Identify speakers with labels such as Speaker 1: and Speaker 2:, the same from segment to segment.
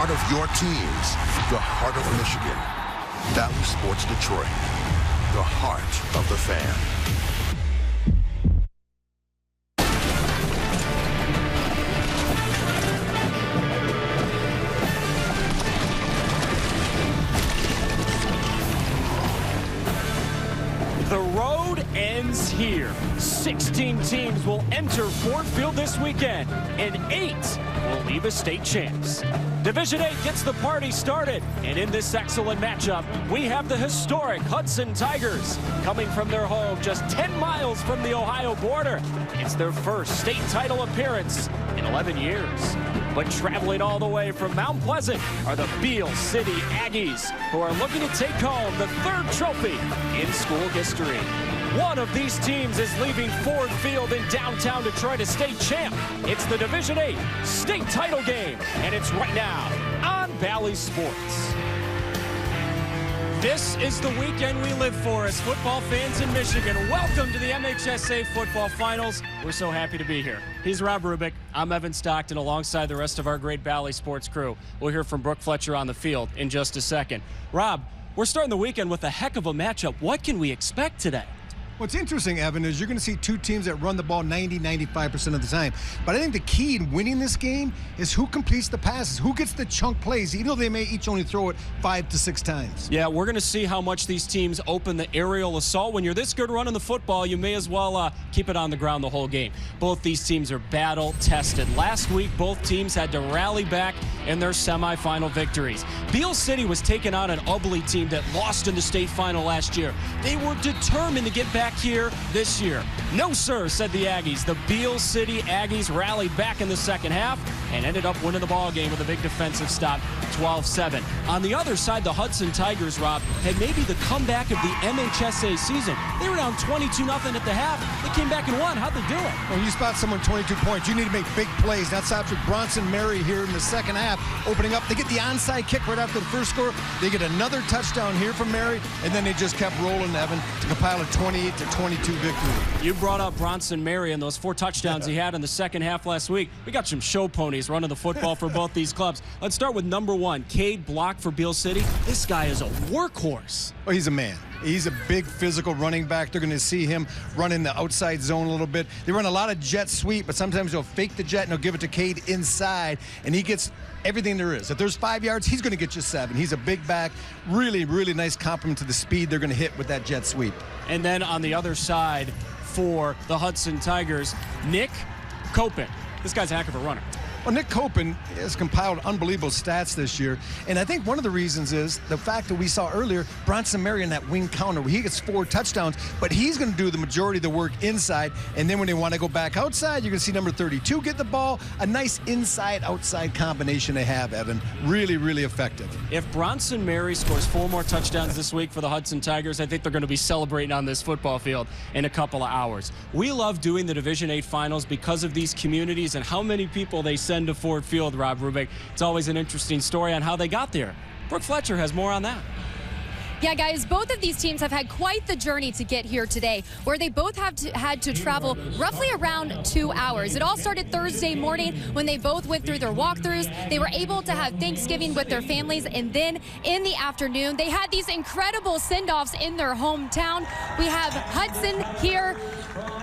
Speaker 1: heart of your teams, the heart of Michigan. Bally Sports Detroit, the heart of the fan.
Speaker 2: The road ends here. 16 teams will enter Ford Field this weekend, and 8 will leave as state champs. Division 8 gets the party started, and in this excellent matchup, we have the historic Hudson Tigers coming from their home just 10 miles from the Ohio border. It's their first state title appearance in 11 years. But traveling all the way from Mount Pleasant are the Beal City Aggies, who are looking to take home the 3rd trophy in school history. One of these teams is leaving Ford Field in downtown Detroit as state champ. It's the Division 8 state title game, and it's right now on Bally Sports. This is the weekend we live for as football fans in Michigan. Welcome to the MHSAA Football Finals. We're so happy to be here. He's Rob Rubick. I'm Evan Stockton alongside the rest of our great Bally Sports crew. We'll hear from Brooke Fletcher on the field in just a second. Rob, we're starting the weekend with a heck of a matchup. What can we expect today?
Speaker 3: What's interesting, Evan, is you're going to see two teams that run the ball 90-95% of the time. But I think the key in winning this game is who completes the passes, who gets the chunk plays, even though they may each only throw it 5 to 6 times.
Speaker 2: Yeah, we're going to see how much these teams open the aerial assault. When you're this good running the football, you may as well keep it on the ground the whole game. Both these teams are battle-tested. Last week, both teams had to rally back in their semifinal victories. Beal City was taking on an Ubly team that lost in the state final last year. They were determined to get back here this year. No, sir, said the Aggies. The Beal City Aggies rallied back in the second half and ended up winning the ball game with a big defensive stop, 12-7. On the other side, the Hudson Tigers, Rob, had maybe the comeback of the MHSAA season. They were down 22-0 at the half. They came back and won. How'd they do it?
Speaker 3: When you spot someone 22 points, you need to make big plays. That's after Bronson Mary here in the second half, opening up. They get the onside kick right after the first score. They get another touchdown here from Mary, and then they just kept rolling, Evan, to compile a 28-22 victory.
Speaker 2: You brought up Bronson Mary and those 4 touchdowns he had in the second half last week. We got some show ponies running the football for both these clubs. Let's start with number 1, Cade Block for Beal City. This guy is a workhorse.
Speaker 3: Oh, he's a man. He's a big physical running back. They're going to see him run in the outside zone a little bit. They run a lot of jet sweep, but sometimes they'll fake the jet and they'll give it to Cade inside, and he gets everything there is. If there's 5 yards, he's going to get you 7. He's a big back. Really, really nice compliment to the speed they're going to hit with that jet sweep.
Speaker 2: And then on the other side for the Hudson Tigers, Nick Copen. This guy's a heck of a runner.
Speaker 3: Well, Nick Copen has compiled unbelievable stats this year, and I think one of the reasons is the fact that we saw earlier, Bronson Mary in that wing counter, where he gets 4 touchdowns, but he's going to do the majority of the work inside, and then when they want to go back outside, you're going to see number 32 get the ball. A nice inside-outside combination they have, Evan. Really, really effective.
Speaker 2: If Bronson Mary scores 4 more touchdowns this week for the Hudson Tigers, I think they're going to be celebrating on this football field in a couple of hours. We love doing the Division 8 finals because of these communities and how many people they send to Ford Field, Rob Rubick. It's always an interesting story on how they got there. Brooke Fletcher has more on that.
Speaker 4: Yeah, guys, both of these teams have had quite the journey to get here today, where they both had to travel roughly around 2 hours. It all started Thursday morning when they both went through their walkthroughs. They were able to have Thanksgiving with their families, and then in the afternoon, they had these incredible send-offs in their hometown. We have Hudson here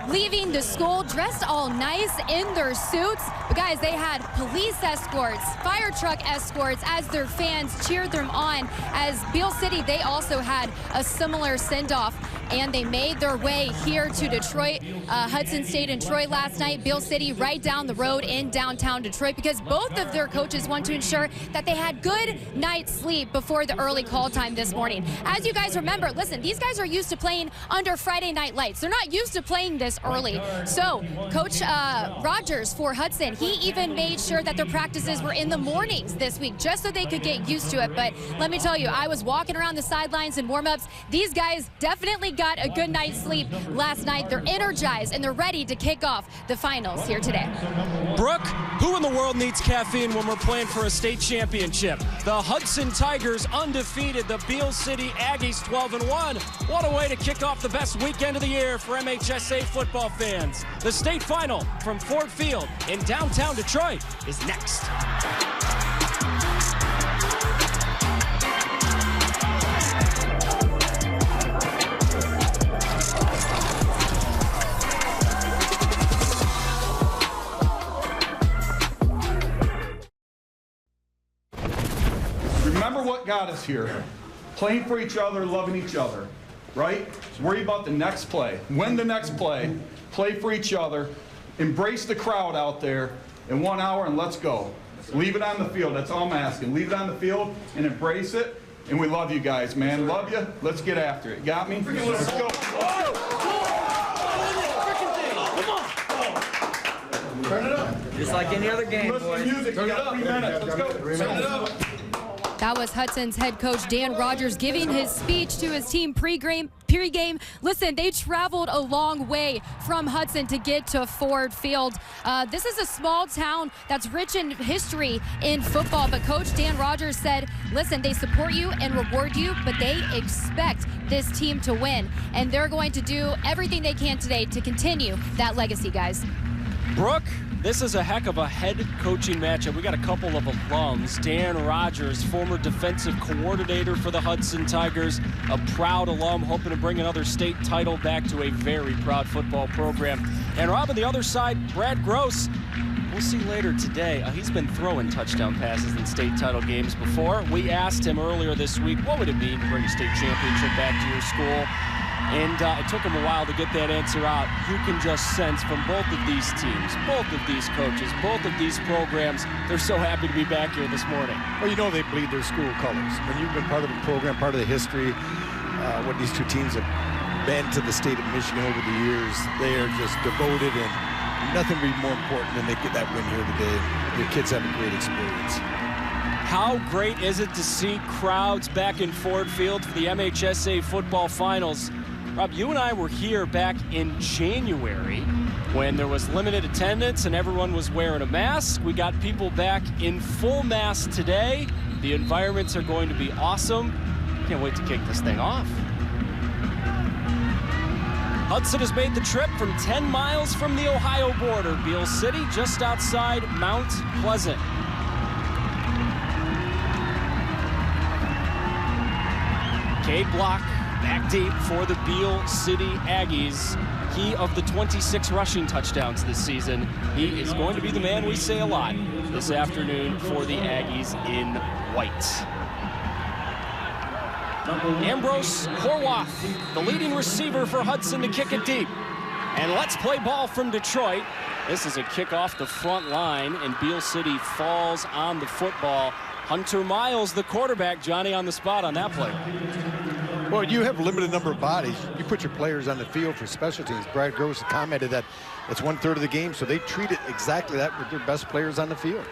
Speaker 4: leaving the school dressed all nice in their suits. But guys, they had police escorts, fire truck escorts as their fans cheered them on. As Beal City, they also had a similar send-off, and they made their way here to Detroit. Hudson stayed in Troy last night. Beal City right down the road in downtown Detroit, because both of their coaches want to ensure that they had good night's sleep before the early call time this morning. As you guys remember, listen, these guys are used to playing under Friday night lights. They're not used to playing this early. So Coach Rogers for Hudson, he even made sure that their practices were in the mornings this week, just so they could get used to it. But let me tell you, I was walking around the sidelines and warm-ups. These guys definitely got a good night's sleep last night. They're energized and they're ready to kick off the finals here today.
Speaker 2: Brooke, who in the world needs caffeine when we're playing for a state championship? The Hudson Tigers undefeated, the Beal City Aggies 12-1. What a way to kick off the best weekend of the year for MHSAA football fans. The state final from Ford Field in downtown Detroit is next.
Speaker 5: remember what got us here. Playing for each other, loving each other, right? Worry about the next play. Win the next play. Play for each other. Embrace the crowd out there in 1 hour and let's go. Leave it on the field. That's all I'm asking. Leave it on the field and embrace it. And we love you guys, man. Love you. Let's get after it. Got me? Let's go.
Speaker 6: Turn it up. Just like any other game, boys.
Speaker 5: Music. We got 3 minutes. Let's go. Turn it up.
Speaker 4: That was Hudson's head coach Dan Rogers giving his speech to his team pregame. Listen, they traveled a long way from Hudson to get to Ford Field. This is a small town that's rich in history in football, but Coach Dan Rogers said, listen, they support you and reward you, but they expect this team to win, and they're going to do everything they can today to continue that legacy, guys.
Speaker 2: Brooke, this is a heck of a head coaching matchup. We got a couple of alums. Dan Rogers, former defensive coordinator for the Hudson Tigers, a proud alum, hoping to bring another state title back to a very proud football program. And Rob, on the other side, Brad Gross. We'll see later today. He's been throwing touchdown passes in state title games before. We asked him earlier this week, what would it mean to bring a state championship back to your school? And it took him a while to get that answer out. You can just sense from both of these teams, both of these coaches, both of these programs, they're so happy to be back here this morning.
Speaker 3: Well, you know they bleed their school colors. When you've been part of the program, part of the history, what these two teams have been to the state of Michigan over the years, they are just devoted, and nothing would be more important than they get that win here today. Your kids have a great experience.
Speaker 2: How great is it to see crowds back in Ford Field for the MHSAA football finals? Rob, you and I were here back in January when there was limited attendance and everyone was wearing a mask. We got people back in full mask today. The environments are going to be awesome. Can't wait to kick this thing off. Hudson has made the trip from 10 miles from the Ohio border. Beal City, just outside Mount Pleasant. Cade Block back deep for the Beal City Aggies. He of the 26 rushing touchdowns this season. He is going to be the man we say a lot this afternoon for the Aggies in white. Ambrose Horwath, the leading receiver for Hudson to kick it deep. And let's play ball from Detroit. This is a kick off the front line, and Beal City falls on the football. Hunter Miles, the quarterback, Johnny, on the spot on that play.
Speaker 3: Well, you have a limited number of bodies. You put your players on the field for special teams. Brad Gross commented that it's 1/3 of the game, so they treat it exactly that with their best players on the field.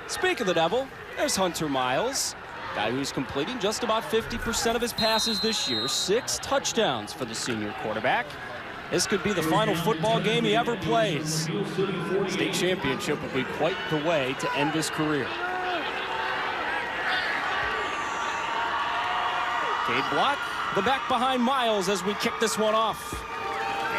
Speaker 2: Speak of the devil, there's Hunter Miles, guy who's completing just about 50% of his passes this year. 6 touchdowns for the senior quarterback. This could be the final football game he ever plays. State championship would be quite the way to end his career. Cade Block, the back behind Miles as we kick this one off.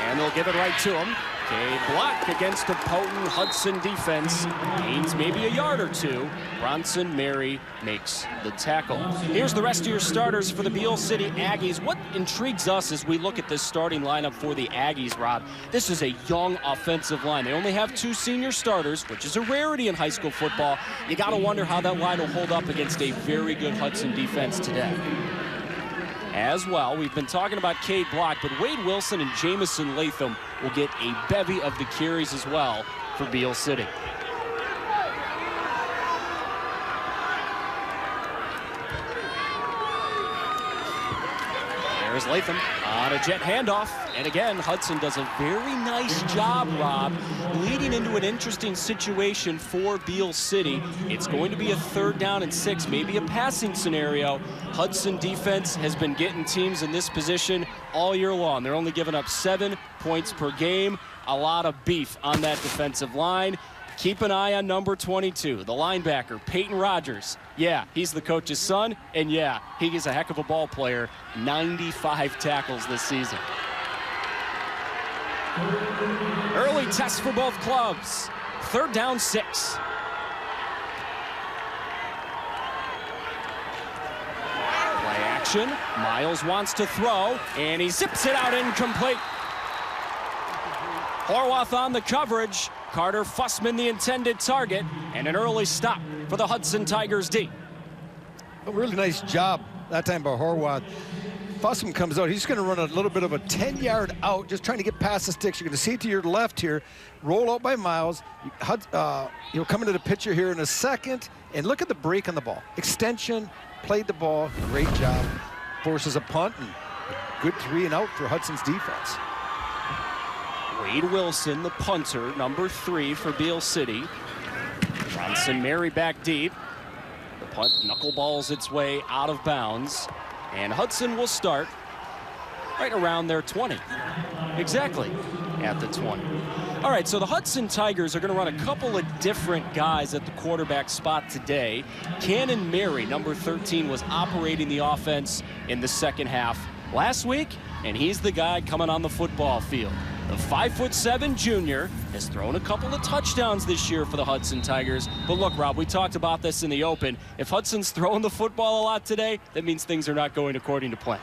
Speaker 2: And they'll give it right to him. Cade Block against a potent Hudson defense. Gains maybe a yard or two. Bronson Mary makes the tackle. Here's the rest of your starters for the Beal City Aggies. What intrigues us as we look at this starting lineup for the Aggies, Rob, this is a young offensive line. They only have 2 senior starters, which is a rarity in high school football. You got to wonder how that line will hold up against a very good Hudson defense today. As well, we've been talking about Cade Block, but Wade Wilson and Jamison Latham will get a bevy of the carries as well for Beal City. There's Latham on a jet handoff. And again, Hudson does a very nice job, Rob, leading into an interesting situation for Beal City. It's going to be a 3rd down and 6, maybe a passing scenario. Hudson defense has been getting teams in this position all year long. They're only giving up 7 points per game. A lot of beef on that defensive line. Keep an eye on number 22, the linebacker, Peyton Rogers. Yeah, he's the coach's son, and yeah, he is a heck of a ball player. 95 tackles this season. Early test for both clubs. 3rd down, 6. Play action. Miles wants to throw, and he zips it out incomplete. Horwath on the coverage. Carter Fussman the intended target, and an early stop for the Hudson Tigers D.
Speaker 3: a really nice job that time by Horwath. Fossum comes out. He's going to run a little bit of a 10-yard out, just trying to get past the sticks. You're going to see it to your left here. Roll out by Miles. He'll come into the picture here in a second. And look at the break on the ball. Extension, played the ball. Great job. Forces a punt and a good 3 and out for Hudson's defense.
Speaker 2: Wade Wilson, the punter, number 3 for Beal City. Bronson Mary back deep. The punt knuckleballs its way out of bounds. And Hudson will start right around their 20. Exactly at the 20. All right, so the Hudson Tigers are going to run a couple of different guys at the quarterback spot today. Cannon Mary, number 13, was operating the offense in the second half last week, and he's the guy coming on the football field. The 5'7" junior has thrown a couple of touchdowns this year for the Hudson Tigers. But look, Rob, we talked about this in the open. If Hudson's throwing the football a lot today, that means things are not going according to plan.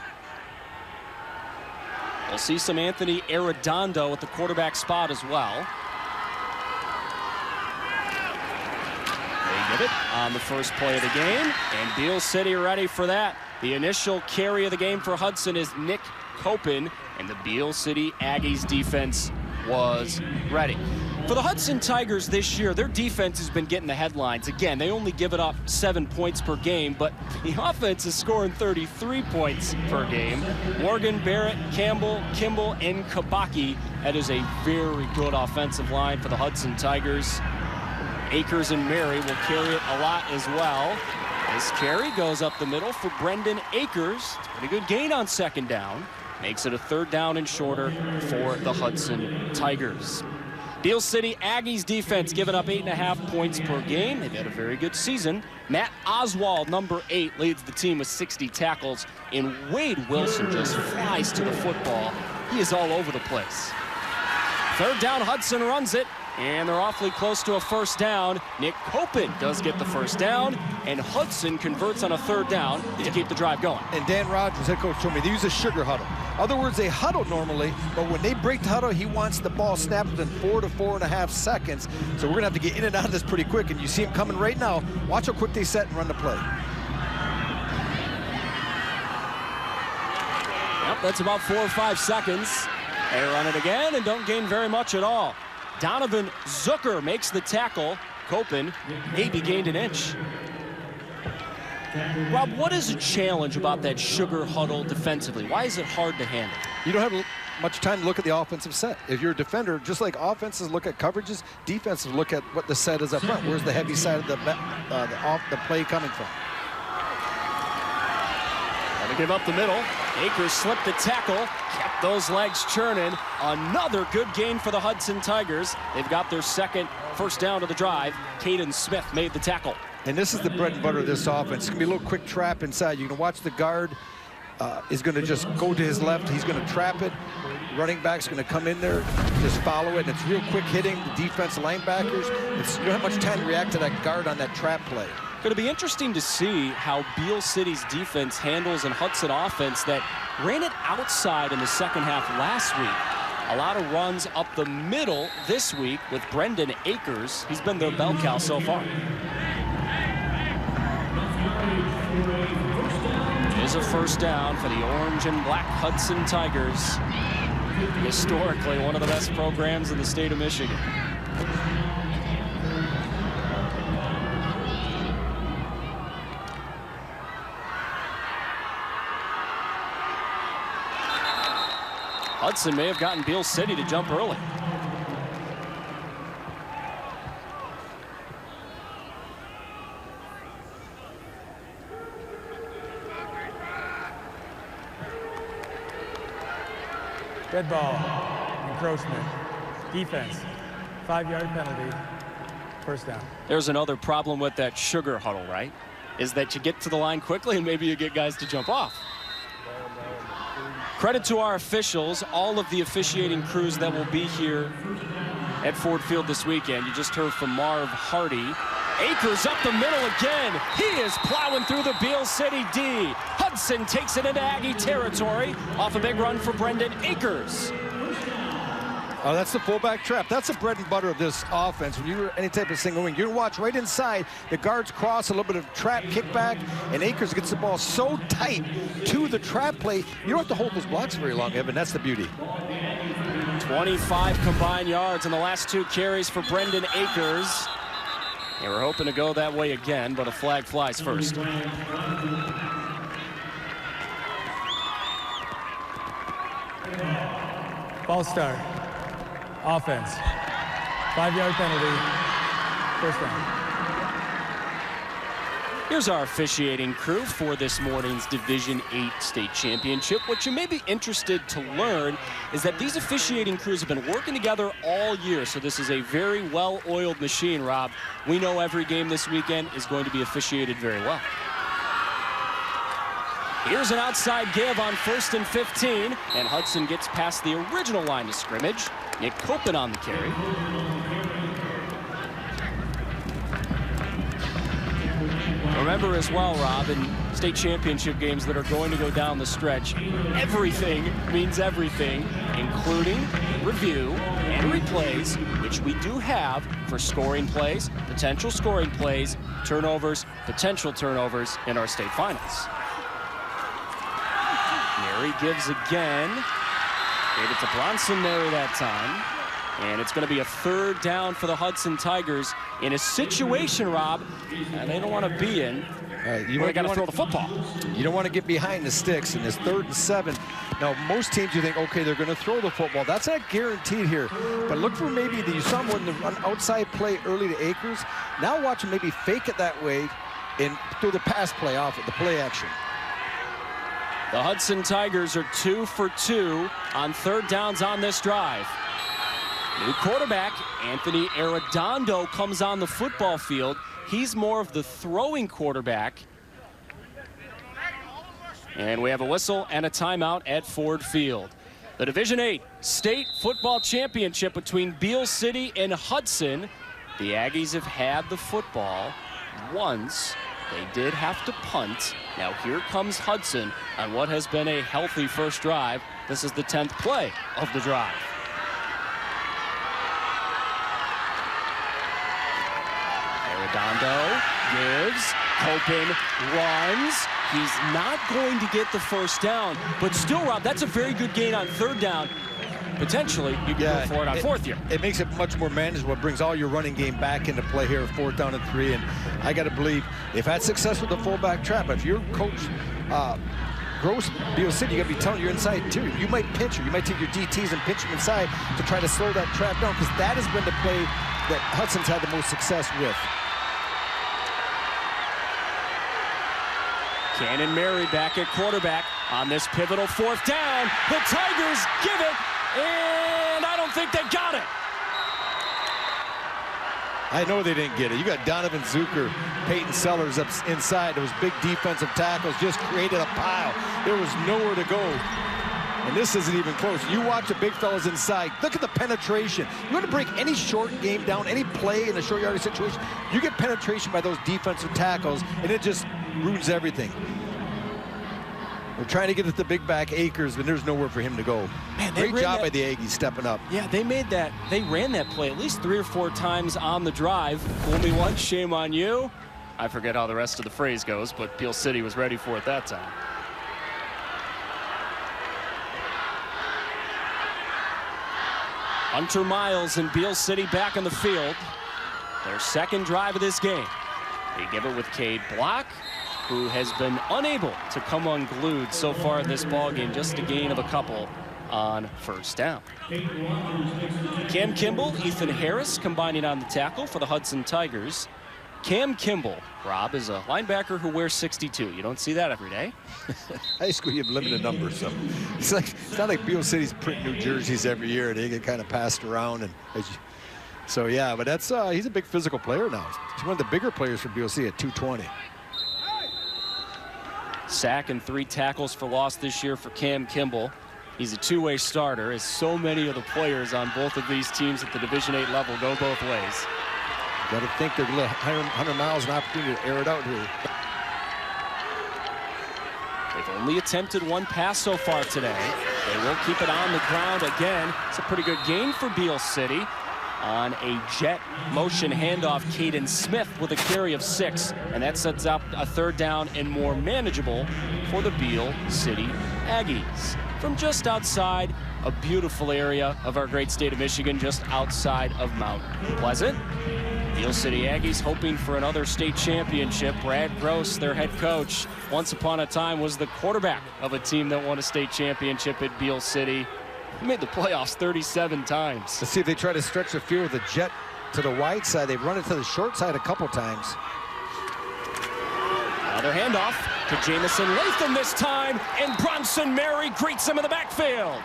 Speaker 2: We'll see some Anthony Arredondo at the quarterback spot as well. They get it on the first play of the game, and Beal City ready for that. The initial carry of the game for Hudson is Nick Copen, and the Beal City Aggies defense was ready. For the Hudson Tigers this year, their defense has been getting the headlines. Again, they only give it up 7 points per game, but the offense is scoring 33 points per game. Morgan, Barrett, Campbell, Kimball, and Kabaki. That is a very good offensive line for the Hudson Tigers. Akers and Mary will carry it a lot as well. This carry goes up the middle for Brendan Akers. It's a pretty good gain on second down. Makes it a 3rd down and shorter for the Hudson Tigers. Beal City Aggies defense giving up 8.5 points per game. They've had a very good season. Matt Oswald, number 8, leads the team with 60 tackles. And Wade Wilson just flies to the football. He is all over the place. 3rd down, Hudson runs it. And they're awfully close to a 1st down. Nick Copen does get the 1st down, and Hudson converts on a 3rd down to keep the drive going.
Speaker 3: And Dan Rogers, head coach, told me they use a sugar huddle. In other words, they huddle normally, but when they break the huddle, he wants the ball snapped within 4 to 4.5 seconds. So we're going to have to get in and out of this pretty quick, and you see him coming right now. Watch how quick they set and run the play.
Speaker 2: Yep, that's about 4 or 5 seconds. They run it again and don't gain very much at all. Donovan Zucker makes the tackle. Copen maybe gained an inch. Rob, what is a challenge about that sugar huddle defensively? Why is it hard to handle?
Speaker 3: You don't have much time to look at the offensive set. If you're a defender, just like offenses look at coverages, defenses look at what the set is up front. Where's the heavy side of the play coming from?
Speaker 2: Got to give up the middle. Akers slipped the tackle, kept those legs churning. Another good gain for the Hudson Tigers. They've got their 2nd 1st down of the drive. Caden Smith made the tackle.
Speaker 3: And this is the bread and butter of this offense. It's going to be a little quick trap inside. You can watch the guard is going to just go to his left. He's going to trap it. Running back's going to come in there, just follow it. And it's real quick hitting. The defense linebackers, you don't have much time to react to that guard on that trap play.
Speaker 2: Going to be interesting to see how Beal City's defense handles an Hudson offense that ran it outside in the second half last week. A lot of runs up the middle this week with Brendan Akers. He's been their bell cow so far. It is a 1st down for the orange and black Hudson Tigers. Historically, one of the best programs in the state of Michigan. Hudson may have gotten Beal City to jump early.
Speaker 7: Dead ball, encroachment, defense, 5-yard penalty, 1st down.
Speaker 2: There's another problem with that sugar huddle, right? Is that you get to the line quickly and maybe you get guys to jump off. Credit to our officials, all of the officiating crews that will be here at Ford Field this weekend. You just heard from Marv Hardy. Akers up the middle again. He is plowing through the Beal City D. Hudson takes it into Aggie territory off a big run for Brendan Akers.
Speaker 3: Oh, that's the fullback trap. That's the bread and butter of this offense. When you're any type of single wing, you're going to watch right inside. The guards cross, a little bit of trap kickback, and Akers gets the ball so tight to the trap play, you don't have to hold those blocks very long, Evan. That's the beauty.
Speaker 2: 25 combined yards in the last 2 carries for Brendan Akers. They were hoping to go that way again, but a flag flies first.
Speaker 7: Ball start. Offense. 5-yard penalty. First down.
Speaker 2: Here's our officiating crew for this morning's Division 8 state championship. What you may be interested to learn is that these officiating crews have been working together all year, so this is a very well-oiled machine, Rob. We know every game this weekend is going to be officiated very well. Here's an outside give on 1st and 15, and Hudson gets past the original line of scrimmage. Nick Copen on the carry. Remember as well, Rob, in state championship games that are going to go down the stretch, everything means everything, including review and replays, which we do have for scoring plays, potential scoring plays, turnovers, potential turnovers in our state finals. Mary gives again. Gave it to Bronson Mary that time. And it's going to be a 3rd down for the Hudson Tigers in a situation, Rob, and they don't want to be in. You got to throw the football.
Speaker 3: You don't want to get behind the sticks in this 3rd and 7. Now, most teams you think, okay, they're going to throw the football. That's not guaranteed here. But look for maybe you saw one outside play early to Akers. Now watch him maybe fake it that way and throw the pass play off it, the play action.
Speaker 2: The Hudson Tigers are 2 for 2 on 3rd downs on this drive. New quarterback, Anthony Arredondo, comes on the football field. He's more of the throwing quarterback. And we have a whistle and a timeout at Ford Field. The Division 8 State Football Championship between Beal City and Hudson. The Aggies have had the football once. They did have to punt. Now here comes Hudson on what has been a healthy first drive. This is the 10th play of the drive. Arredondo gives, Copen runs. He's not going to get the first down, but still, Rob, that's a very good gain on 3rd down. Potentially, you can go for it on 4th year.
Speaker 3: It makes it much more manageable. It brings all your running game back into play here, 4th down and 3. And I got to believe they've had success with the fullback trap. If you're Coach Gross, Beal City, you got to be telling your inside too. You might pinch her. You might take your DTs and pinch them inside to try to slow that trap down, because that has been the play that Hudson's had the most success with.
Speaker 2: Cannon Mary back at quarterback on this pivotal 4th down. The Tigers give it, and I don't think they got it.
Speaker 3: I know they didn't get it. You got Donovan Zucker, Peyton Sellers up inside. Those big defensive tackles just created a pile. There was nowhere to go. And this isn't even close. You watch the big fellas inside. Look at the penetration. You want to break any short game down, any play in a short yardage situation, you get penetration by those defensive tackles, and it just ruins everything. They're trying to get at the big back Akers, but there's nowhere for him to go. Man, great job by the Aggies stepping up.
Speaker 2: Yeah, they made that. They ran that play at least 3 or 4 times on the drive. Fool me once, shame on you. I forget how the rest of the phrase goes, but Beal City was ready for it that time. Hunter Miles and Beal City back on the field. Their 2nd drive of this game. They give it with Cade Block, who has been unable to come unglued so far in this ballgame, just a gain of a couple on 1st down. Cam Kimball, Ethan Harris combining on the tackle for the Hudson Tigers. Cam Kimball, Rob, is a linebacker who wears 62. You don't see that every day.
Speaker 3: High school, you have limited numbers, so it's not like Beal City's print new jerseys every year and they get kind of passed around. And so yeah, but that's he's a big physical player now. He's one of the bigger players for Beal City at 220.
Speaker 2: Sack and 3 tackles for loss this year for Cam Kimball. He's a two-way starter, as so many of the players on both of these teams at the Division 8 level go both ways.
Speaker 3: Got to think they're going to 100 miles an opportunity to air it out here.
Speaker 2: They've only attempted 1 pass so far today. They will keep it on the ground again. It's a pretty good gain for Beal City. On a jet motion handoff, Caden Smith with a carry of 6, and that sets up a 3rd down and more manageable for the Beal City Aggies. From just outside a beautiful area of our great state of Michigan, just outside of Mount Pleasant. Beal City Aggies hoping for another state championship. Brad Gross, their head coach, once upon a time was the quarterback of a team that won a state championship at Beal City. He made the playoffs 37 times.
Speaker 8: Let's see if they try to stretch the field with a jet to the wide side. They've run it to the short side a couple times.
Speaker 2: Another handoff to Jamison Latham this time, and Bronson Mary greets him in the backfield.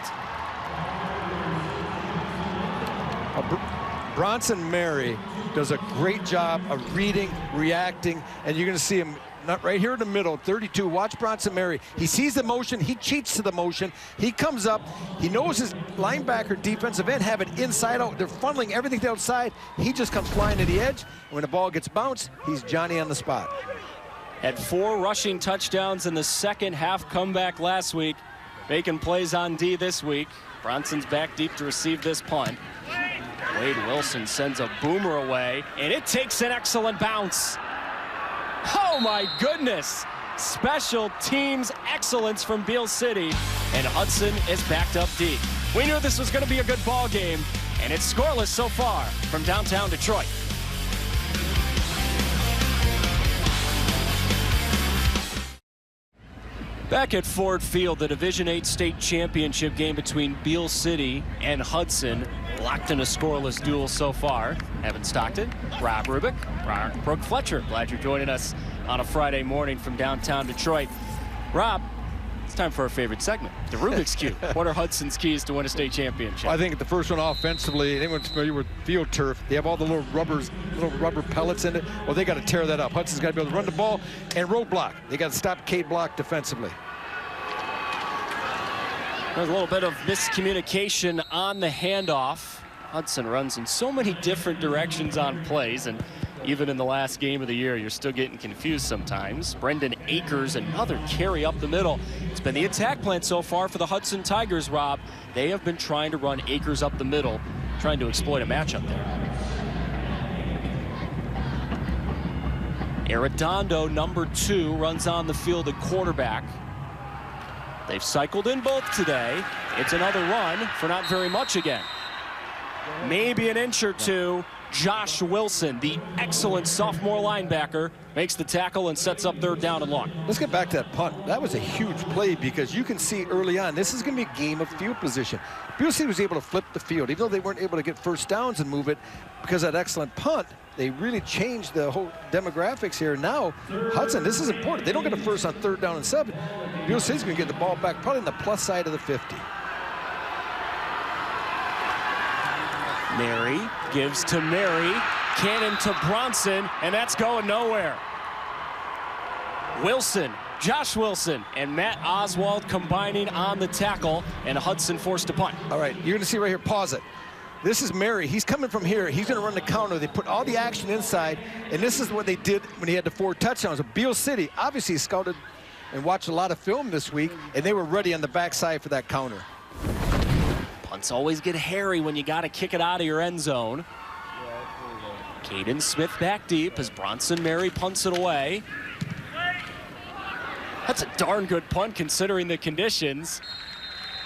Speaker 8: Bronson Mary does a great job of reading, reacting, and you're going to see him not right here in the middle, 32. Watch Bronson Mary. He sees the motion. He cheats to the motion. He comes up. He knows his linebacker, defensive end have it inside out. They're funneling everything to outside. He just comes flying to the edge. And when the ball gets bounced, he's Johnny on the spot.
Speaker 2: Had 4 rushing touchdowns in the second half comeback last week. Making plays on D this week. Bronson's back deep to receive this punt. Wade Wilson sends a boomer away, and it takes an excellent bounce. Oh my goodness! Special teams excellence from Beal City, and Hudson is backed up deep. We knew this was going to be a good ball game, and it's scoreless so far from downtown Detroit. Back at Ford Field, the Division 8 state championship game between Beal City and Hudson. Locked in a scoreless duel so far. Evan Stockton, Rob Rubick, Brooke Fletcher. Glad you're joining us on a Friday morning from downtown Detroit. Rob, it's time for our favorite segment, the Rubick's Cue. What are Hudson's keys to win a state championship?
Speaker 8: Well, I think the first one offensively, anyone's familiar with field turf, they have all the little rubber pellets in it. Well, they got to tear that up. Hudson's got to be able to run the ball and roadblock. They got to stop K block defensively.
Speaker 2: There's a little bit of miscommunication on the handoff. Hudson runs in so many different directions on plays, and even in the last game of the year, you're still getting confused sometimes. Brendan Akers, another carry up the middle. It's been the attack plan so far for the Hudson Tigers, Rob. They have been trying to run Akers up the middle, trying to exploit a matchup there. Arredondo, number 2, runs on the field at quarterback. They've cycled in both today. It's another run for not very much again. Maybe an inch or two. Josh Wilson, the excellent sophomore linebacker, makes the tackle and sets up 3rd down and long.
Speaker 8: Let's get back to that punt. That was a huge play because you can see early on, this is going to be a game of field position. Beal City was able to flip the field, even though they weren't able to get first downs and move it because of that excellent punt. They really changed the whole demographics here. Now, Hudson, this is important. They don't get a first on 3rd down and 7. Beal City's going to get the ball back probably on the plus side of the 50.
Speaker 2: Mary gives to Mary, Cannon to Bronson, and that's going nowhere. Wilson, Josh Wilson, and Matt Oswald combining on the tackle, and Hudson forced to punt.
Speaker 8: All right, you're going to see right here, pause it. This is Mary. He's coming from here. He's going to run the counter. They put all the action inside, and this is what they did when he had the 4 touchdowns. Beal City obviously scouted and watched a lot of film this week, and they were ready on the backside for that counter.
Speaker 2: Punts always get hairy when you got to kick it out of your end zone. Caden Smith back deep as Bronson Mary punts it away. That's a darn good punt considering the conditions.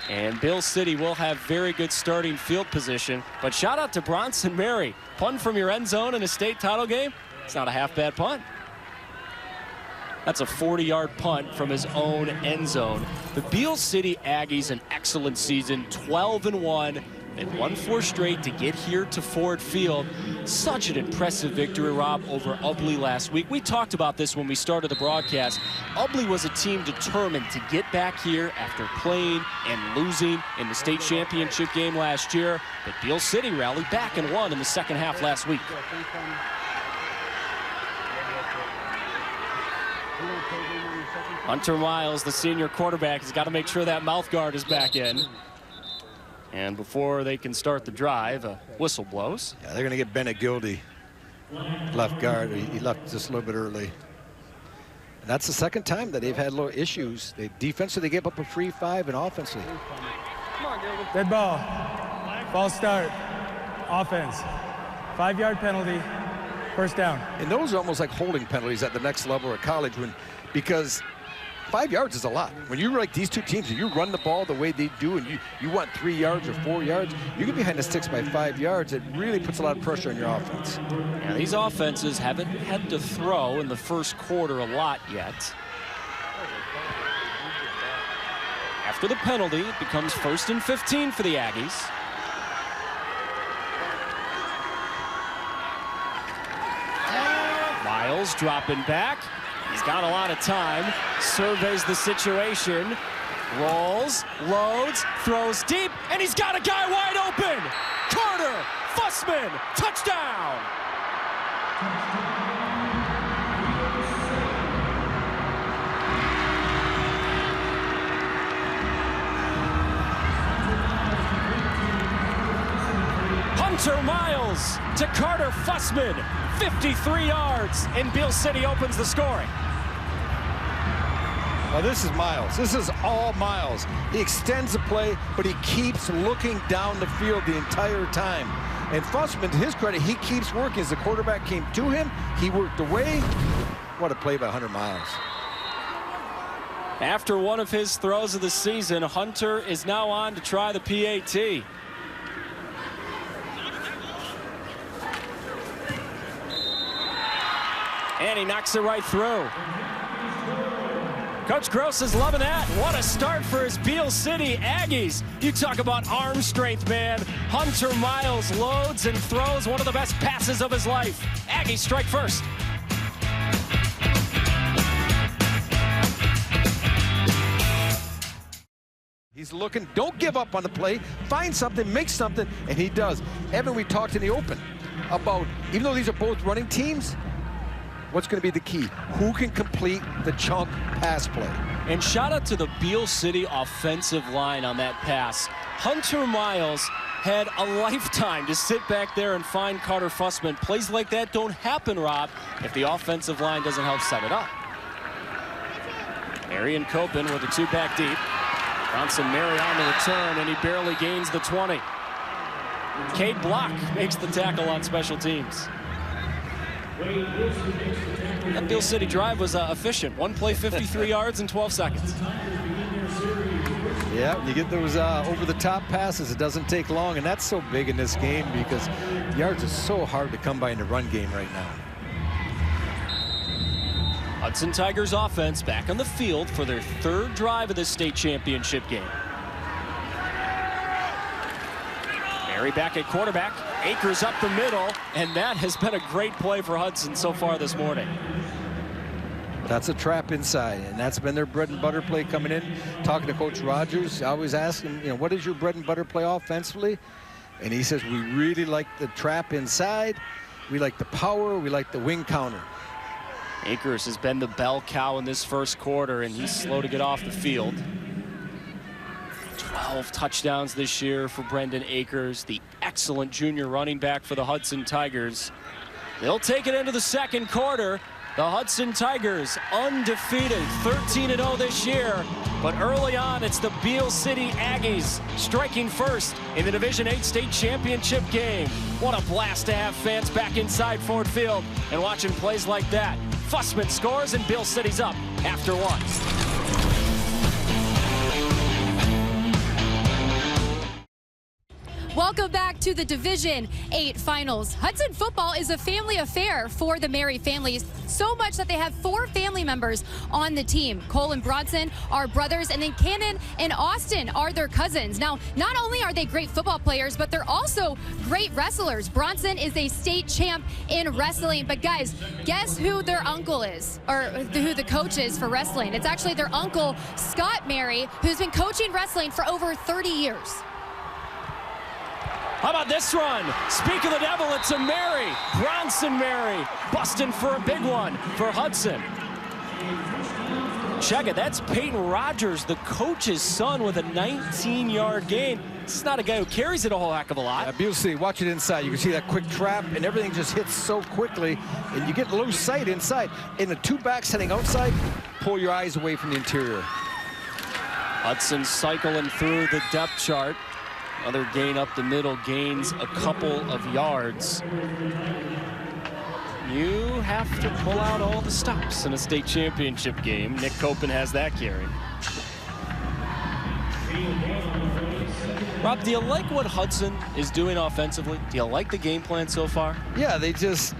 Speaker 2: And Beal City will have very good starting field position. But shout out to Bronson Mary. Punt from your end zone in a state title game, it's not a half bad punt. That's a 40-yard punt from his own end zone. The Beal City Aggies, an excellent season, 12-1. They've won 4 straight to get here to Ford Field. Such an impressive victory, Rob, over Ubly last week. We talked about this when we started the broadcast. Ubly was a team determined to get back here after playing and losing in the state championship game last year. But Beal City rallied back and won in the second half last week. Hunter Miles, the senior quarterback, has got to make sure that mouth guard is back in. And before they can start the drive, a whistle blows.
Speaker 8: Yeah, they're going to get Bennett Gildy, left guard. He left just a little bit early. And that's the second time that they've had little issues. Defensively, they gave up a free 5, and offensively.
Speaker 7: Dead ball. Ball start. Offense. 5-yard penalty. First down.
Speaker 8: And those are almost like holding penalties at the next level at college, because 5 yards is a lot. When you're like these two teams and you run the ball the way they do, and you want 3 yards or 4 yards, you get behind the sticks by 5 yards. It really puts a lot of pressure on your offense.
Speaker 2: Yeah, these offenses haven't had to throw in the first quarter a lot yet. After the penalty, it becomes 1st and 15 for the Aggies. Miles dropping back. He's got a lot of time. Surveys the situation. Rolls, loads, throws deep, and he's got a guy wide open. Carter Fussman, touchdown. Hunter Miles to Carter Fussman, 53 yards, and Beal City opens the scoring.
Speaker 8: Well, this is Miles. This is all Miles. He extends the play, but he keeps looking down the field the entire time. And Fussman, to his credit, he keeps working. As the quarterback came to him, he worked away. What a play by Hunter Miles.
Speaker 2: After one of his throws of the season, Hunter is now on to try the PAT. And he knocks it right through. Coach Gross is loving that. What a start for his Beal City Aggies. You talk about arm strength, man. Hunter Miles loads and throws one of the best passes of his life. Aggies strike first.
Speaker 8: He's looking, don't give up on the play, find something, make something, and he does. Evan, we talked in the open about, even though these are both running teams, what's going to be the key? Who can complete the chunk pass play?
Speaker 2: And shout out to the Beal City offensive line on that pass. Hunter Miles had a lifetime to sit back there and find Carter Fussman. Plays like that don't happen, Rob, if the offensive line doesn't help set it up. Arian Copen with a 2-back deep. Bronson Mary on the return, and he barely gains the 20. Cade Block makes the tackle on special teams. That Beal City drive was efficient. One play, 53 yards in 12 seconds.
Speaker 8: Yeah, when you get those over-the-top passes, it doesn't take long, and that's so big in this game because yards are so hard to come by in the run game right now.
Speaker 2: Hudson Tigers offense back on the field for their 3rd drive of this state championship game. Mary back at quarterback. Akers up the middle, and that has been a great play for Hudson so far this morning.
Speaker 8: That's a trap inside, and that's been their bread and butter play coming in. Talking to Coach Rogers, I always ask him, you know, what is your bread and butter play offensively? And he says, we really like the trap inside, we like the power, we like the wing counter.
Speaker 2: Akers has been the bell cow in this first quarter, and he's slow to get off the field. 12 touchdowns this year for Brendan Akers, the excellent junior running back for the Hudson Tigers. They'll take it into the second quarter. The Hudson Tigers undefeated, 13-0 this year. But early on, it's the Beal City Aggies striking first in the Division 8 state championship game. What a blast to have fans back inside Ford Field and watching plays like that. Fussman scores and Beal City's up after 1.
Speaker 4: Welcome back to the Division 8 finals. Hudson football is a family affair for the Mary families, so much that they have 4 family members on the team. Cole and Bronson are brothers, and then Cannon and Austin are their cousins. Now, not only are they great football players, but they're also great wrestlers. Bronson is a state champ in wrestling, but guys, guess who their uncle is, or who the coach is for wrestling? It's actually their uncle, Scott Mary, who's been coaching wrestling for over 30 years.
Speaker 2: How about this run? Speak of the devil, it's a Mary. Bronson Mary busting for a big one for Hudson. Check it, that's Peyton Rogers, the coach's son, with a 19-yard gain. This is not a guy who carries it a whole heck of a lot.
Speaker 8: Beal City, watch it inside. You can see that quick trap, and everything just hits so quickly, and you get low sight inside. And the two backs heading outside, pull your eyes away from the interior.
Speaker 2: Hudson cycling through the depth chart. Another gain up the middle, gains a couple of yards. You have to pull out all the stops in a state championship game. Nick Copen has that carry. Rob, do you like what Hudson is doing offensively? Do you like the game plan so far?
Speaker 8: Yeah, they just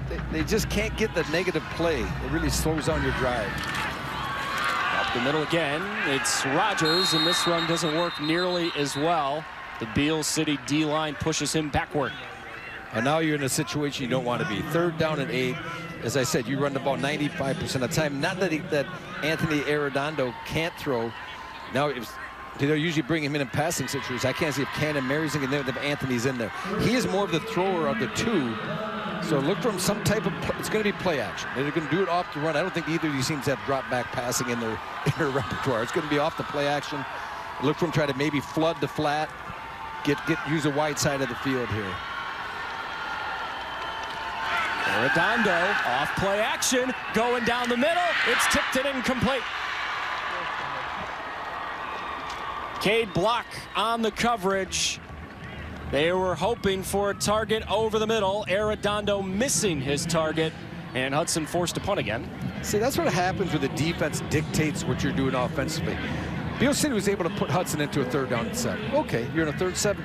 Speaker 8: can't get the negative play. It really slows down your drive.
Speaker 2: Up the middle again, it's Rogers, and this run doesn't work nearly as well. The Beal City D-line pushes him backward.
Speaker 8: And now you're in a situation you don't want to be. 3rd down and 8. As I said, you run the ball 95% of the time. Not that Anthony Arredondo can't throw. Now, they'll usually bring him in passing situations. I can't see if Cannon Mary's in there, if Anthony's in there. He is more of the thrower of the two. So look for him some type of, it's going to be play action. They're going to do it off the run. I don't think either of these teams have drop back passing in their repertoire. It's going to be off the play action. Look for him try to maybe flood the flat, use the wide side of the field here.
Speaker 2: Arredondo off play action, going down the middle. It's tipped and incomplete. Cade Block on the coverage. They were hoping for a target over the middle. Arredondo missing his target, and Hudson forced to punt again.
Speaker 8: See, that's what happens when the defense dictates what you're doing offensively. Beal City was able to put Hudson into a 3rd down and 7. Okay, you're in a 3rd 7.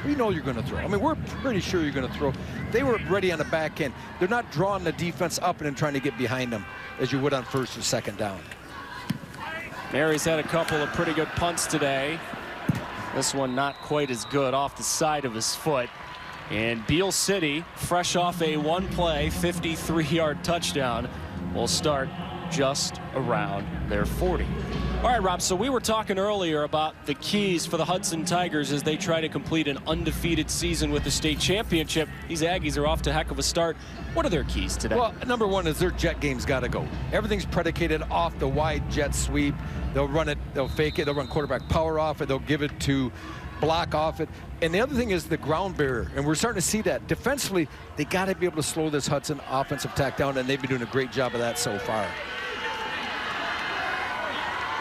Speaker 8: We know you're going to throw. I mean, we're pretty sure you're going to throw. They were ready on the back end. They're not drawing the defense up and then trying to get behind them as you would on 1st or 2nd down.
Speaker 2: Mary's had a couple of pretty good punts today. This one not quite as good, off the side of his foot. And Beal City, fresh off a one-play 53-yard touchdown, will start just around their 40. All right, Rob, so we were talking earlier about the keys for the Hudson Tigers as they try to complete an undefeated season with the state championship. These Aggies are off to a heck of a start. What are their keys today?
Speaker 8: Well, number one is their jet game's got to go. Everything's predicated off the wide jet sweep. They'll run it, they'll fake it, they'll run quarterback power off it, they'll give it to Block off it. And the other thing is the ground barrier, and we're starting to see that. Defensively, they got to be able to slow this Hudson offensive attack down, and they've been doing a great job of that so far.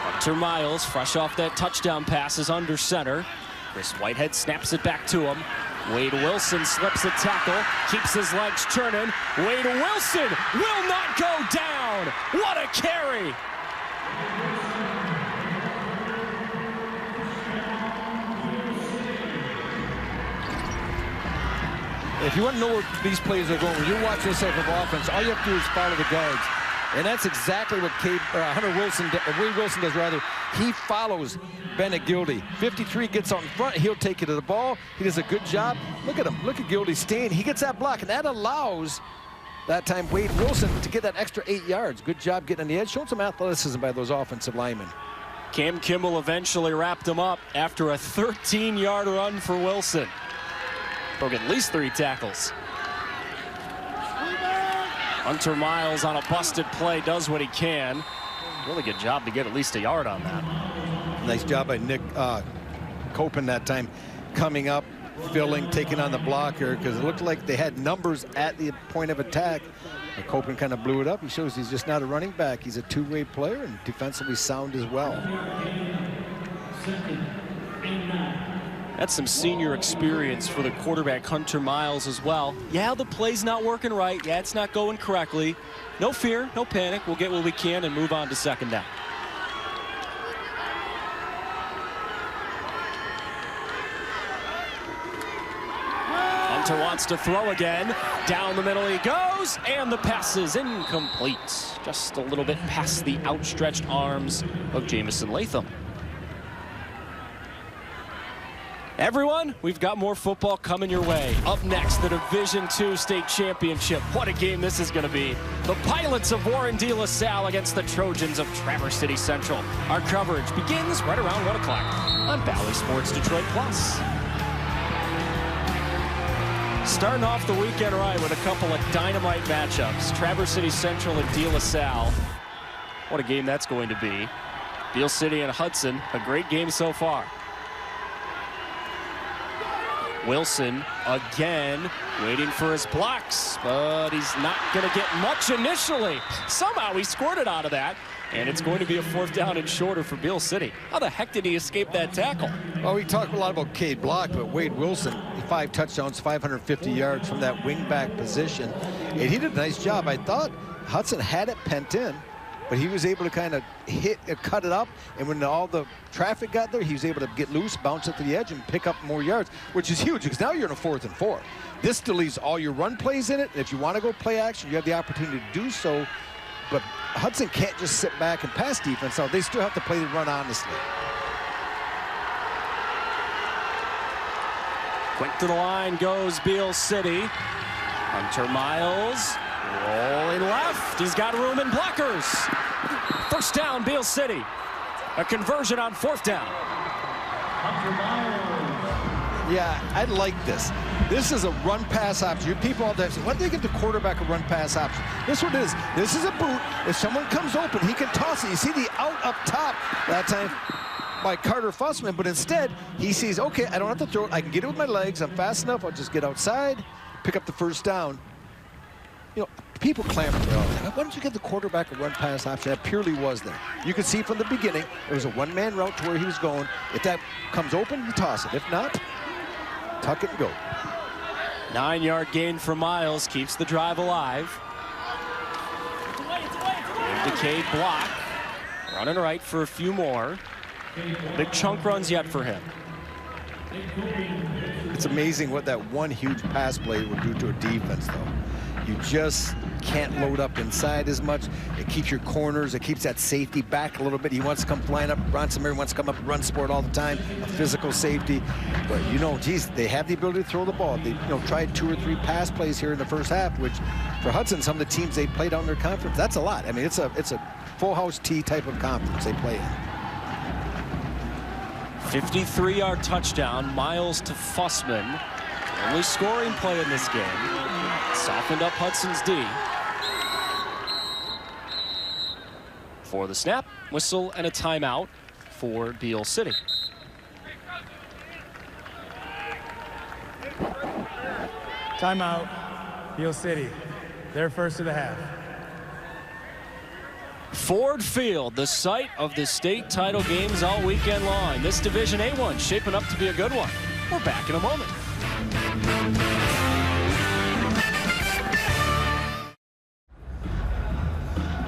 Speaker 2: Hunter Miles, fresh off that touchdown pass, is under center. Chris Whitehead snaps it back to him. Wade Wilson slips a tackle, keeps his legs turning. Wade Wilson will not go down. What a carry!
Speaker 8: If you want to know where these plays are going, when you're watching this type of offense, all you have to do is follow the guards. And that's exactly what Wade Wilson does, rather. He follows Bennett Gildy. 53 gets out in front. He'll take you to the ball. He does a good job. Look at him. Look at Gildy staying. He gets that block, and that allows that time Wade Wilson to get that extra 8 yards. Good job getting on the edge. Showing some athleticism by those offensive linemen.
Speaker 2: Cam Kimball eventually wrapped him up after a 13-yard run for Wilson. Broke at least 3 tackles. Hunter Miles on a busted play does what he can. Really good job to get at least a yard on that.
Speaker 8: Nice job by Nick Copen that time, coming up, filling, taking on the blocker, because it looked like they had numbers at the point of attack. And Copen kind of blew it up. He shows he's just not a running back. He's a two-way player and defensively sound as well.
Speaker 2: That's some senior experience for the quarterback, Hunter Miles, as well. Yeah, the play's not working right. Yeah, it's not going correctly. No fear, no panic. We'll get what we can and move on to second down. Hunter wants to throw again. Down the middle he goes, and the pass is incomplete. Just a little bit past the outstretched arms of Jamison Latham. Everyone, we've got more football coming your way. Up next, the Division II State Championship. What a game this is going to be. The Pilots of Warren De La Salle against the Trojans of Traverse City Central. Our coverage begins right around 1 o'clock on Bally Sports Detroit Plus. Starting off the weekend right with a couple of dynamite matchups. Traverse City Central and De La Salle. What a game that's going to be. Beal City and Hudson, a great game so far. Wilson again waiting for his blocks, but he's not going to get much initially. Somehow he scored it out of that, and it's going to be a 4th down and shorter for Beal City. How the heck did he escape that tackle?
Speaker 8: Well, we talked a lot about Cade Block, but Wade Wilson, 5 touchdowns, 550 yards from that wingback position, and he did a nice job. I thought Hudson had it pent in, but he was able to kind of cut it up, and when all the traffic got there, he was able to get loose, bounce it to the edge, and pick up more yards, which is huge, because now you're in a 4th and 4. This still leaves all your run plays in it, and if you want to go play action, you have the opportunity to do so, but Hudson can't just sit back and pass defense, so they still have to play the run honestly.
Speaker 2: Quick to the line goes Beal City. Hunter Miles rolling left. He's got room in blockers. 1st down, Beal City. A conversion on 4th down.
Speaker 8: Yeah, I like this. This is a run-pass option. People all the time say, why do they give the quarterback a run-pass option? This is what it is. This is a boot. If someone comes open, he can toss it. You see the out up top that time by Carter Fussman, but instead he sees, okay, I don't have to throw it. I can get it with my legs. I'm fast enough. I'll just get outside, pick up the 1st down. You know, people clamor for it. Why don't you give the quarterback a run-pass option? That purely was there. You could see from the beginning, it was a one-man route to where he was going. If that comes open, you toss it. If not, tuck it and go.
Speaker 2: 9-yard gain for Miles, keeps the drive alive. Cade Block, running right for a few more. Big chunk runs yet for him.
Speaker 8: It's amazing what that one huge pass play will do to a defense, though. You just can't load up inside as much. It keeps your corners. It keeps that safety back a little bit. He wants to come flying up. Bronson Mary wants to come up and run sport all the time. A physical safety. But, you know, geez, they have the ability to throw the ball. They, you know, tried 2 or 3 pass plays here in the first half, which for Hudson, some of the teams they played on their conference, that's a lot. I mean, it's a full house T type of conference they play in.
Speaker 2: 53-yard touchdown, Miles to Fussman. Only scoring play in this game. Softened up Hudson's D. For the snap, whistle, and a timeout for Beal City.
Speaker 7: Timeout, Beal City. Their first of the half.
Speaker 2: Ford Field, the site of the state title games all weekend long. This Division A1 shaping up to be a good one. We're back in a moment.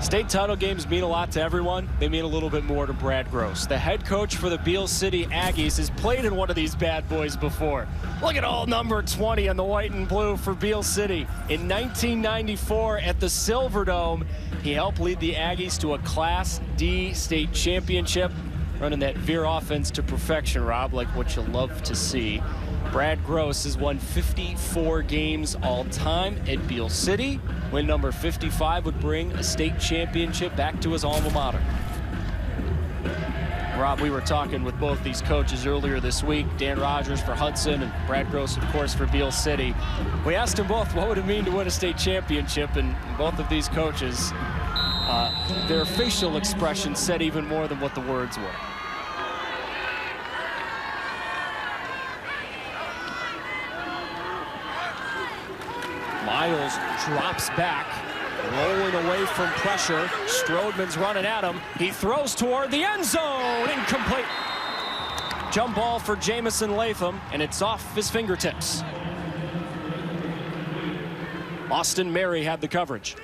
Speaker 2: State title games mean a lot to everyone. They mean a little bit more to Brad Gross. The head coach for the Beal City Aggies has played in one of these bad boys before. Look at all number 20 on the white and blue for Beal City. In 1994 at the Silverdome, he helped lead the Aggies to a Class D state championship, running that veer offense to perfection, Rob, like what you love to see. Brad Gross has won 54 games all time at Beal City. Win number 55 would bring a state championship back to his alma mater. Rob, we were talking with both these coaches earlier this week, Dan Rogers for Hudson and Brad Gross, of course, for Beal City. We asked them both what would it mean to win a state championship, and both of these coaches, their facial expressions said even more than what the words were. Miles drops back, rolling away from pressure. Strodeman's running at him. He throws toward the end zone. Incomplete. Jump ball for Jamison Latham, and it's off his fingertips. Austin Mary had the coverage.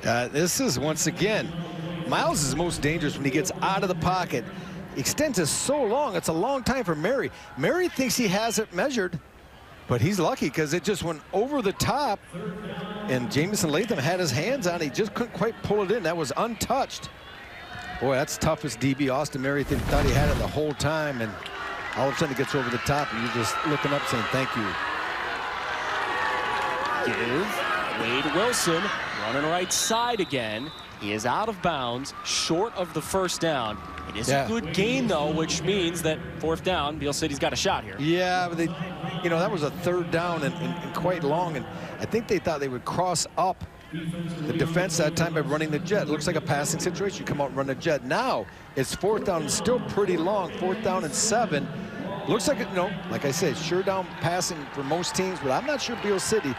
Speaker 8: This is, once again, Miles is most dangerous when he gets out of the pocket. Extends is so long. It's a long time for Mary. Mary thinks he has it measured, but he's lucky because it just went over the top, and Jamison Latham had his hands on it. He just couldn't quite pull it in. That was untouched. Boy, that's tough as DB. Austin Mary thought he had it the whole time, and all of a sudden it gets over the top, and you're just looking up saying, thank you.
Speaker 2: Give Wade Wilson running right side again. He is out of bounds, short of the first down. It is a good gain, though, which means that 4th down, Beal City's got a shot here.
Speaker 8: Yeah, but you know, that was a 3rd down and quite long, and I think they thought they would cross up the defense that time by running the jet. It looks like a passing situation. You come out and run the jet. Now it's 4th down and still pretty long. 4th down and 7. Looks like, like I said, sure down passing for most teams, but I'm not sure Beal City.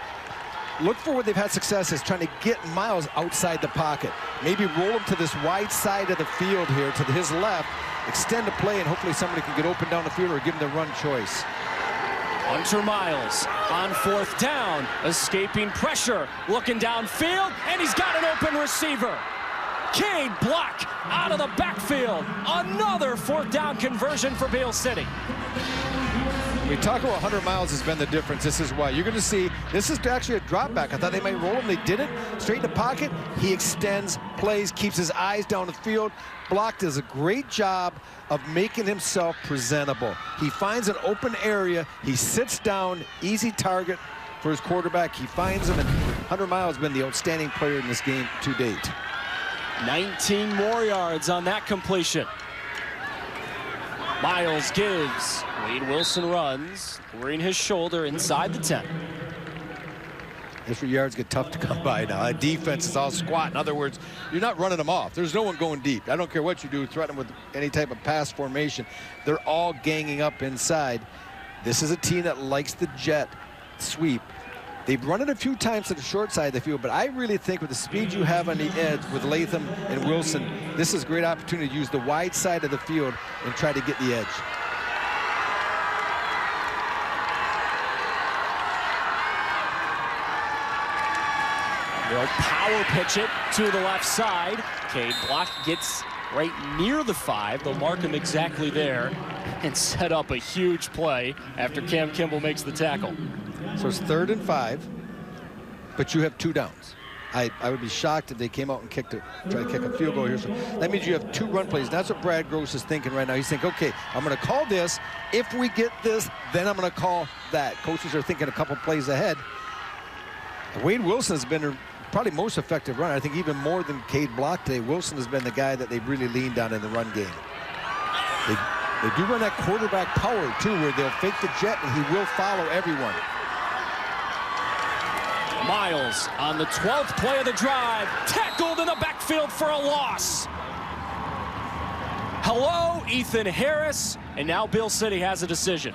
Speaker 8: Look for where they've had success is trying to get Miles outside the pocket. Maybe roll him to this wide side of the field here to his left, extend the play, and hopefully somebody can get open down the field or give him the run choice.
Speaker 2: Hunter Miles on 4th down, escaping pressure, looking downfield, and he's got an open receiver. Cade Block out of the backfield. Another 4th down conversion for Beal City.
Speaker 8: We talk about Hunter Miles has been the difference. This is why. You're going to see, this is actually a drop back. I thought they might roll him. They didn't. Straight in the pocket. He extends, plays, keeps his eyes down the field. Block does a great job of making himself presentable. He finds an open area. He sits down, easy target for his quarterback. He finds him, and Hunter Miles has been the outstanding player in this game to date.
Speaker 2: 19 more yards on that completion. Miles gives. Wade Wilson runs, worrying his shoulder inside the 10.
Speaker 8: Extra yards get tough to come by now. That defense is all squat. In other words, you're not running them off. There's no one going deep. I don't care what you do, threaten them with any type of pass formation. They're all ganging up inside. This is a team that likes the jet sweep. They've run it a few times to the short side of the field, but I really think with the speed you have on the edge with Latham and Wilson, this is a great opportunity to use the wide side of the field and try to get the edge.
Speaker 2: They'll power pitch it to the left side. Cade Block gets right near the 5. They'll mark him exactly there and set up a huge play after Cam Kimball makes the tackle.
Speaker 8: So it's 3rd and 5, but you have 2 downs. I would be shocked if they came out and try to kick a field goal here. So that means you have 2 run plays. That's what Brad Gross is thinking right now. He's thinking, okay, I'm going to call this. If we get this, then I'm going to call that. Coaches are thinking a couple plays ahead. Wade Wilson has been probably most effective runner. I think even more than Cade Block today. Wilson has been the guy that they've really leaned on in the run game. They do run that quarterback power, too, where they'll fake the jet and he will follow everyone.
Speaker 2: Miles on the 12th play of the drive, tackled in the backfield for a loss. Hello, Ethan Harris, and now Beal City has a decision.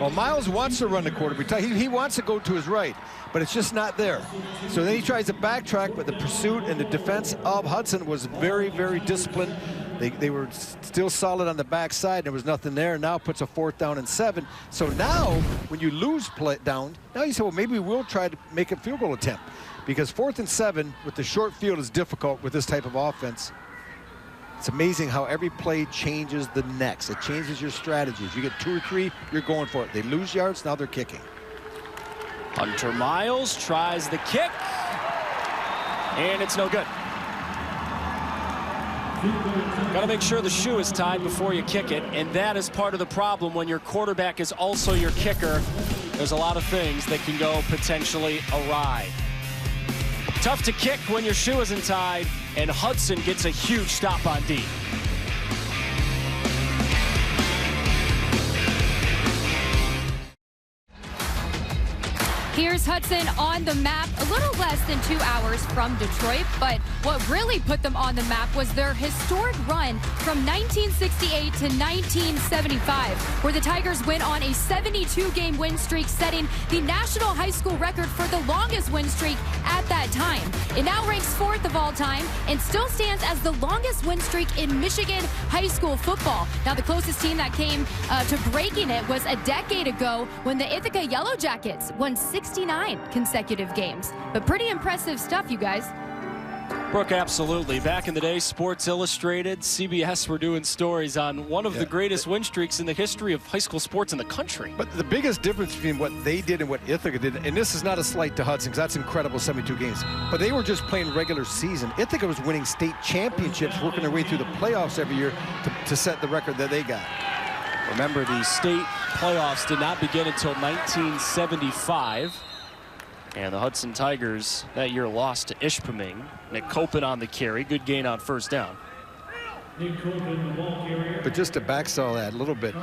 Speaker 8: Well, Miles wants to run the quarterback. He wants to go to his right, but it's just not there. So then he tries to backtrack, but the pursuit and the defense of Hudson was very, very disciplined. They were still solid on the backside. There was nothing there. Now puts a 4th down and 7. So now, when you lose play down, now you say, well, maybe we'll try to make a field goal attempt. Because 4th and 7 with the short field is difficult with this type of offense. It's amazing how every play changes the next. It changes your strategies. You get 2 or 3, you're going for it. They lose yards, now they're kicking.
Speaker 2: Hunter Miles tries the kick, and it's no good. Got to make sure the shoe is tied before you kick it, and that is part of the problem when your quarterback is also your kicker. There's a lot of things that can go potentially awry. Tough to kick when your shoe isn't tied, and Hudson gets a huge stop on D.
Speaker 4: Here's Hudson on the map, a little less than 2 hours from Detroit, but what really put them on the map was their historic run from 1968 to 1975, where the Tigers went on a 72-game win streak, setting the national high school record for the longest win streak at that time. It now ranks 4th of all time and still stands as the longest win streak in Michigan high school football. Now, the closest team that came to breaking it was a decade ago when the Ithaca Yellow Jackets won 69 consecutive games. But pretty impressive stuff, you guys.
Speaker 2: Brooke, absolutely. Back in the day, Sports Illustrated, CBS were doing stories on one of the greatest win streaks in the history of high school sports in the country.
Speaker 8: But the biggest difference between what they did and what Ithaca did, and this is not a slight to Hudson, because that's incredible, 72 games, but they were just playing regular season. Ithaca was winning state championships, working their way through the playoffs every year to set the record that they got.
Speaker 2: Remember, the state playoffs did not begin until 1975. And the Hudson Tigers that year lost to Ishpeming. Nick Copen on the carry. Good gain on 1st down.
Speaker 8: But just to backsaw that a little bit,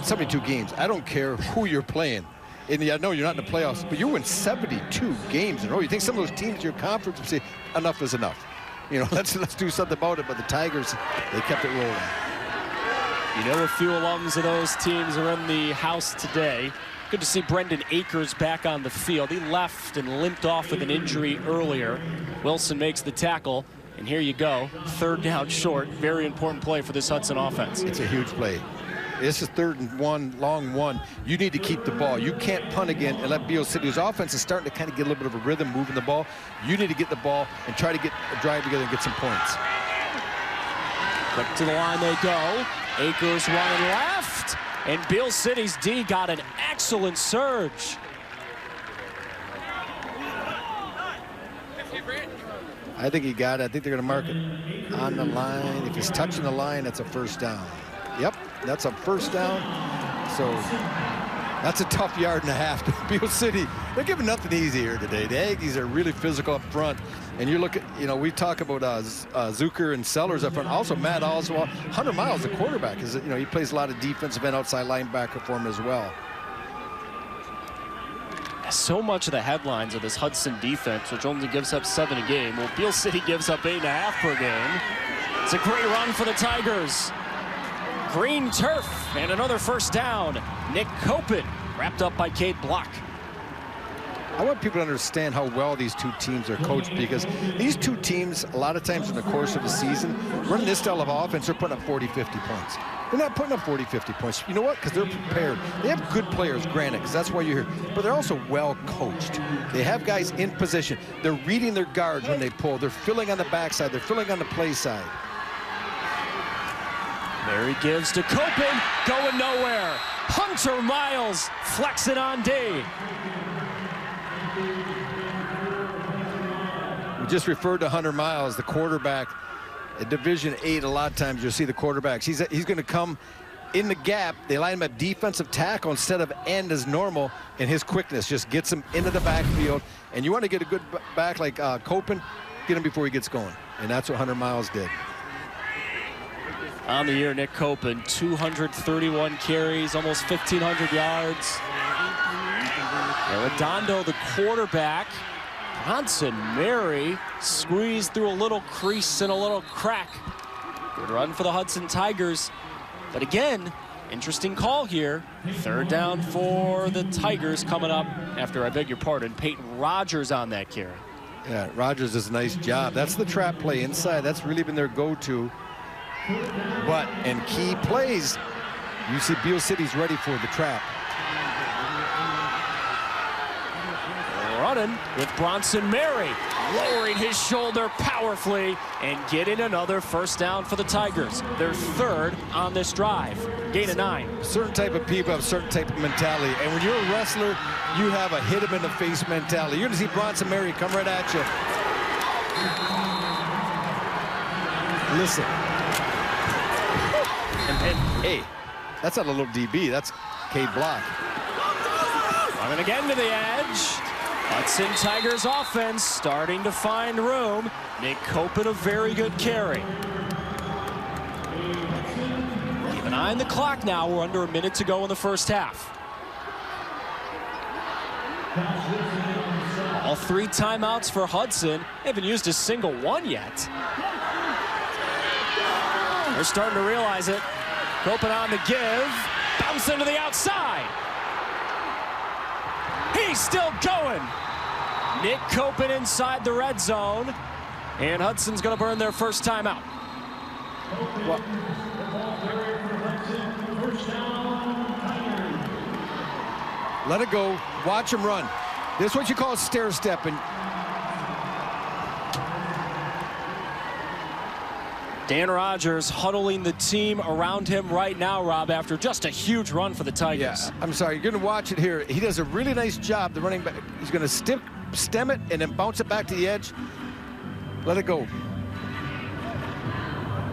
Speaker 8: 72 games. I don't care who you're playing. And I know you're not in the playoffs, but you win 72 games in a row. You think some of those teams in your conference would say, enough is enough. You know, let's do something about it. But the Tigers, they kept it rolling.
Speaker 2: You know, a few alums of those teams are in the house today. Good to see Brendan Akers back on the field. He left and limped off with an injury earlier. Wilson makes the tackle, and here you go. 3rd down short. Very important play for this Hudson offense.
Speaker 8: It's a huge play. This is 3rd and 1, long 1. You need to keep the ball. You can't punt again and let Beal City, whose offense is starting to kind of get a little bit of a rhythm moving the ball. You need to get the ball and try to get a drive together and get some points.
Speaker 2: Quick to the line they go. Akers running left. And Beal City's D got an excellent surge.
Speaker 8: I think he got it. I think they're going to mark it on the line. If he's touching the line, that's a 1st down. Yep, that's a 1st down. So that's a tough 1.5 yards to Beal City. They're giving nothing easy here today. The Aggies are really physical up front. And you look at, you know, we talk about Zucker and Sellers up front. Also, Matt Oswald. Hunter Miles, the quarterback, is, you know, he plays a lot of defensive end outside linebacker for him as well.
Speaker 2: So much of the headlines of this Hudson defense, which only gives up 7 a game. Well, Beal City gives up 8.5 per game. It's a great run for the Tigers. Green turf and another 1st down. Nick Copen wrapped up by Cade Block.
Speaker 8: I want people to understand how well these two teams are coached, because these two teams, a lot of times in the course of the season, running this style of offense, they're putting up 40, 50 points. They're not putting up 40, 50 points. You know what? Because they're prepared. They have good players, granted, because that's why you're here. But they're also well coached. They have guys in position. They're reading their guards when they pull. They're filling on the backside. They're filling on the play side.
Speaker 2: There he gives to Copen, going nowhere. Hunter Miles flexing on D.
Speaker 8: We just referred to Hunter Miles, the quarterback. At Division 8, a lot of times you'll see the quarterbacks. He's going to come in the gap. They line him at defensive tackle instead of end as normal, and his quickness just gets him into the backfield. And you want to get a good back like Copen, get him before he gets going. And that's what Hunter Miles did.
Speaker 2: On the year, Nick Copen, 231 carries, almost 1,500 yards. Redondo, the quarterback. Bronson Mary squeezed through a little crease and a little crack. Good run for the Hudson Tigers. But again, interesting call here. 3rd down for the Tigers coming up after, I beg your pardon, Peyton Rogers on that carry.
Speaker 8: Yeah, Rogers does a nice job. That's the trap play inside. That's really been their go-to. But in key plays, you see Beal City's ready for the trap.
Speaker 2: Running with Bronson Mary, lowering his shoulder powerfully and getting another 1st down for the Tigers. Their 3rd on this drive. Gain of 9.
Speaker 8: Certain type of people have a certain type of mentality. And when you're a wrestler, you have a hit him in the face mentality. You're going to see Bronson Mary come right at you. Listen. And hey, that's not a little DB. That's Cade Block.
Speaker 2: Running again to the edge. Hudson Tigers offense starting to find room. Nick Copen, a very good carry. Keep an eye on the clock now. We're under a minute to go in the 1st half. All 3 timeouts for Hudson. They haven't used a single one yet. They're starting to realize it. Copen on the give. Bounce into the outside. He's still going. Nick Copen inside the red zone. And Hudson's going to burn their 1st timeout.
Speaker 8: Well, let it go. Watch him run. This is what you call stair-stepping.
Speaker 2: Dan Rogers huddling the team around him right now, Rob, after just a huge run for the Tigers.
Speaker 8: Yeah, I'm sorry. You're going to watch it here. He does a really nice job. The running back, he's going to stem it and then bounce it back to the edge. Let it go.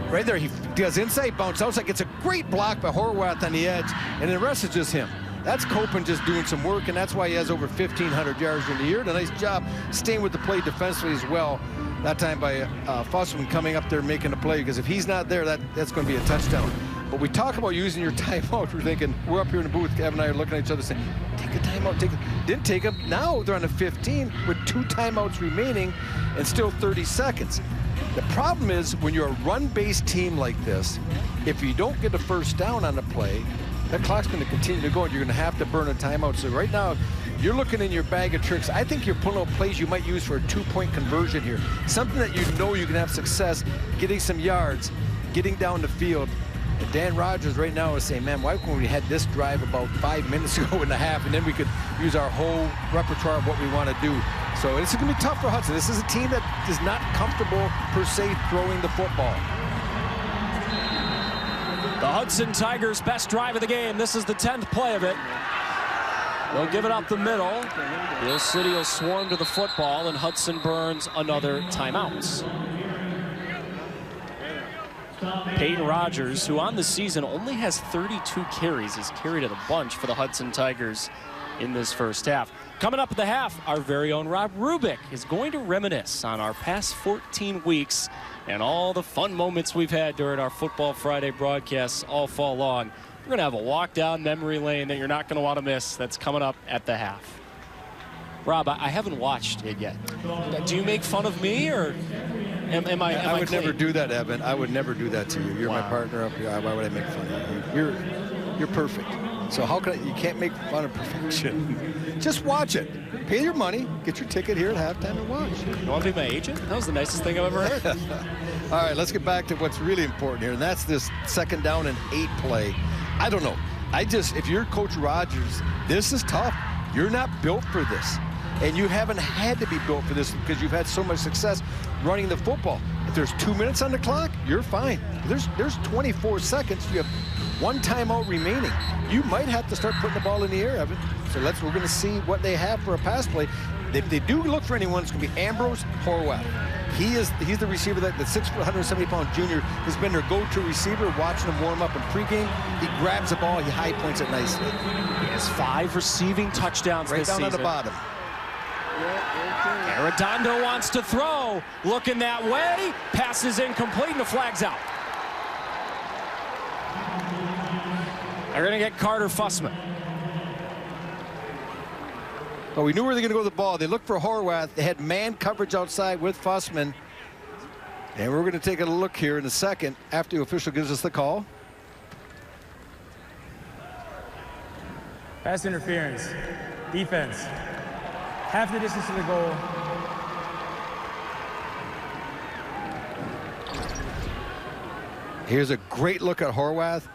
Speaker 8: Right there, he does inside bounce outside. Gets a great block by Horwath on the edge, and the rest is just him. That's Copen just doing some work, and that's why he has over 1,500 yards in the year. A nice job staying with the play defensively as well. That time by Fussman coming up there making a play, because if he's not there, that's going to be a touchdown. But we talk about using your timeout. We're thinking, we're up here in the booth, Kevin and I are looking at each other saying, take a timeout, didn't take them. Now they're on a 15 with 2 timeouts remaining and still 30 seconds. The problem is when you're a run-based team like this, if you don't get a first down on the play, that clock's going to continue to go and you're going to have to burn a timeout. So right now, you're looking in your bag of tricks. I think you're pulling out plays you might use for a 2-point conversion here. Something that you know you can have success getting some yards, getting down the field. And Dan Rogers right now is saying, man, why couldn't we had this drive about 5 minutes ago and a half, and then we could use our whole repertoire of what we want to do. So it's going to be tough for Hudson. This is a team that is not comfortable, per se, throwing the football.
Speaker 2: The Hudson Tigers' best drive of the game. This is the 10th play of it. They'll give it up the middle. Beal City will swarm to the football, and Hudson burns another timeout. Peyton Rogers, who on the season only has 32 carries, has carried a bunch for the Hudson Tigers in this first half. Coming up at the half, our very own Rob Rubick is going to reminisce on our past 14 weeks and all the fun moments we've had during our Football Friday broadcasts all fall long. We're going to have a walk down memory lane that you're not going to want to miss. That's coming up at the half. Rob, I haven't watched it yet. Do you make fun of me, or am I
Speaker 8: would
Speaker 2: clean?
Speaker 8: never do that, Evan. I would never do that to you. You're my partner up here. Why would I make fun of you? You're perfect. So how can you can't make fun of perfection? Just watch it. Pay your money, get your ticket here at halftime and watch.
Speaker 2: You want to be my agent? That was the nicest thing I've ever heard.
Speaker 8: All right, let's get back to what's really important here, and that's this 2nd down and 8 play. I don't know. If you're Coach Rogers, this is tough. You're not built for this. And you haven't had to be built for this because you've had so much success running the football. If there's 2 minutes on the clock, you're fine. There's 24 seconds. You have 1 timeout remaining. You might have to start putting the ball in the air, Evan. So we're going to see what they have for a pass play. If they do look for anyone, it's going to be Ambrose Horwath. He's the receiver that the 170-pound junior has been their go-to receiver, watching him warm up in pregame. He grabs the ball, he high points it nicely.
Speaker 2: He has 5 receiving touchdowns
Speaker 8: right
Speaker 2: this
Speaker 8: down
Speaker 2: season.
Speaker 8: on the bottom.
Speaker 2: Arredondo wants to throw, looking that way, passes incomplete and the flag's out. They're going to get Carter Fussman.
Speaker 8: Well, we knew where they were going to go with the ball. They looked for Horwath. They had man coverage outside with Fussman. And we're going to take a look here in a second after the official gives us the call.
Speaker 7: Pass interference. Defense. Half the distance to the goal.
Speaker 8: Here's a great look at Horwath.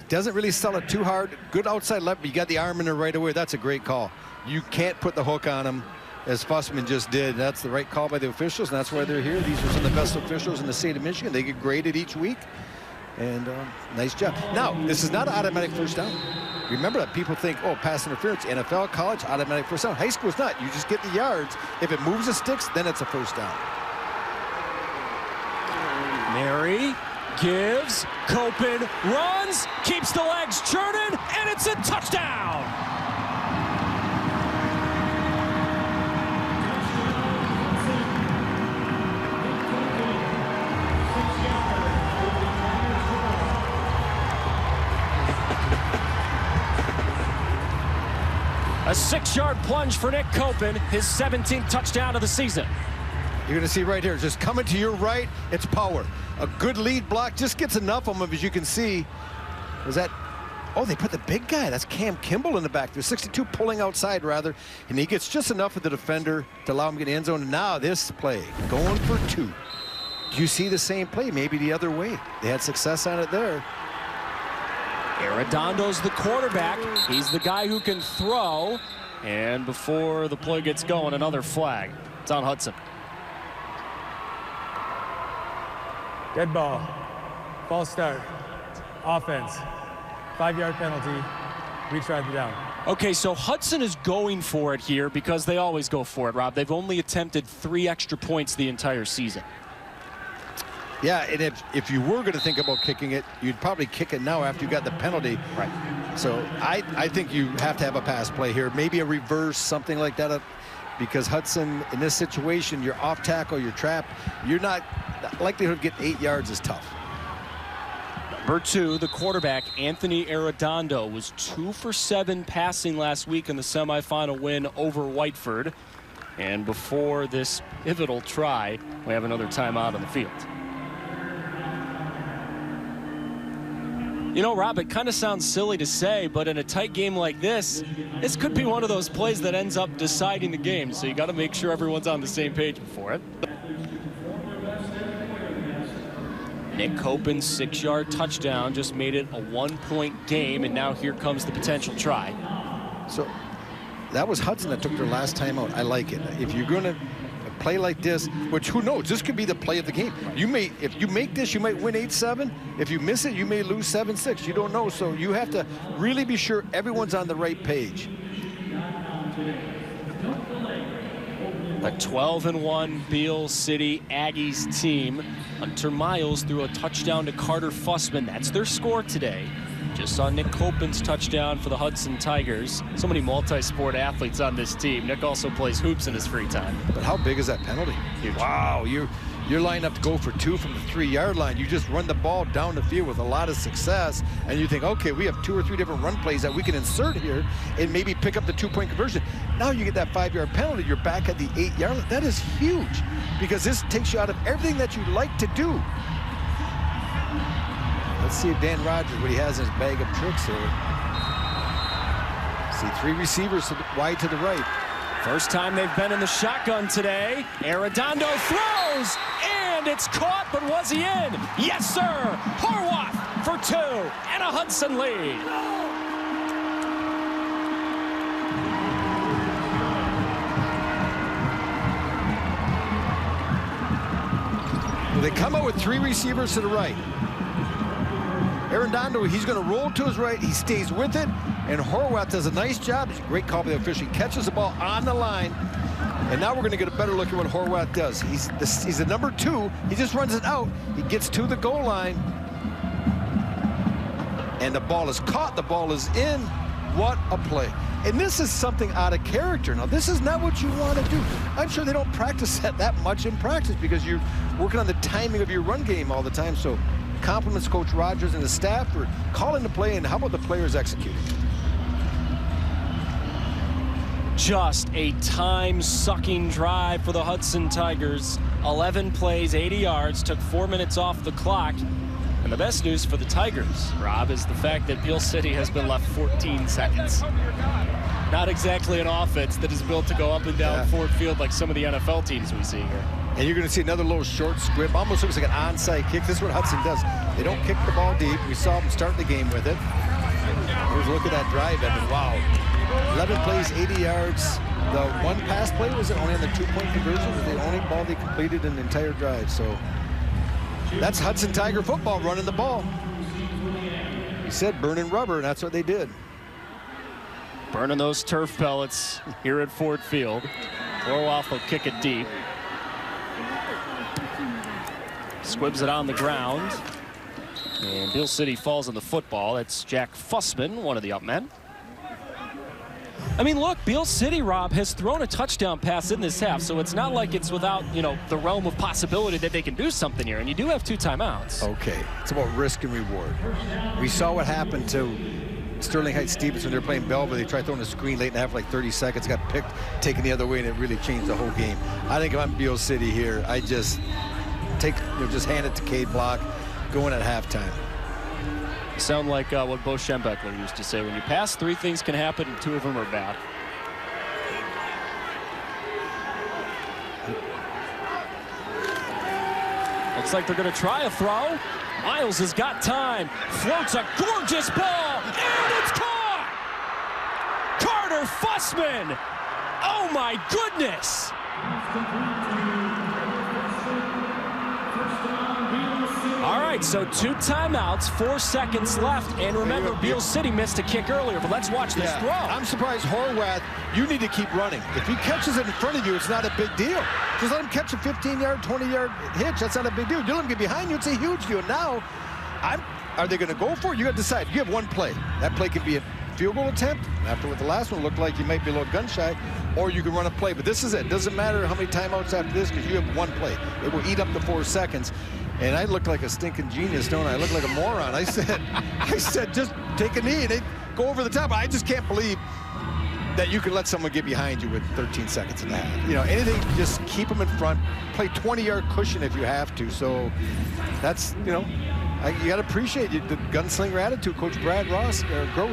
Speaker 8: Doesn't really sell it too hard. Good outside left, but you got the arm in there right away. That's a great call. You can't put the hook on him, as Fussman just did. That's the right call by the officials, and that's why they're here. These are some of the best officials in the state of Michigan. They get graded each week, and nice job. Now, this is not an automatic first down. Remember that people think, oh, pass interference, NFL, college, automatic first down. High school is not. You just get the yards. If it moves the sticks, then it's a first down.
Speaker 2: Mary gives, Copen runs, keeps the legs churning, and it's a touchdown! A 6-yard plunge for Nick Copen, his 17th touchdown of the season.
Speaker 8: You're going to see right here, just coming to your right, it's power. A good lead block just gets enough of them, as you can see. Was that, oh, they put the big guy. That's Cam Kimball in the back. There's 62 pulling outside, rather, and he gets just enough of the defender to allow him to get in the end zone. And now this play, going for 2. Do you see the same play? Maybe the other way. They had success on it there.
Speaker 2: Arredondo's the quarterback. He's the guy who can throw. And before the play gets going, another flag. It's on Hudson.
Speaker 7: Dead ball. False start. Offense. 5-yard penalty. Retry the down.
Speaker 2: Okay, so Hudson is going for it here because they always go for it, Rob. They've only attempted 3 extra points the entire season.
Speaker 8: Yeah, and if you were going to think about kicking it, you'd probably kick it now after you got the penalty.
Speaker 2: Right.
Speaker 8: So I think you have to have a pass play here, maybe a reverse, something like that, because Hudson, in this situation, you're off tackle, you're trapped. You're not, the likelihood of getting 8 yards is tough.
Speaker 2: Number 2, the quarterback, Anthony Arredondo, was 2 for 7 passing last week in the semifinal win over Whiteford. And before this pivotal try, we have another timeout on the field. You know, Rob, it kind of sounds silly to say, but in a tight game like this could be one of those plays that ends up deciding the game. So you got to make sure everyone's on the same page before it. Nick Copen's 6-yard touchdown just made it a 1-point game, and now here comes the potential try.
Speaker 8: So that was Hudson that took their last time out. I like it. If you're going to play like this, which who knows, this could be the play of the game. If you make this, you might win 8-7. If you miss it, you may lose 7-6. You don't know, so you have to really be sure everyone's on the right page.
Speaker 2: A 12-1 Beal City Aggies team. Hunter Miles threw a touchdown to Carter Fussman. That's their score today. Just saw Nick Copen's touchdown for the Hudson Tigers. So many multi-sport athletes on this team. Nick also plays hoops in his free time.
Speaker 8: But how big is that penalty?
Speaker 2: Huge.
Speaker 8: Wow, you're lined up to go for 2 from the 3-yard line. You just run the ball down the field with a lot of success, and you think, okay, we have 2 or 3 different run plays that we can insert here and maybe pick up the 2-point conversion. Now you get that 5-yard penalty, you're back at the 8-yard line. That is huge, because this takes you out of everything that you like to do. Let's see if Dan Rogers, what he has in his bag of tricks here. See 3 receivers wide to the right.
Speaker 2: First time they've been in the shotgun today. Arredondo throws, and it's caught, but was he in? Yes, sir. Horwath for 2, and a Hudson lead.
Speaker 8: Well, they come out with 3 receivers to the right. Arredondo, he's going to roll to his right. He stays with it, and Horwath does a nice job. It's a great call by the official. He catches the ball on the line, and now we're going to get a better look at what Horwath does. He's the number 2. He just runs it out. He gets to the goal line, and the ball is caught. The ball is in. What a play. And this is something out of character. Now, this is not what you want to do. I'm sure they don't practice that much in practice because you're working on the timing of your run game all the time. So compliments Coach Rogers and the staff for calling the play, and how about the players executing?
Speaker 2: Just a time-sucking drive for the Hudson Tigers. 11 plays, 80 yards, took 4 minutes off the clock. And the best news for the Tigers, Rob, is the fact that Beal City has been left 14 seconds. Not exactly an offense that is built to go up and down Ford Field like some of the NFL teams we see here.
Speaker 8: And you're going to see another little short squib, almost looks like an onside kick. This is what Hudson does. They don't kick the ball deep. We saw them start the game with it. Here's a look at that drive, Evan. Wow. 11 plays, 80 yards. The 1 pass play was only on the 2-point conversion. It was the only ball they completed in the entire drive. So that's Hudson Tiger football, running the ball. He said burning rubber, and that's what they did.
Speaker 2: Burning those turf pellets here at Ford Field. Horwath will kick it deep. Squibs it on the ground. And Beal City falls on the football. That's Jack Fussman, one of the up men. I mean, look, Beal City, Rob, has thrown a touchdown pass in this half, so it's not like it's without, the realm of possibility that they can do something here, and you do have 2 timeouts.
Speaker 8: Okay, it's about risk and reward. We saw what happened to Sterling Heights Stevens when they were playing Belleville. They tried throwing a screen late in the half, like 30 seconds, got picked, taken the other way, and it really changed the whole game. I think if I'm Beal City here, I just just hand it to Cade Block, going at halftime.
Speaker 2: Sound like what Bo Schembechler used to say: when you pass, 3 things can happen, and 2 of them are bad. Looks like they're going to try a throw. Miles has got time, floats a gorgeous ball, and it's caught! Carter Fussman! Oh my goodness! All right, so 2 timeouts, 4 seconds left, and remember, Beal City missed a kick earlier, but let's watch this throw.
Speaker 8: I'm surprised Horwath, you need to keep running. If he catches it in front of you, it's not a big deal. Just let him catch a 15-yard, 20-yard hitch. That's not a big deal. You let him get behind you, it's a huge deal. Now, are they going to go for it? You got to decide. You have 1 play. That play can be a field goal attempt. After what the last one looked like, you might be a little gun shy, or you can run a play. But this is it. Doesn't matter how many timeouts after this, because you have 1 play. It will eat up the 4 seconds. And I look like a stinking genius, don't I? I look like a moron. I said, just take a knee. They go over the top. I just can't believe that you can let someone get behind you with 13 seconds in the half. You know, anything, just keep them in front. Play 20-yard cushion if you have to. So that's, you know, you got to appreciate the gunslinger attitude Coach Brad Gross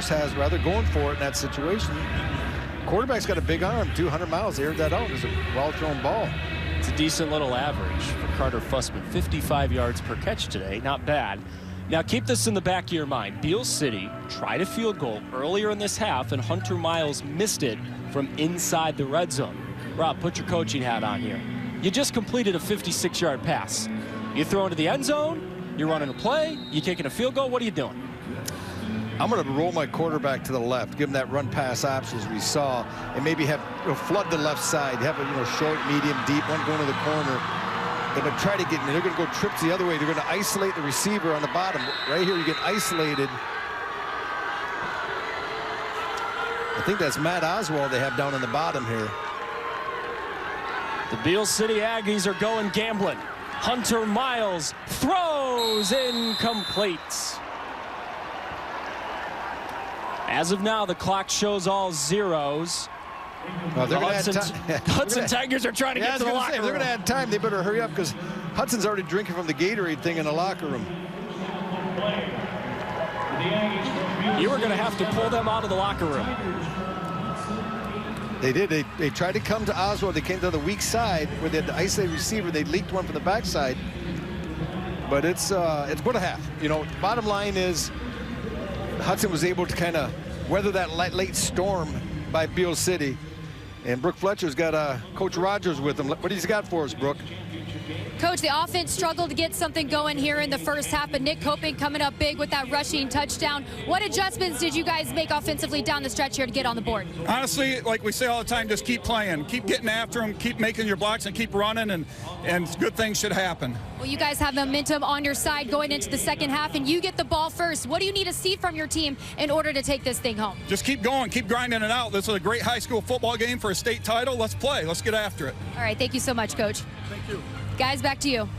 Speaker 8: has, rather, going for it in that situation. Quarterback's got a big arm, 200 miles. They aired that out. It was a well-thrown ball.
Speaker 2: It's a decent little average for Carter Fussman. 55 yards per catch today. Not bad. Now keep this in the back of your mind. Beal City tried a field goal earlier in this half, and Hunter Miles missed it from inside the red zone. Rob, put your coaching hat on here. You just completed a 56-yard pass. You throw into the end zone, you're running a play, you taking a field goal, what are you doing?
Speaker 8: I'm going to roll my quarterback to the left, give him that run-pass option as we saw, and maybe have, you know, flood the left side, have a, you know, short, medium, deep, one going to the corner. They're going to try to get in. They're going to go trips the other way. They're going to isolate the receiver on the bottom. Right here, you get isolated. I think that's Matt Oswald they have down on the bottom here.
Speaker 2: The Beal City Aggies are going gambling. Hunter Miles throws incomplete. As of now, the clock shows all zeros.
Speaker 8: Well,
Speaker 2: the Hudson Tigers are trying to get to the locker room.
Speaker 8: They're going to add time. They better hurry up because Hudson's already drinking from the Gatorade thing in the locker room.
Speaker 2: You were going to have to pull them out of the locker room.
Speaker 8: They did. They tried to come to Oswald. They came to the weak side where they had the isolated receiver. They leaked one from the backside. But it's what a half. You know, bottom line is Hudson was able to kind of weather that late storm by Beal City. And Brooke Fletcher's got Coach Rogers with him. What he's got for us, Brooke?
Speaker 4: Coach, the offense struggled to get something going here in the first half, but Nick Coping coming up big with that rushing touchdown. What adjustments did you guys make offensively down the stretch here to get on the board?
Speaker 5: Honestly, like we say all the time, just keep playing. Keep getting after them, keep making your blocks, and keep running, and good things should happen.
Speaker 4: Well, you guys have momentum on your side going into the second half, and you get the ball first. What do you need to see from your team in order to take this thing home?
Speaker 5: Just keep going, keep grinding it out. This is a great high school football game for a state title. Let's play. Let's get after it.
Speaker 4: All right, thank you so much, Coach.
Speaker 5: Thank you.
Speaker 4: Guys, back to you.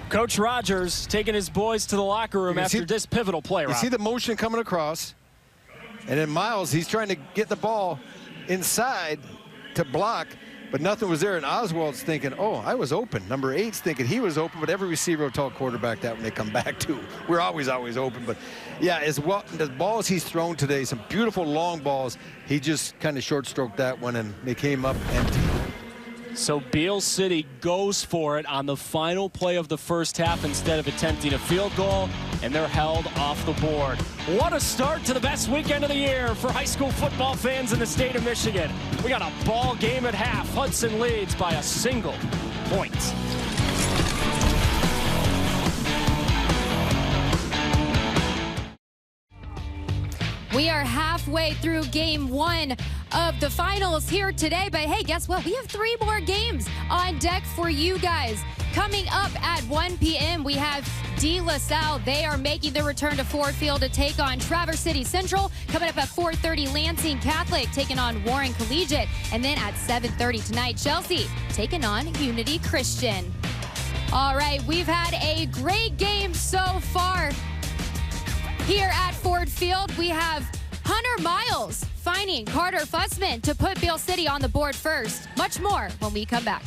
Speaker 2: Coach Rogers taking his boys to the locker room after this pivotal play, Rob.
Speaker 8: You see the motion coming across, and then Miles, he's trying to get the ball inside to block, but nothing was there, and Oswald's thinking, oh, I was open. Number 8's thinking he was open, but every receiver will tell quarterback that when they come back, too. We're always open, but yeah, as well, the balls he's thrown today, some beautiful long balls, he just kind of short-stroked that one, and they came up empty.
Speaker 2: So Beal City goes for it on the final play of the first half instead of attempting a field goal, and they're held off the board. What a start to the best weekend of the year for high school football fans in the state of Michigan. We got a ball game at half. Hudson leads by a single point.
Speaker 4: We are halfway through game one of the finals here today, but hey, guess what? We have 3 more games on deck for you guys. Coming up at 1 p.m., we have De La Salle. They are making their return to Ford Field to take on Traverse City Central. Coming up at 4:30, Lansing Catholic taking on Warren Collegiate. And then at 7:30 tonight, Chelsea taking on Unity Christian. All right, we've had a great game so far. Here at Ford Field, we have Hunter Miles finding Carter Fussman to put Beal City on the board first. Much more when we come back.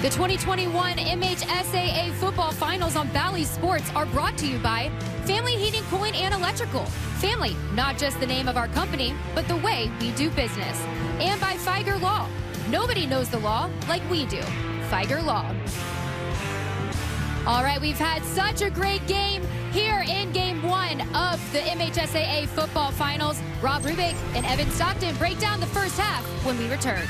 Speaker 4: The 2021 MHSAA Football Finals on Bally Sports are brought to you by Family Heating, Cooling, and Electrical. Family, not just the name of our company, but the way we do business. And by Feiger Law. Nobody knows the law like we do. Feiger Law. All right, we've had such a great game here in game one of the MHSAA Football Finals. Rob Rubick and Evan Stockton break down the first half when we return.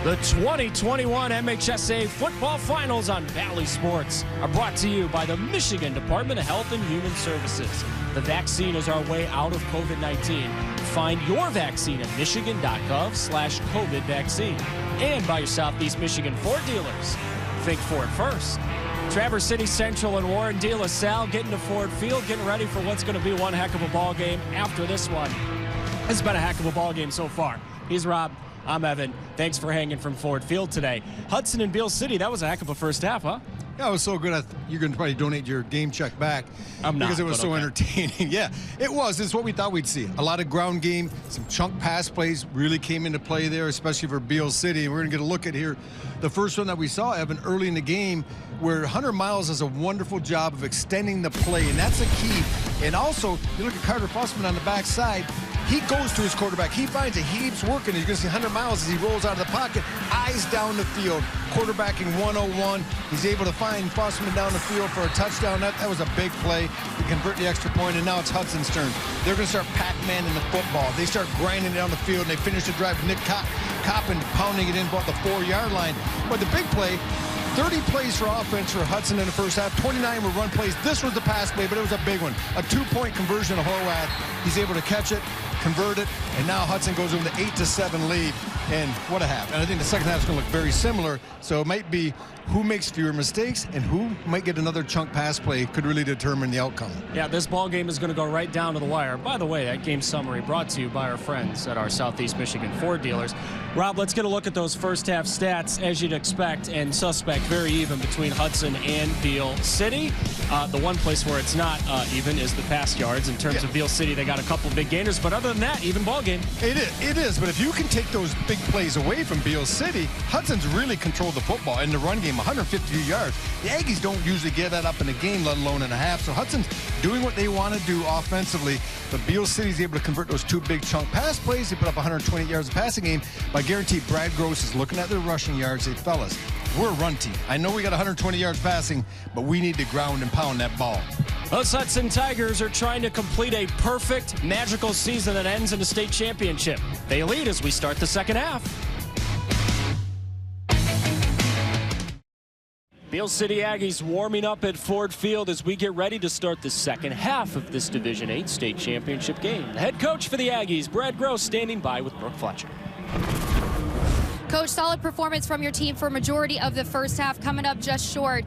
Speaker 2: The 2021 MHSAA Football Finals on Bally Sports are brought to you by the Michigan Department of Health and Human Services. The vaccine is our way out of COVID-19. Find your vaccine at michigan.gov/COVID vaccine. And by your Southeast Michigan Ford dealers. Think Ford first. Traverse City Central and Warren De La Salle getting to Ford Field, getting ready for what's going to be one heck of a ball game after this one. It's been a heck of a ball game so far. He's Rob. I'm Evan. Thanks for hanging from Ford Field today. Hudson and Beal City, that was a heck of a first half, huh?
Speaker 3: Yeah, it was so good. You're going to probably donate your game check back.
Speaker 2: I'm not,
Speaker 3: because it was so
Speaker 2: okay.
Speaker 3: entertaining. Yeah, it was. It's what we thought we'd see. A lot of ground game, some chunk pass plays really came into play there, especially for Beal City. And we're going to get a look at here the first one that we saw, Evan, early in the game, where Hunter Miles does a wonderful job of extending the play, and that's a key. And also, you look at Carter Fussman on the backside. He goes to his quarterback. He finds it. He keeps working. You're going to see Hunter Miles as he rolls out of the pocket, eyes down the field, quarterbacking 101. He's able to find Fussman down the field for a touchdown. That was a big play to convert the extra point, and now it's Hudson's turn. They're going to start Pac-Man in the football. They start grinding down the field, and they finish the drive with Nick Coppin pounding it in about the 4-yard line. But the big play, 30 plays for offense for Hudson in the first half, 29 were run plays. This was the pass play, but it was a big one. A 2-point conversion to Horwath. He's able to catch it, convert it, and now Hudson goes with an 8-7 lead. And what a half. And I think the second half is going to look very similar. So it might be who makes fewer mistakes and who might get another chunk pass play could really determine the outcome.
Speaker 2: Yeah, this ball game is going to go right down to the wire. By the way, that game summary brought to you by our friends at our Southeast Michigan Ford dealers. Rob, let's get a look at those first half stats, as you'd expect, and suspect very even between Hudson and Beal City. The one place where it's not even is the pass yards. In terms of Beal City, they got a couple big gainers, but other than that, even ball game.
Speaker 3: It is, but if you can take those big plays away from Beal City, Hudson's really controlled the football in the run game, 152 yards. The Aggies don't usually give that up in a game, let alone in a half. So Hudson's doing what they want to do offensively, but Beal City's able to convert those two big chunk pass plays. They put up 120 yards of passing game. I guarantee Brad Gross is looking at their rushing yards. Say, fellas, we're a run team. I know we got 120 yards passing, but we need to ground and pound that ball.
Speaker 2: Those Hudson Tigers are trying to complete a perfect, magical season that ends in a state championship. They lead as we start the second half. Beal City Aggies warming up at Ford Field as we get ready to start the second half of this Division 8 state championship game. The head coach for the Aggies, Brad Gross, standing by with Brooke Fletcher.
Speaker 4: Coach, solid performance from your team for a majority of the first half, coming up just short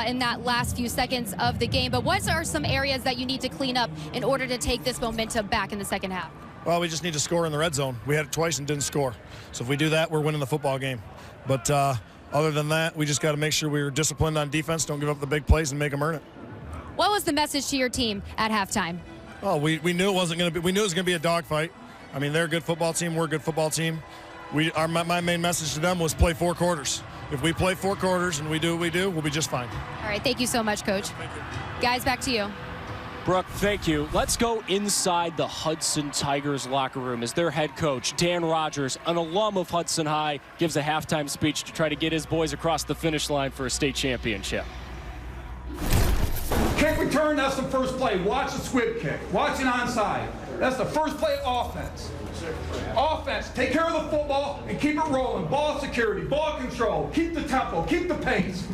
Speaker 4: in that last few seconds of the game. But what are some areas that you need to clean up in order to take this momentum back in the second half?
Speaker 9: Well, we just need to score in the red zone. We had it twice and didn't score. So if we do that, we're winning the football game. But other than that, we just got to make sure we're disciplined on defense, don't give up the big plays, and make them earn it.
Speaker 4: What was the message to your team at halftime?
Speaker 9: Oh, we knew it wasn't going to be. We knew it was going to be a dogfight. I mean, they're a good football team. We're a good football team. My main message to them was play 4 quarters. If we play 4 quarters and we do what we do, we'll be just fine.
Speaker 4: All right, thank you so much, Coach.
Speaker 9: Thank you.
Speaker 4: Guys, back to you.
Speaker 2: Brooke, thank you. Let's go inside the Hudson Tigers locker room as their head coach, Dan Rogers, an alum of Hudson High, gives a halftime speech to try to get his boys across the finish line for a state championship.
Speaker 5: Kick return, that's the first play. Watch the squib kick. Watch an onside. That's the first play of offense. Offense, take care of the football and keep it rolling. Ball security, ball control, keep the tempo, keep the pace.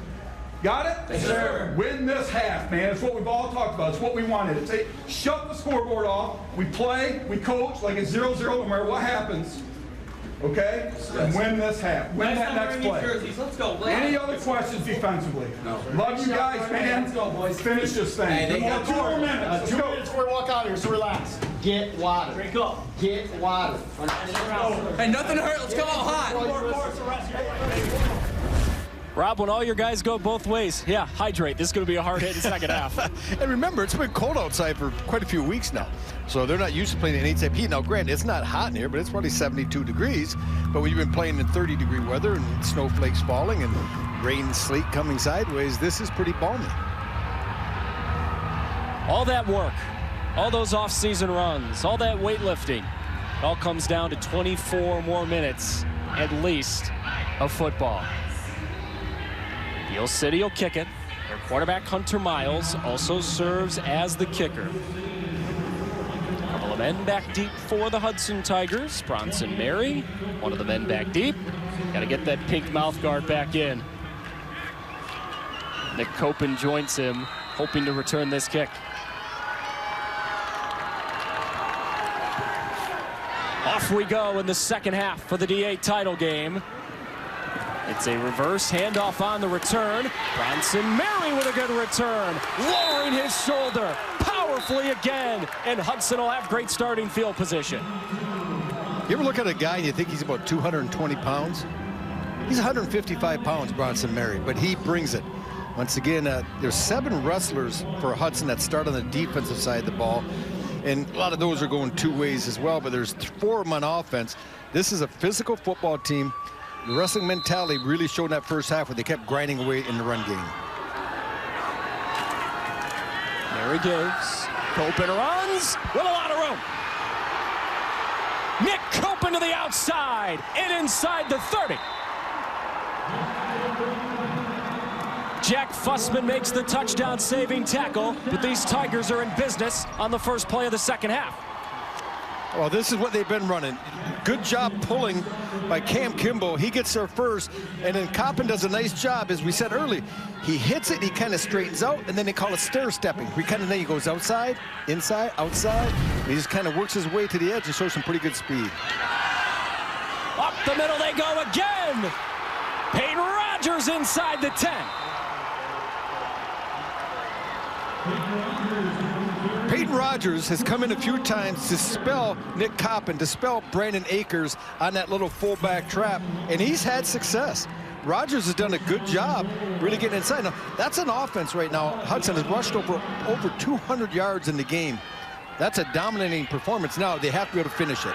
Speaker 5: Got it?
Speaker 6: Yes, sir.
Speaker 5: Win this half, man. It's what we've all talked about. It's what we wanted. It's shut the scoreboard off. We play, we coach like it's 0-0 no matter what happens. Okay? And win this half. Win that next play.
Speaker 6: Let's go.
Speaker 5: Any other questions defensively?
Speaker 6: No.
Speaker 5: Love you guys, man.
Speaker 6: Let's go, boys.
Speaker 5: Finish this thing.
Speaker 6: Hey, they
Speaker 5: got 2 more minutes. Let's
Speaker 10: 2
Speaker 5: go.
Speaker 10: minutes before we walk out here, so relax. Get water.
Speaker 6: Drink up.
Speaker 10: Get water.
Speaker 6: Hey, nothing to hurt. Let's come out hot.
Speaker 2: Rob, when all your guys go both ways, yeah, hydrate. This is going to be a hard-hitting second half.
Speaker 8: And remember, it's been cold outside for quite a few weeks now. So they're not used to playing in any type of heat. Now, granted, it's not hot in here, but it's probably 72 degrees. But when you've been playing in 30-degree weather and snowflakes falling and rain and sleet coming sideways, this is pretty balmy.
Speaker 2: All that work, all those off-season runs, all that weightlifting, it all comes down to 24 more minutes, at least, of football. Beal City will kick it. Their quarterback, Hunter Miles, also serves as the kicker. A couple of men back deep for the Hudson Tigers. Bronson Mary, one of the men back deep. Got to get that pink mouth guard back in. Nick Copen joins him, hoping to return this kick. Off we go in the second half for the D8 title game. It's a reverse handoff on the return. Bronson Mary with a good return. Lowering his shoulder. Power powerfully again, and Hudson will have great starting field position.
Speaker 8: You ever look at a guy and you think he's about 220 pounds? He's 155 pounds, Bronson Mary, but he brings it. Once again, there's 7 wrestlers for Hudson that start on the defensive side of the ball, and a lot of those are going 2 ways as well, but there's 4 of them on offense. This is a physical football team. The wrestling mentality really showed in that first half where they kept grinding away in the run game.
Speaker 2: Mary gives. Copen runs with a lot of room. Nick Copen to the outside and inside the 30. Jack Fussman makes the touchdown-saving tackle, but these Tigers are in business on the first play of the second half.
Speaker 8: Well, this is what they've been running. Good job pulling by Cam Kimball. He gets there first, and then Coppen does a nice job, as we said earlier. He hits it, he kind of straightens out, and then they call it stair-stepping. He goes outside, inside, outside. He just kind of works his way to the edge and shows some pretty good speed.
Speaker 2: Up the middle they go again. Peyton Rogers inside the 10.
Speaker 8: Peyton Rogers has come in a few times to spell Nick Coppen, to spell Brandon Akers on that little fullback trap, and he's had success. Rogers has done a good job really getting inside. Now, that's an offense right now. Hudson has rushed over 200 yards in the game. That's a dominating performance. Now, they have to be able to finish it.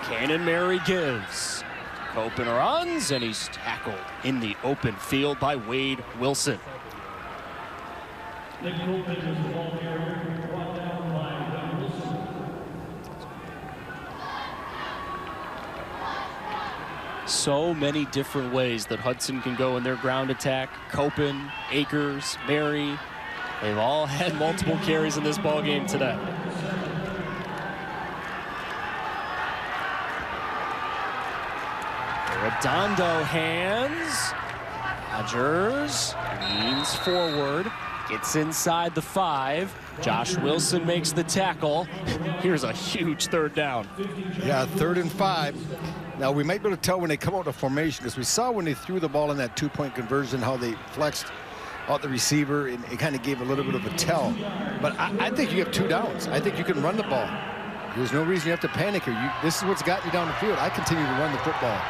Speaker 2: Cannon Mary gives. Copen runs, and he's tackled in the open field by Wade Wilson. So many different ways that Hudson can go in their ground attack. Copen, Akers, Mary, they've all had multiple carries in this ball game today. Redondo hands. Rogers leans forward, gets inside the 5. Josh Wilson makes the tackle. Here's a huge third down.
Speaker 8: Yeah, 3rd and 5. Now, we might be able to tell when they come out of formation, because we saw when they threw the ball in that 2-point conversion how they flexed out the receiver, and it kind of gave a little bit of a tell. But I think you have 2 downs. I think you can run the ball. There's no reason you have to panic here. This is what's got you down the field. I continue to run the football.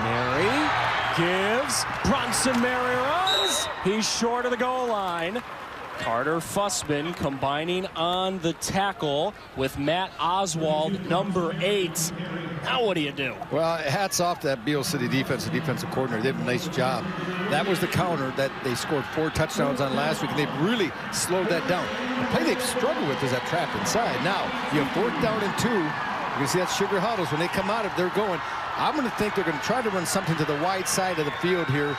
Speaker 2: Mary gives. Bronson Mary runs. He's short of the goal line. Carter Fussman combining on the tackle with Matt Oswald, number 8. Now what do you do?
Speaker 8: Well, hats off to that Beal City defense, the defensive coordinator. They did a nice job. That was the counter that they scored 4 touchdowns on last week, and they've really slowed that down. The play they've struggled with is that trap inside. Now, you have 4th down and 2. You can see that sugar huddles when they come out, if they're going. I'm going to think they're going to try to run something to the wide side of the field here.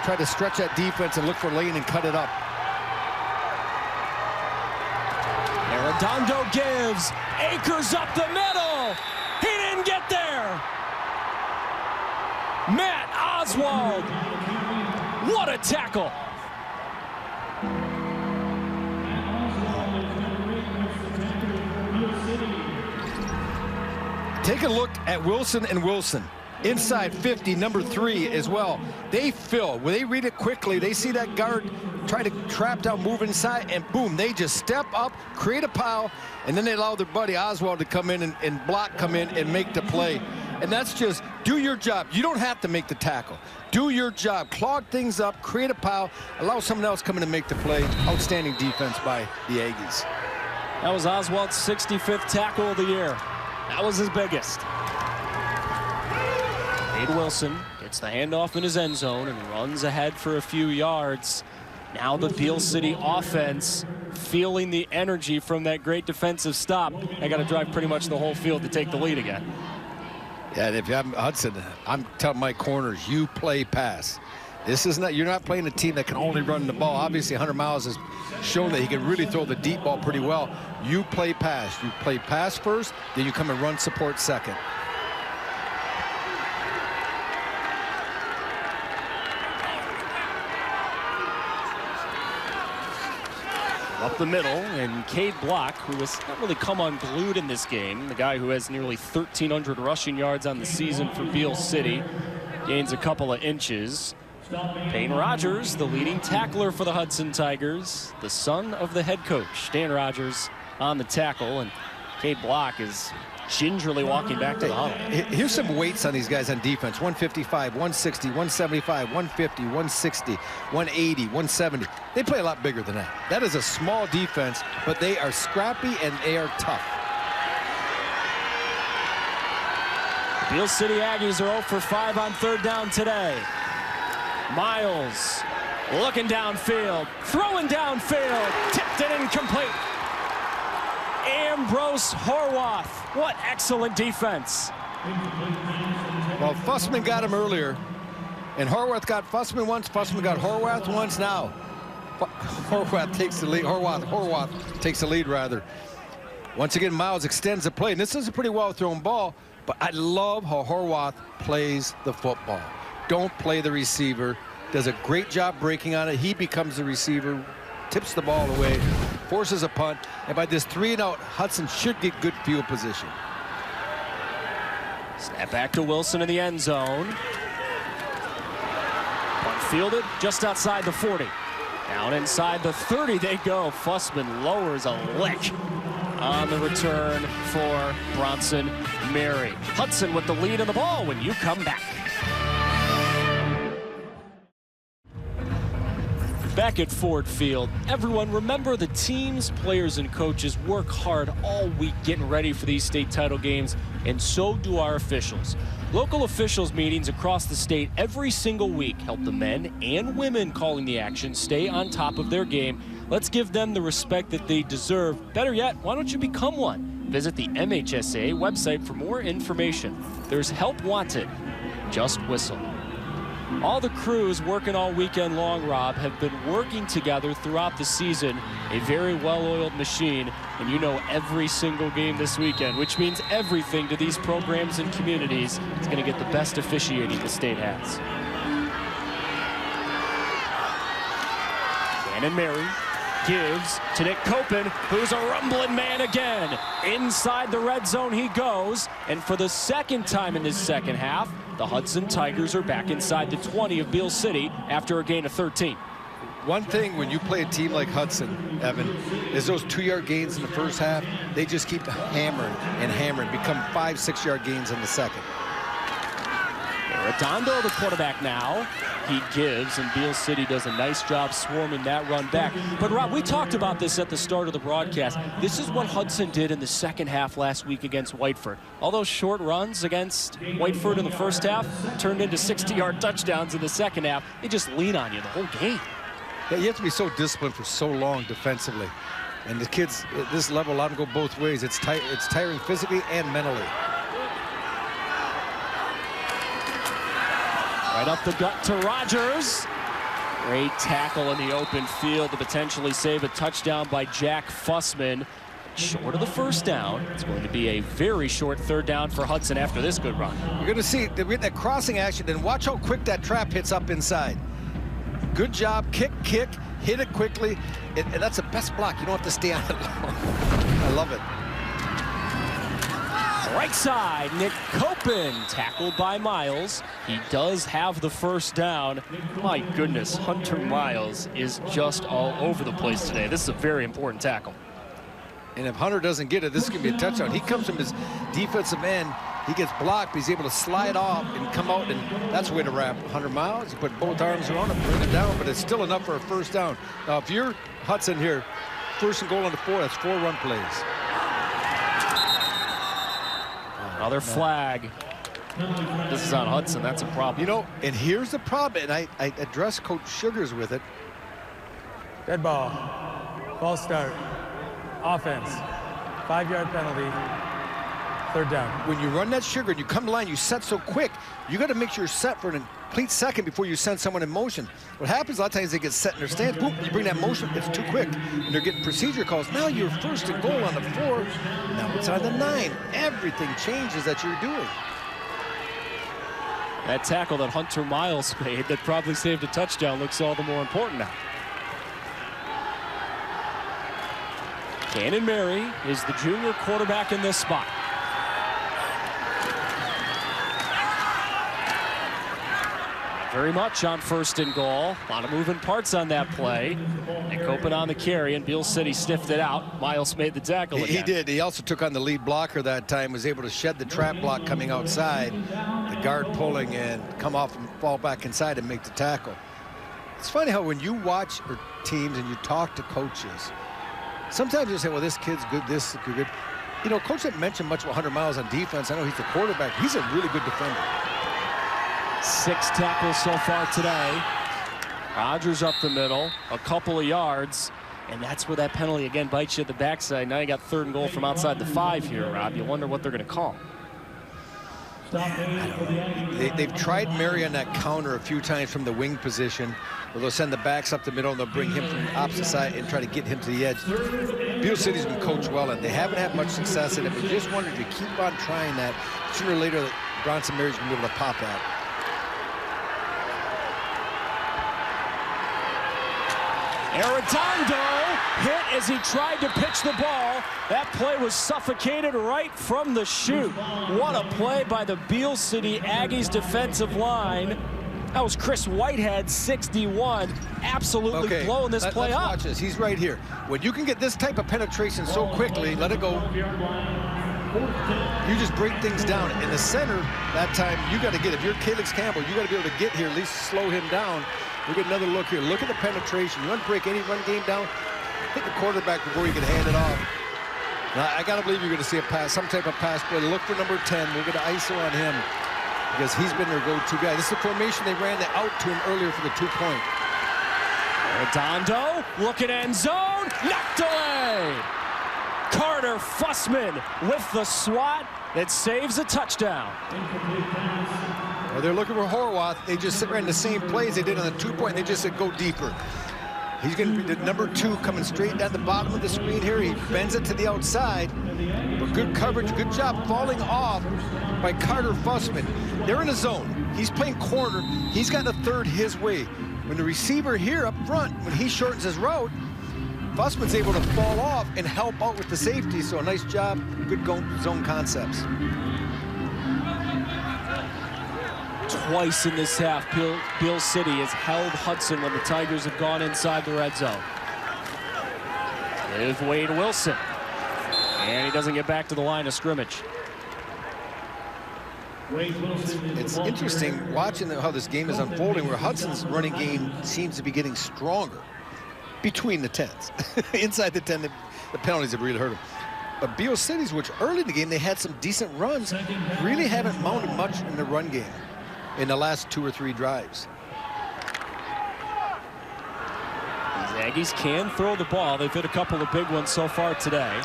Speaker 8: Try to stretch that defense and look for lane and cut it up.
Speaker 2: Redondo gives. Akers up the middle. He didn't get there. Matt Oswald. What a tackle.
Speaker 8: Take a look at Wilson and Wilson. Inside 50, number 3 as well. They fill. When they read it quickly, they see that guard try to trap down, move inside, and boom, they just step up, create a pile, and then they allow their buddy Oswald to come in and block, come in and make the play. And that's just do your job. You don't have to make the tackle. Do your job. Clog things up, create a pile, allow someone else come in and make the play. Outstanding defense by the Aggies.
Speaker 2: That was Oswald's 65th tackle of the year. That was his biggest. Wade Wilson gets the handoff in his end zone and runs ahead for a few yards. Now the Beal City offense feeling the energy from that great defensive stop. They got to drive pretty much the whole field to take the lead again.
Speaker 8: Yeah, and if you have Hudson, I'm telling my corners, you play pass. This is not, you're not playing a team that can only run the ball. Obviously, Hunter Miles has shown that he can really throw the deep ball pretty well. You play pass. You play pass first, then you come and run support second.
Speaker 2: Up the middle, and Cade Block, who has not really come unglued in this game, the guy who has nearly 1,300 rushing yards on the season for Beal City. gains a couple of inches. Payne Rogers, the leading tackler for the Hudson Tigers, the son of the head coach. Dan Rogers on the tackle, and Cade Block is gingerly walking back to the huddle.
Speaker 8: Here's some weights on these guys on defense. 155, 160, 175, 150, 160, 180, 170. They play a lot bigger than that. That is a small defense, but they are scrappy and they are tough.
Speaker 2: Beal City Aggies are 0 for 5 on 3rd down today. Miles looking downfield, throwing downfield, tipped and incomplete. Ambrose Horwath, what excellent defense.
Speaker 8: Well, Fussman got him earlier, and Horwath got Fussman once, Fussman got Horwath once. Now Horwath takes the lead. Horwath takes the lead, rather. Once again, Miles extends the play, and this is a pretty well thrown ball, but I love how Horwath plays the football. Don't play the receiver. Does a great job breaking on it. He becomes the receiver, tips the ball away, forces a punt, and by this 3-and-out, Hudson should get good field position.
Speaker 2: Snap back to Wilson in the end zone. Punt fielded just outside the 40. Down inside the 30 they go. Fussman lowers a lick on the return for Bronson Mary. Hudson with the lead on the ball when you come back. Back at Ford Field, everyone remember the teams, players, and coaches work hard all week getting ready for these state title games, and so do our officials. Local officials meetings across the state every single week help the men and women calling the action stay on top of their game. Let's give them the respect that they deserve. Better yet, why don't you become one? Visit the MHSAA website for more information. There's help wanted. Just whistle. All the crews working all weekend long, Rob, have been working together throughout the season. A very well-oiled machine, and you know every single game this weekend, which means everything to these programs and communities is going to get the best officiating the state has. Cannon Mary gives to Nick Copen, who's a rumbling man again. Inside the red zone he goes, and for the second time in this second half, the Hudson Tigers are back inside the 20 of Beal City after a gain of 13.
Speaker 8: One thing when you play a team like Hudson, Evan, is those 2-yard gains in the first half, they just keep hammering and hammering, become 5-6-yard gains in the second.
Speaker 2: Redondo, the quarterback now. He gives, and Beal City does a nice job swarming that run back. But, Rob, we talked about this at the start of the broadcast. This is what Hudson did in the second half last week against Whiteford. All those short runs against Whiteford in the first half turned into 60-yard touchdowns in the second half. They just lean on you the whole game.
Speaker 8: Yeah, you have to be so disciplined for so long defensively. And the kids at this level, a lot of them go both ways. It's tiring physically and mentally.
Speaker 2: Right up the gut to Rogers. Great tackle in the open field to potentially save a touchdown by Jack Fussman. Short of the first down. It's going to be a very short 3rd down for Hudson after this good run.
Speaker 8: You're going to see that crossing action, then watch how quick that trap hits up inside. Good job, kick, hit it quickly, and that's the best block. You don't have to stay on it long. I love it.
Speaker 2: Right side, Nick Copen, tackled by Miles. He does have the first down. My goodness, Hunter Miles is just all over the place today. This is a very important tackle.
Speaker 8: And if Hunter doesn't get it, this is going to be a touchdown. He comes from his defensive end. He gets blocked, but he's able to slide off and come out, and that's the way to wrap Hunter Miles. You put both arms around him, bring it down, but it's still enough for a first down. Now, if you're Hudson here, 1st and goal on the 4, that's 4 run plays.
Speaker 2: Another flag. This is on Hudson. That's a problem.
Speaker 8: You know, and here's the problem, and I addressed Coach Sugars with it.
Speaker 7: Dead ball. False start. Offense. 5-yard penalty. 3rd down.
Speaker 8: When you run that sugar and you come to line, you set so quick, you got to make sure you're set for an complete second before you send someone in motion. What happens a lot of times, they get set in their stance, boom, you bring that motion, it's too quick, and they're getting procedure calls. Now you're 1st and goal on the 4, now it's on the 9. Everything changes that you're doing.
Speaker 2: That tackle that Hunter Miles made that probably saved a touchdown looks all the more important now. Cannon Mary is the junior quarterback in this spot. very much on 1st and goal. A lot of moving parts on that play. And Copen on the carry, and Beal City sniffed it out. Miles made the tackle again.
Speaker 8: He did. He also took on the lead blocker that time, was able to shed the trap block coming outside, the guard pulling, and come off and fall back inside and make the tackle. It's funny how when you watch teams and you talk to coaches, sometimes you say, well, this kid's good, this is good. You know, coach didn't mention much about 100 Miles on defense. I know he's the quarterback. He's a really good defender.
Speaker 2: 6 tackles so far today. Rogers up the middle, a couple of yards, and that's where that penalty again bites you at the backside. Now you got 3rd and goal from outside the 5 here, Rob. You wonder what they're going to call.
Speaker 8: They've tried Mary on that counter a few times from the wing position, where they'll send the backs up the middle and they'll bring him from the opposite side and try to get him to the edge. Beal City's been coached well, and they haven't had much success in it, but just wonder if you keep on trying that, sooner or later Bronson Mary's going to be able to pop that.
Speaker 2: Arredondo hit as he tried to pitch the ball. That play was suffocated right from the chute. What a play by the Beal City Aggies defensive line. That was Chris Whitehead, 61, absolutely blowing this play up.
Speaker 8: Watch this. He's right here. When you can get this type of penetration so quickly, let it go. You just break things down. In the center, that time, you got to get, if you're Calix Campbell, you got to be able to get here, at least slow him down. We'll get another look here. Look at the penetration. You want to break any run game down, hit the quarterback before you can hand it off. Now, I got to believe you're going to see a pass, some type of pass play. Look for number 10. We're going to ISO on him because he's been their go-to guy. This is the formation they ran out to him earlier for the 2-point.
Speaker 2: Arredondo, looking end zone, knocked away. Carter Fussman with the swat that saves a touchdown.
Speaker 8: Well, they're looking for Horwath. They just sit right in the same plays they did on the 2-point. They just said go deeper. He's going to be the number 2 coming straight down the bottom of the screen here. He bends it to the outside. But good coverage, good job falling off by Carter Fussman. They're in a zone. He's playing corner. He's got the 3rd his way. When the receiver here up front, when he shortens his route, Fussman's able to fall off and help out with the safety. So a nice job, good zone concepts.
Speaker 2: Twice in this half, Beal City has held Hudson when the Tigers have gone inside the red zone. With Wade Wilson. And he doesn't get back to the line of scrimmage.
Speaker 8: It's interesting watching how this game is unfolding, where Hudson's running game seems to be getting stronger between the 10s. Inside the 10, the penalties have really hurt him. But Beal City's, which early in the game they had some decent runs, really haven't mounted much in the run game in the last 2 or 3 drives.
Speaker 2: These Aggies can throw the ball. They've hit a couple of big ones so far today.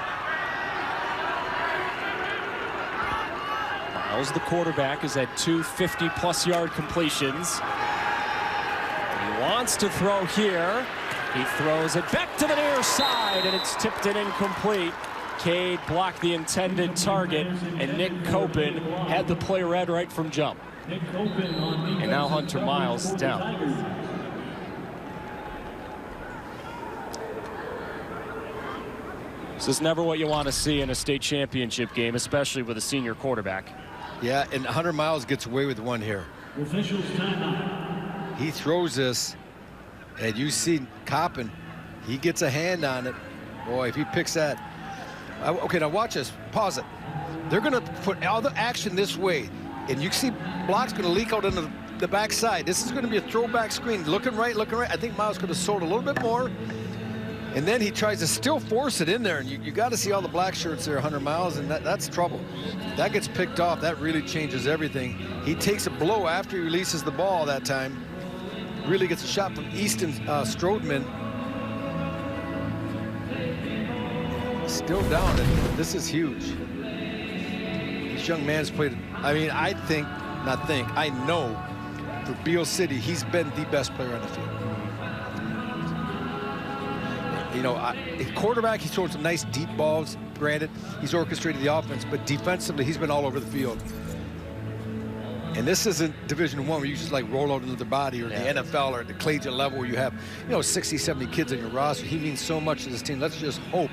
Speaker 2: Miles, the quarterback, is at 2 50-plus yard completions. He wants to throw here. He throws it back to the near side, and it's tipped and incomplete. Cade blocked the intended target, and Nick Copen had the play read right from jump. And now Hunter Miles is down. This is never what you want to see in a state championship game, especially with a senior quarterback.
Speaker 8: Yeah, and Hunter Miles gets away with one here. He throws this, and you see Copen, he gets a hand on it. Boy, if he picks that. Okay, now watch this. Pause it. They're going to put all the action this way, and you see block's going to leak out into the backside. This is going to be a throwback screen. Looking right, looking right. I think Miles could have sold a little bit more. And then he tries to still force it in there, and you got to see all the black shirts there, 100 Miles, and that's trouble. That gets picked off. That really changes everything. He takes a blow after he releases the ball that time. Really gets a shot from Easton Strodeman. Still down, and this is huge. This young man's played, I mean, I know for Beal City, he's been the best player on the field. You know, quarterback, he's thrown some nice deep balls. Granted, he's orchestrated the offense, but defensively, he's been all over the field. And this isn't Division I where you just like roll out into the body, or the NFL or the collegiate level where you have, 60, 70 kids on your roster. He means so much to this team. Let's just hope,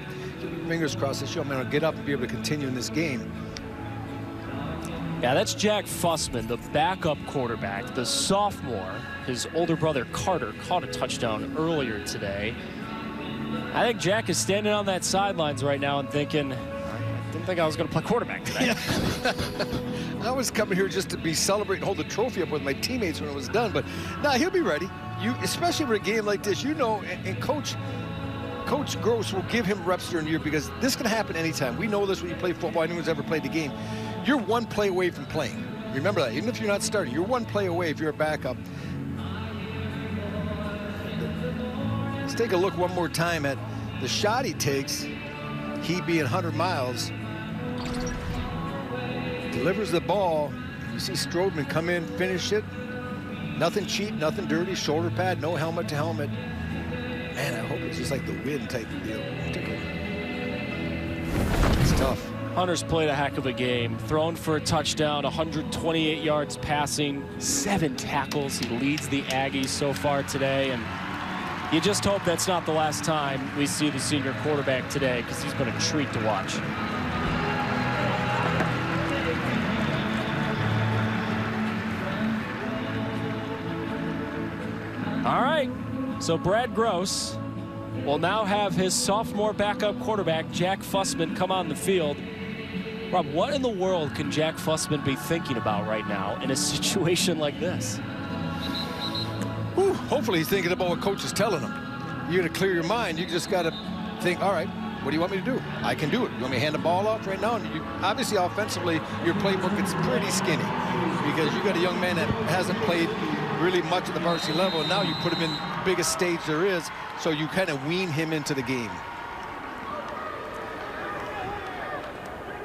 Speaker 8: fingers crossed, this young man will get up and be able to continue in this game.
Speaker 2: Yeah, that's Jack Fussman, the backup quarterback, the sophomore. His older brother Carter caught a touchdown earlier today. I think Jack is standing on that sidelines right now and thinking, I didn't think I was going to play quarterback today.
Speaker 8: Yeah. I was coming here just to be celebrating, hold the trophy up with my teammates when it was done, but nah, he'll be ready. Especially with a game like this, you know, and Coach Gross will give him reps during the year because this can happen anytime. We know this when you play football. Anyone's ever played the game. You're one play away from playing. Remember that. Even if you're not starting, you're one play away if you're a backup. Let's take a look one more time at the shot he takes. He being 100 miles. Delivers the ball. You see Stroudman come in, finish it. Nothing cheap, nothing dirty. Shoulder pad, no helmet to helmet. Man, I hope it's just like the wind type of deal. It's tough.
Speaker 2: Hunter's played a heck of a game. Thrown for a touchdown, 128 yards passing, 7 tackles. He leads the Aggies so far today, and you just hope that's not the last time we see the senior quarterback today, because he's been a treat to watch. All right, so Brad Gross will now have his sophomore backup quarterback, Jack Fussman, come on the field. Rob, what in the world can Jack Fussman be thinking about right now in a situation like this?
Speaker 8: Whew, hopefully he's thinking about what coach is telling him. You're going to clear your mind. You just got to think, all right, what do you want me to do? I can do it. You want me to hand the ball off right now? And obviously, offensively, your playbook is pretty skinny because you got a young man that hasn't played really much at the varsity level, and now you put him in the biggest stage there is, so you kind of wean him into the game.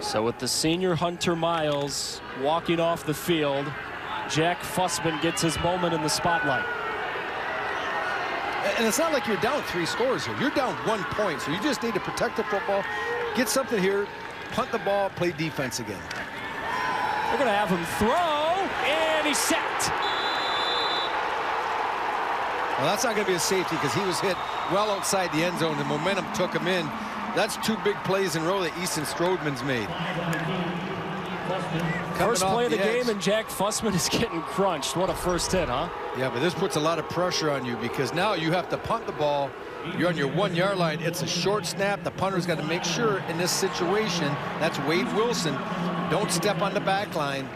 Speaker 2: So with the senior Hunter Miles walking off the field, Jack Fussman gets his moment in the spotlight.
Speaker 8: And it's not like you're down 3 scores here. You're down 1 point, so you just need to protect the football, get something here, punt the ball, play defense again.
Speaker 2: They're going to have him throw, and he's sacked.
Speaker 8: Well, that's not going to be a safety because he was hit well outside the end zone. The momentum took him in. That's 2 big plays in a row that Easton Stroudman's made.
Speaker 2: First play of the game, and Jack Fussman is getting crunched. What a first hit, huh?
Speaker 8: Yeah, but this puts a lot of pressure on you because now you have to punt the ball. You're on your 1-yard line. It's a short snap. The punter's got to make sure in this situation, that's Wade Wilson, don't step on the back line.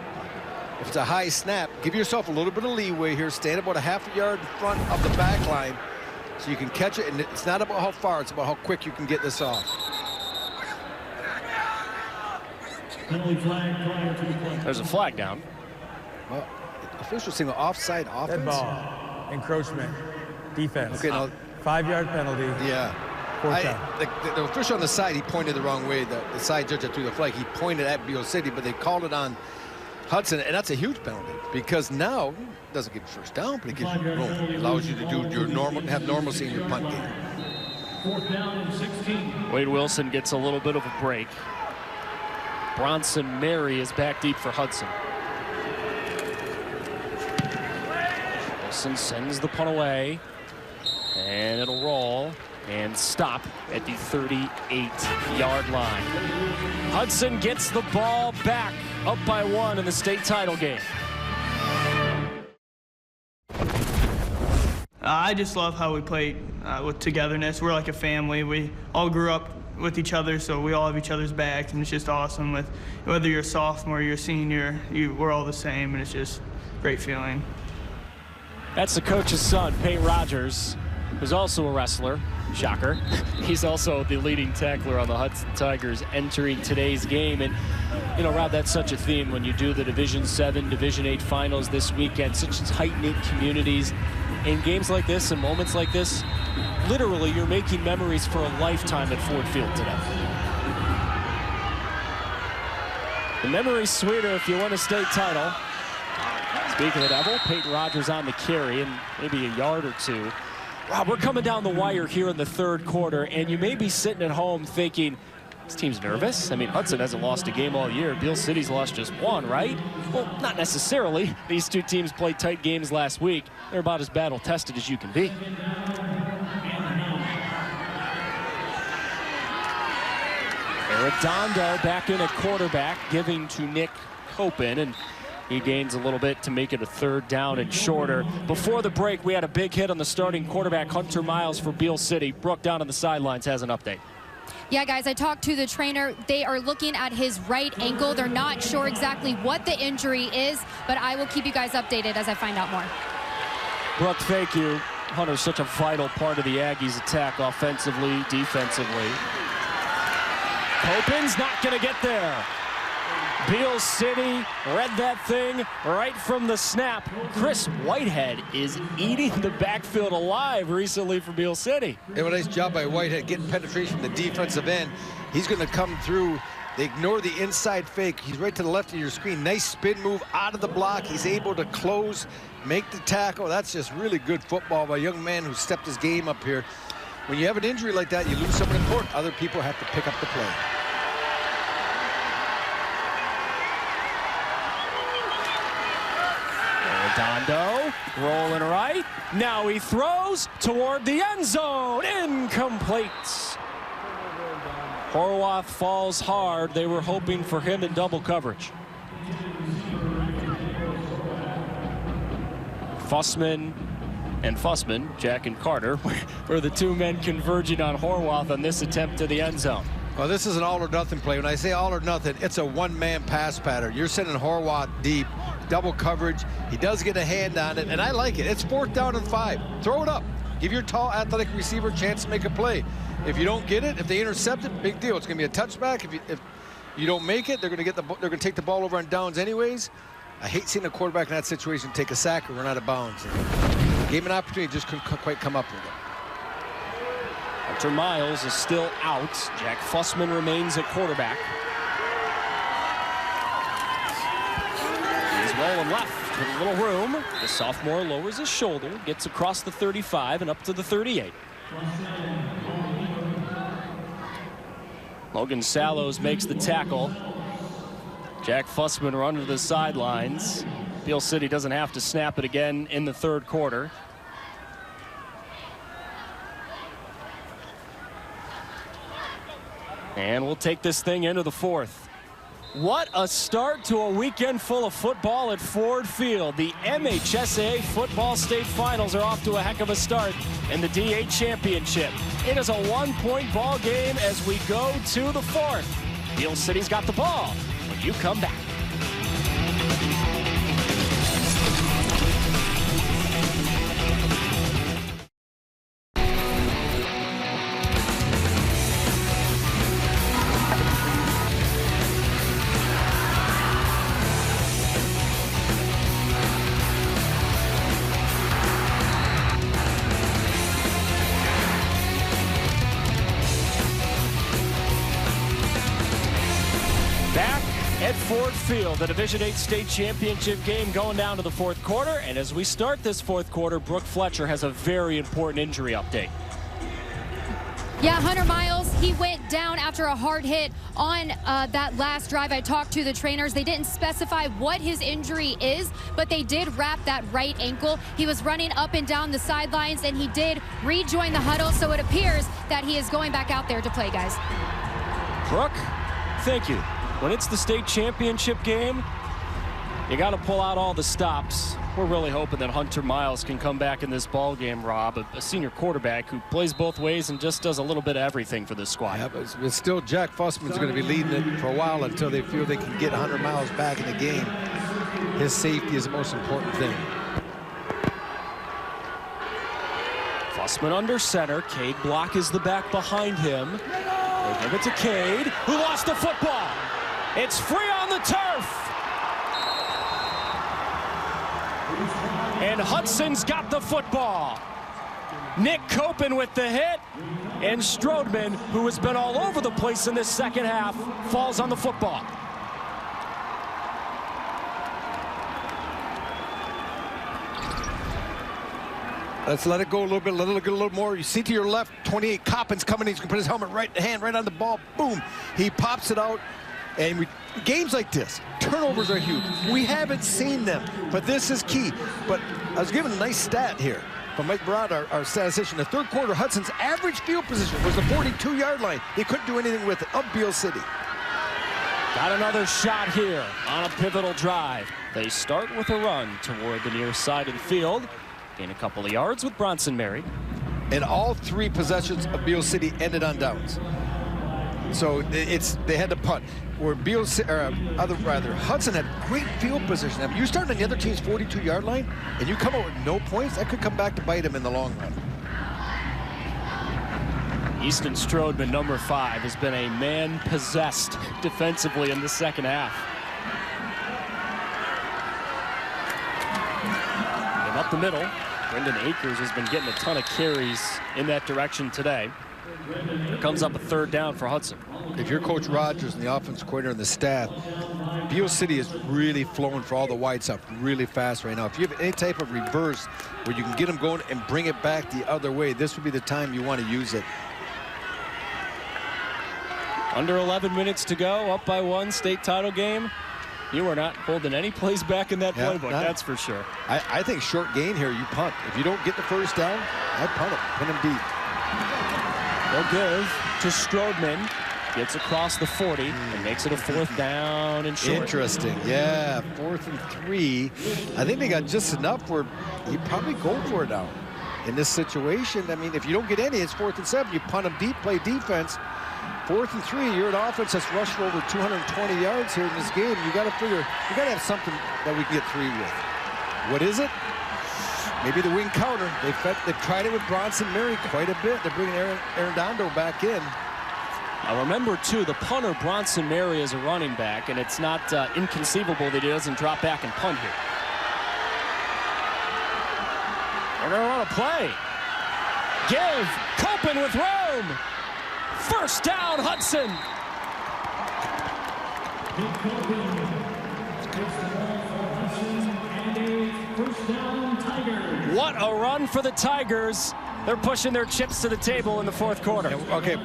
Speaker 8: If it's a high snap, give yourself a little bit of leeway here. Stand about a ½ a yard in front of the back line so you can catch it. And it's not about how far, it's about how quick you can get this off.
Speaker 2: There's a flag down.
Speaker 8: Well, the official's saying offside offense.
Speaker 7: Dead ball. Encroachment. Defense.
Speaker 8: Okay, now
Speaker 7: 5-yard penalty.
Speaker 8: Yeah. The official on the side, he pointed the wrong way. The side judge that threw the flag, he pointed at Beal City, but they called it on Hudson, and that's a huge penalty because now it doesn't give you first down, but it gives you room. It allows you to do your normal, have normalcy in your punt game.
Speaker 11: 4th down and 16.
Speaker 2: Wade Wilson gets a little bit of a break. Bronson Mary is back deep for Hudson. Wilson sends the punt away, and it'll roll and stop at the 38-yard line. Hudson gets the ball back, up by 1 in the state title game.
Speaker 12: I just love how we play with togetherness. We're like a family. We all grew up with each other, so we all have each other's backs, and it's just awesome. With whether you're a sophomore or you're a senior, we're all the same, and it's just a great feeling.
Speaker 2: That's the coach's son, Peyton Rogers, who's also a wrestler. Shocker. He's also the leading tackler on the Hudson Tigers entering today's game. And, you know, Rob, that's such a theme when you do the Division 7, Division 8 finals this weekend. Such tight-knit communities. In games like this and moments like this, literally you're making memories for a lifetime at Ford Field today. The memory's sweeter if you win a state title. Speaking of the devil, Peyton Rogers on the carry and maybe a yard or 2. Rob, we're coming down the wire here in the 3rd quarter, and you may be sitting at home thinking, this team's nervous. I mean, Hudson hasn't lost a game all year. Beal City's lost just 1, right? Well, not necessarily. These 2 teams played tight games last week. They're about as battle-tested as you can be. Arredondo back in at quarterback, giving to Nick Copen, and he gains a little bit to make it a 3rd down and shorter. Before the break, we had a big hit on the starting quarterback, Hunter Miles, for Beal City. Brooke down on the sidelines has an update.
Speaker 4: Yeah, guys, I talked to the trainer. They are looking at his right ankle. They're not sure exactly what the injury is, but I will keep you guys updated as I find out more.
Speaker 2: Brooke, thank you. Hunter's such a vital part of the Aggies' attack, offensively, defensively. Copen's not going to get there. Beal City read that thing right from the snap. Chris Whitehead is eating the backfield alive recently for Beal City.
Speaker 8: They have a nice job by Whitehead getting penetration from the defensive end. He's going to come through. They ignore the inside fake. He's right to the left of your screen. Nice spin move out of the block. He's able to close, make the tackle. That's just really good football by a young man who stepped his game up here. When you have an injury like that, you lose someone important. Other people have to pick up the play.
Speaker 2: Redondo rolling right. Now he throws toward the end zone. Incomplete. Horwath falls hard. They were hoping for him in double coverage. Fussman and Fussman, Jack and Carter, were the 2 men converging on Horwath on this attempt to the end zone.
Speaker 8: Well, this is an all or nothing play. When I say all or nothing, it's a 1-man pass pattern. You're sending Horwath deep, double coverage. He does get a hand on it, and I like it. It's 4th down and 5. Throw it up. Give your tall, athletic receiver a chance to make a play. If you don't get it, if they intercept it, big deal. It's going to be a touchback. If you don't make it, they're going to take the ball over on downs anyways. I hate seeing a quarterback in that situation take a sack or run out of bounds. Gave him an opportunity, just couldn't quite come up with it.
Speaker 2: Hunter Miles is still out. Jack Fussman remains at quarterback. He's rolling left with a little room. The sophomore lowers his shoulder, gets across the 35 and up to the 38. Logan Sallows makes the tackle. Jack Fussman run to the sidelines. Beal City doesn't have to snap it again in the 3rd quarter. And we'll take this thing into the 4th. What a start to a weekend full of football at Ford Field. The MHSAA Football State Finals are off to a heck of a start in the D8 Championship. It is a 1-point ball game as we go to the 4th. Beal City's got the ball when you come back. Ford Field, the Division 8 state championship game going down to the 4th quarter. And as we start this 4th quarter, Brooke Fletcher has a very important injury update.
Speaker 4: Yeah, Hunter Miles, he went down after a hard hit on that last drive. I talked to the trainers. They didn't specify what his injury is, but they did wrap that right ankle. He was running up and down the sidelines, and he did rejoin the huddle, so it appears that he is going back out there to play, guys.
Speaker 2: Brooke, thank you. When it's the state championship game, you got to pull out all the stops. We're really hoping that Hunter Miles can come back in this ball game, Rob, a senior quarterback who plays both ways and just does a little bit of everything for this squad.
Speaker 8: Yeah, but still, Jack Fussman's going to be leading it for a while until they feel they can get Hunter Miles back in the game. His safety is the most important thing.
Speaker 2: Fussman under center. Cade Block is the back behind him. They give it to Cade, who lost the football. It's free on the turf. And Hudson's got the football. Nick Copen with the hit. And Strodeman, who has been all over the place in this second half, falls on the football.
Speaker 8: Let's let it go a little bit, let it go a little more. You see to your left, 28, Coppin's coming. He's going to put his hand right on the ball. Boom. He pops it out. And games like this, turnovers are huge. We haven't seen them, but this is key. But I was given a nice stat here from Mike Barad, our statistician. The 3rd quarter, Hudson's average field position was the 42-yard line. They couldn't do anything with it, of Beal City.
Speaker 2: Got another shot here on a pivotal drive. They start with a run toward the near side of the field. Gain a couple of yards with Bronson Mary.
Speaker 8: And all 3 possessions of Beal City ended on downs. So they had to punt. Where Hudson had great field position. I mean, you start on the other team's 42-yard line and you come out with no points, that could come back to bite him in the long run.
Speaker 2: Easton Strodeman, number 5, has been a man possessed defensively in the second half. And up the middle, Brendan Akers has been getting a ton of carries in that direction today. Here comes up a 3rd down for Hudson.
Speaker 8: If you're Coach Rogers and the offense coordinator and the staff, Beal City is really flowing for all the wide stuff really fast right now. If you have any type of reverse where you can get them going and bring it back the other way, this would be the time you want to use it.
Speaker 2: Under 11 minutes to go, up by 1, state title game. You are not holding any plays back in that playbook, that's for sure.
Speaker 8: I think short gain here, you punt. If you don't get the 1st down, I punt it, pin them deep.
Speaker 2: They'll give to Strodeman. Gets across the 40 and makes it a 4th down and short.
Speaker 8: Interesting, yeah, 4th and 3. I think they got just enough where you probably go for it now. In this situation, I mean, if you don't get any, it's 4th and 7. You punt them deep, play defense. 4th and 3, you're an offense that's rushed for over 220 yards here in this game. You got to figure, you got to have something that we can get 3 with. What is it? Maybe the wing counter. They've tried it with Bronson Mary quite a bit. They're bringing Aaron Dondo back in.
Speaker 2: Now remember, too, the punter, Bronson Mary, is a running back, and it's not inconceivable that he doesn't drop back and punt here. They're going to run a play. Give. Copen with room. 1st down, Hudson. What a run for the Tigers. They're pushing their chips to the table in the 4th quarter.
Speaker 8: Yeah, okay,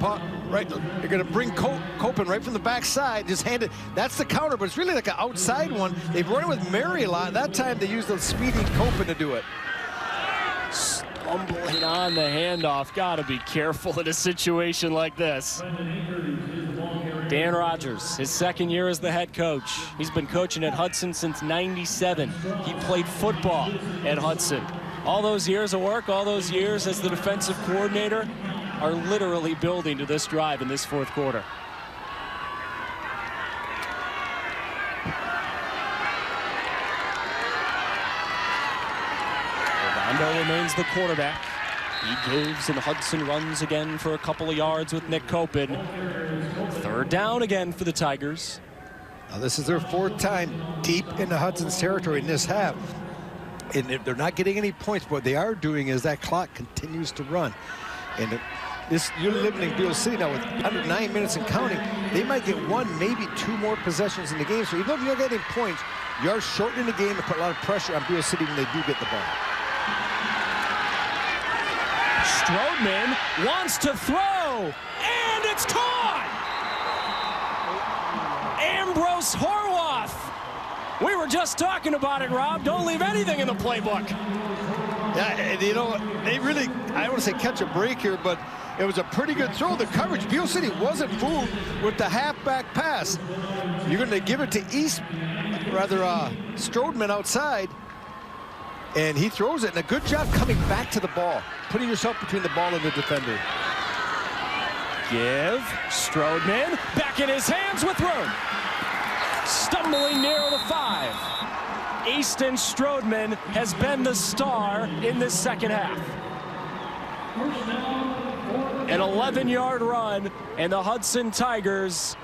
Speaker 8: right. You're going to bring Copen right from the backside. Just hand it. That's the counter, but it's really like an outside one. They've run it with Mary a lot. That time they used the speedy Copen to do it.
Speaker 2: Stumbling on the handoff. Got to be careful in a situation like this. Dan Rogers, his 2nd year as the head coach. He's been coaching at Hudson since '97. He played football at Hudson. All those years of work, all those years as the defensive coordinator are literally building to this drive in this 4th quarter. Orlando remains the quarterback. He gives, and Hudson runs again for a couple of yards with Nick Copen. 3rd down again for the Tigers.
Speaker 8: Now this is their 4th time deep into Hudson's territory in this half. And if they're not getting any points, what they are doing is that clock continues to run. And you're limiting Beal City now with under 9 minutes and counting. They might get 1, maybe 2 more possessions in the game. So even though you don't get any points, you are shortening the game and put a lot of pressure on Beal City when they do get the ball.
Speaker 2: Strodeman wants to throw, and it's caught! Ambrose Horwath. We were just talking about it, Rob. Don't leave anything in the playbook.
Speaker 8: Yeah, and you know, they really, I don't want to say catch a break here, but it was a pretty good throw. The coverage, Beal City wasn't fooled with the halfback pass. You're going to give it to Strodeman outside, and he throws it. And a good job coming back to the ball, putting yourself between the ball and the defender.
Speaker 2: Give, Strodeman, back in his hands with room. Stumbling near the 5. Easton Strodeman has been the star in this second half. An 11-yard run, and the Hudson Tigers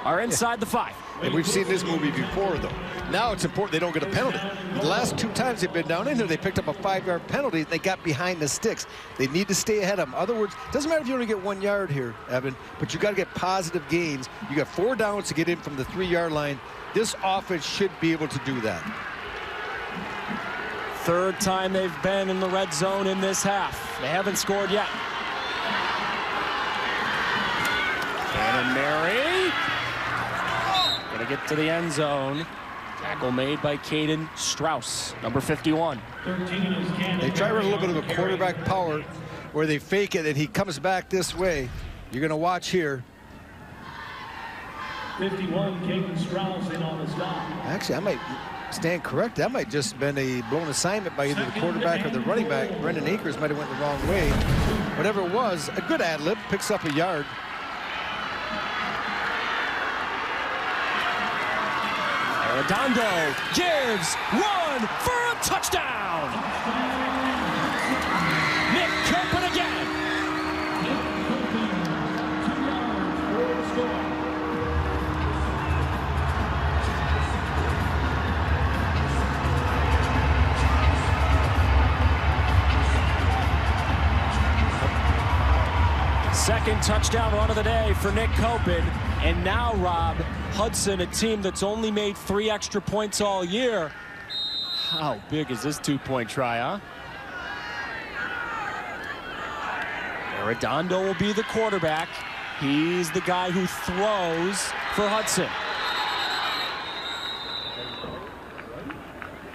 Speaker 2: are inside the 5.
Speaker 8: And we've seen this movie before, though. Now it's important they don't get a penalty. The last 2 times they've been down in there, they picked up a 5-yard penalty, and they got behind the sticks. They need to stay ahead of them. In other words, it doesn't matter if you only get 1 yard here, Evan, but you got to get positive gains. You got 4 downs to get in from the 3-yard line. This offense should be able to do that.
Speaker 2: 3rd time they've been in the red zone in this half. They haven't scored yet. Cannon Mary. Gonna get to the end zone. Tackle made by Caden Strauss, number 51.
Speaker 8: They try to run a little bit of a quarterback power where they fake it and he comes back this way. You're gonna watch here.
Speaker 11: 51, Caden Strauss in on the stop.
Speaker 8: Actually, I might stand correct. That might just been a blown assignment by either the quarterback or the running back. Brendan Akers might have went the wrong way. Whatever it was, a good ad-lib, picks up a yard.
Speaker 2: Arredondo gives one for a touchdown. Nick Copen again. Second touchdown run of the day for Nick Copen. And now, Rob, Hudson, a team that's only made 3 extra points all year. How big is this 2-point try, huh? Arredondo will be the quarterback. He's the guy who throws for Hudson.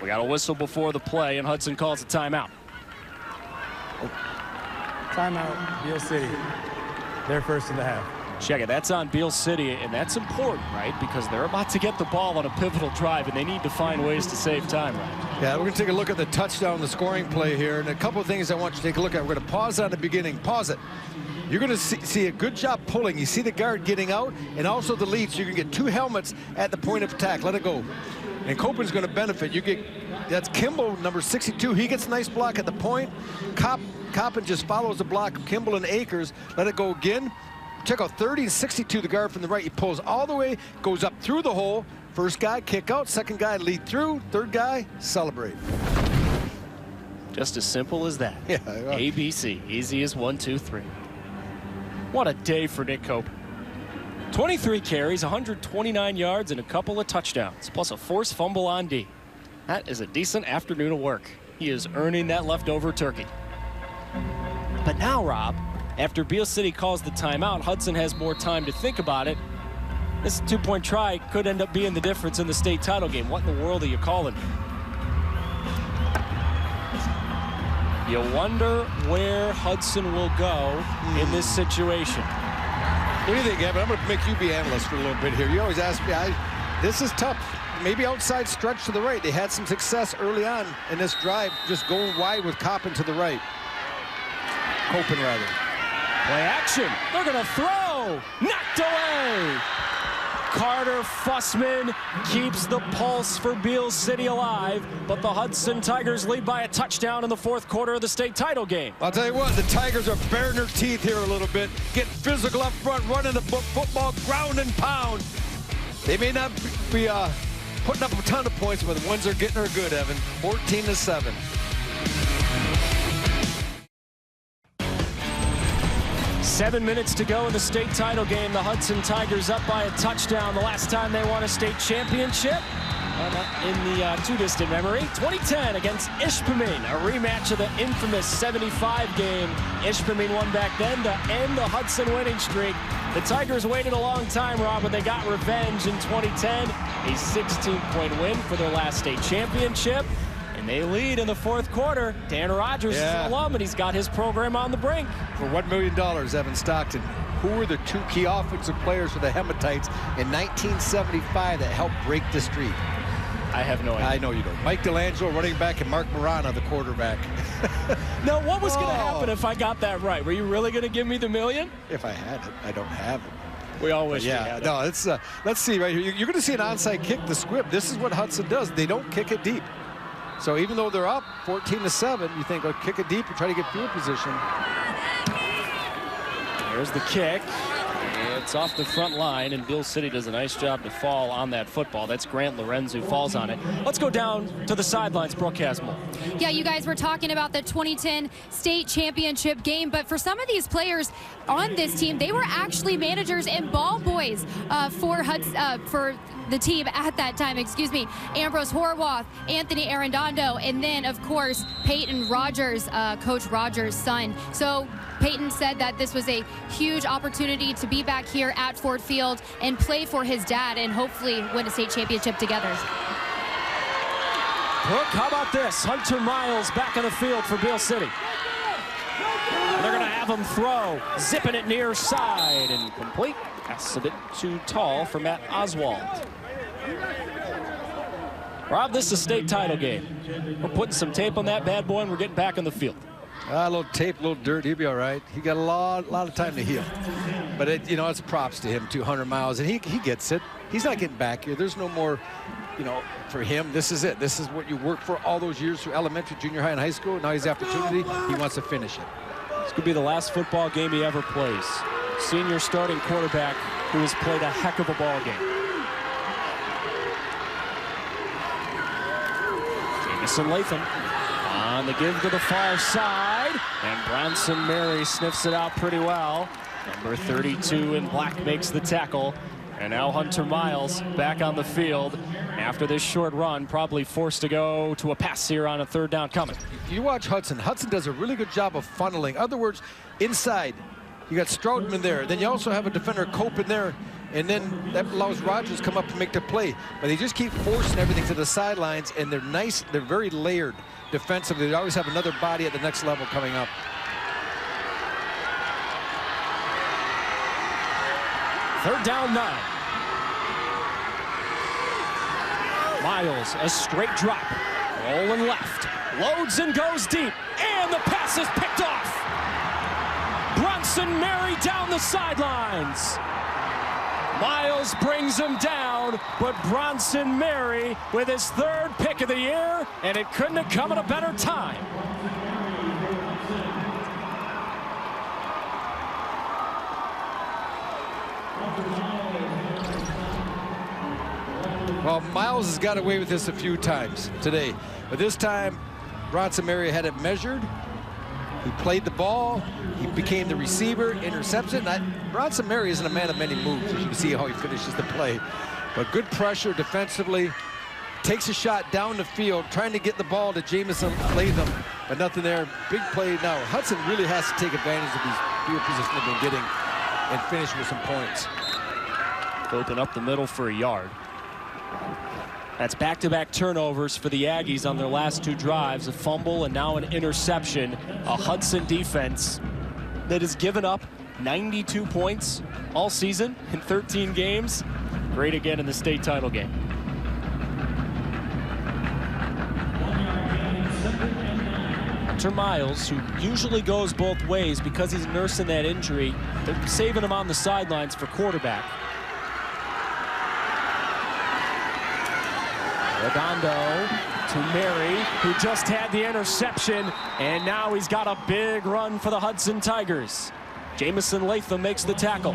Speaker 2: We got a whistle before the play, and Hudson calls a timeout.
Speaker 7: Timeout, Beal City. They're first in the half.
Speaker 2: Check it, that's on Beal City, and that's important, right? Because they're about to get the ball on a pivotal drive, and they need to find ways to save time, right?
Speaker 8: Yeah, we're going to take a look at the touchdown, the scoring play here, and a couple of things I want you to take a look at. We're going to pause on the beginning. Pause it. You're going to see a good job pulling. You see the guard getting out, and also the lead, so you can get 2 helmets at the point of attack. Let it go. And Copen's going to benefit. You get, that's Kimball, number 62. He gets a nice block at the point. Coppen just follows the block of Kimball and Akers. Let it go again. Check out 30 and 62, the guard from the right. He pulls all the way, goes up through the hole. First guy, kick out. Second guy, lead through. Third guy, celebrate.
Speaker 2: Just as simple as that.
Speaker 8: Yeah.
Speaker 2: ABC, easy as 1, 2, 3. What a day for Nick Copen. 23 carries, 129 yards, and a couple of touchdowns, plus a forced fumble on D. That is a decent afternoon of work. He is earning that leftover turkey. But now, Rob, after Beal City calls the timeout, Hudson has more time to think about it. This 2-point try could end up being the difference in the state title game. What in the world are you calling? You wonder where Hudson will go in this situation.
Speaker 8: What do you think, Evan? I'm going to make you be analyst for a little bit here. You always ask me, this is tough. Maybe outside stretch to the right. They had some success early on in this drive, just going wide with Copen to the right. Copen, rather.
Speaker 2: Play action. They're going to throw. Knocked away. Carter Fussman keeps the pulse for Beal City alive, but the Hudson Tigers lead by a touchdown in the 4th quarter of the state title game.
Speaker 8: I'll tell you what, the Tigers are baring their teeth here a little bit, getting physical up front, running the football, ground and pound. They may not be putting up a ton of points, but the ones they're getting are good, Evan. 14-7.
Speaker 2: 7 minutes to go in the state title game. The Hudson Tigers up by a touchdown. The last time they won a state championship, in the too distant memory, 2010 against Ishpeming, a rematch of the infamous 75 game. Ishpeming won back then to end the Hudson winning streak. The Tigers waited a long time, Rob, but they got revenge in 2010. A 16-point win for their last state championship. And they lead in the 4th quarter. Dan Rogers is an alum, and he's got his program on the brink.
Speaker 8: For $1 million, Evan Stockton. Who were the 2 key offensive players for the Hematites in 1975 that helped break the streak?
Speaker 2: I have no idea.
Speaker 8: I know you don't. Mike Delangelo, running back, and Mark Marana, the quarterback.
Speaker 2: Now, what was going to happen if I got that right? Were you really going to give me the $1 million?
Speaker 8: If I had it. I don't have it.
Speaker 2: We all wish we had it.
Speaker 8: No, it's, let's see right here. You're going to see an onside kick, the squib. This is what Hudson does. They don't kick it deep. So even though they're up 14-7, you think, oh, kick it deep and try to get field position.
Speaker 2: There's the kick. It's off the front line, and Beal City does a nice job to fall on that football. That's Grant Lorenz who falls on it. Let's go down to the sidelines. Brooke Casmore.
Speaker 4: Yeah, you guys were talking about the 2010 state championship game, but for some of these players on this team, they were actually managers and ball boys for the team at that time, Ambrose Horwath, Anthony Arredondo, and then, of course, Peyton Rogers, Coach Rogers' son. So Peyton said that this was a huge opportunity to be back here at Ford Field and play for his dad and hopefully win a state championship together.
Speaker 2: Brooke, how about this? Hunter Miles back on the field for Beal City. They're going to have have him throw. Zipping it near side and complete. That's a bit too tall for Matt Oswald. Rob, this is a state title game. We're putting some tape on that bad boy and we're getting back on the field.
Speaker 8: A little tape, a little dirt, he'll be all right. He got a lot of time to heal. But, it's props to him, 200 miles, and he gets it. He's not getting back here. There's no more, for him, this is it. This is what you work for all those years through elementary, junior high, and high school. Now he's the opportunity. He wants to finish it.
Speaker 2: This could be the last football game he ever plays. Senior starting quarterback who has played a heck of a ball game. Jamison Latham on the give to the far side, and Bronson Mary sniffs it out pretty well. Number 32 in black makes the tackle, and now Hunter Miles back on the field after this short run, probably forced to go to a pass here on a third down coming.
Speaker 8: You watch Hudson. Hudson does a really good job of funneling. In other words, inside, you got Stroutman there. Then you also have a defender, Cope, in there. And then that allows Rogers to come up and make the play. But they just keep forcing everything to the sidelines, and they're nice. They're very layered defensively. They always have another body at the next level coming up.
Speaker 2: Third down 9. Miles, a straight drop. Rolling left. Loads and goes deep. And the pass is picked off. Bronson Mary down the sidelines. Miles brings him down, but Bronson Mary with his third pick of the year, and it couldn't have come at a better time.
Speaker 8: Well, Miles has got away with this a few times today, but this time Bronson Mary had it measured. He played the ball. He became the receiver. Interception. Bronson Mary isn't a man of many moves, as you can see how he finishes the play. But good pressure defensively. Takes a shot down the field, trying to get the ball to Jamison Latham, but nothing there. Big play now. Hudson really has to take advantage of these field positions they've been getting and finish with some points.
Speaker 2: Open up the middle for a yard. That's back-to-back turnovers for the Aggies on their last 2 drives. A fumble and now an interception. A Hudson defense that has given up 92 points all season in 13 games. Great again in the state title game. Hunter Miles, who usually goes both ways because he's nursing that injury, they're saving him on the sidelines for quarterback. Redondo to Mary, who just had the interception, and now he's got a big run for the Hudson Tigers. Jamison Latham makes the tackle.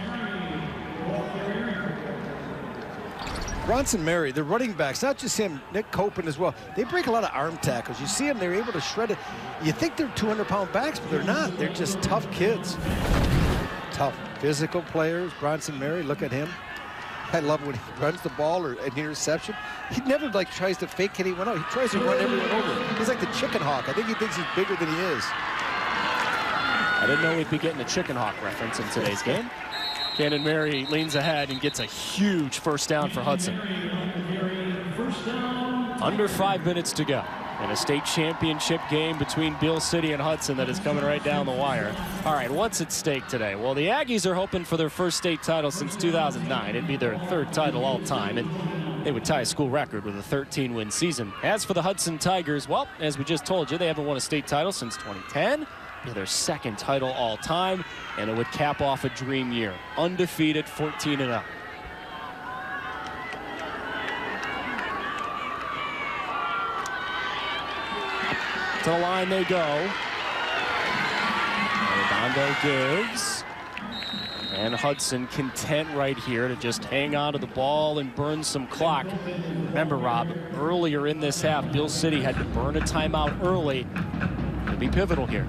Speaker 8: Bronson Mary, the running backs, not just him, Nick Copen as well, they break a lot of arm tackles. You see them, they're able to shred it. You think they're 200-pound backs, but they're not. They're just tough kids. Tough physical players. Bronson Mary, look at him. I love when he runs the ball or an interception. He never tries to fake anyone out. He tries to run everyone over. He's like the chicken hawk. I think he thinks he's bigger than he is.
Speaker 2: I didn't know we'd be getting a chicken hawk reference in today's game. Cannon Mary leans ahead and gets a huge first down for Hudson. Under 5 minutes to go in a state championship game between Beal City and Hudson that is coming right down the wire. All right, what's at stake today? Well, the Aggies are hoping for their first state title since 2009. It'd be their 3rd title all time, and they would tie a school record with a 13-win season. As for the Hudson Tigers, well, as we just told you, they haven't won a state title since 2010. It'd be their 2nd title all time, and it would cap off a dream year. Undefeated, 14-0. To the line they go. Redondo gives. And Hudson content right here to just hang on to the ball and burn some clock. Remember, Rob, earlier in this half, Beal City had to burn a timeout early. It'll be pivotal here.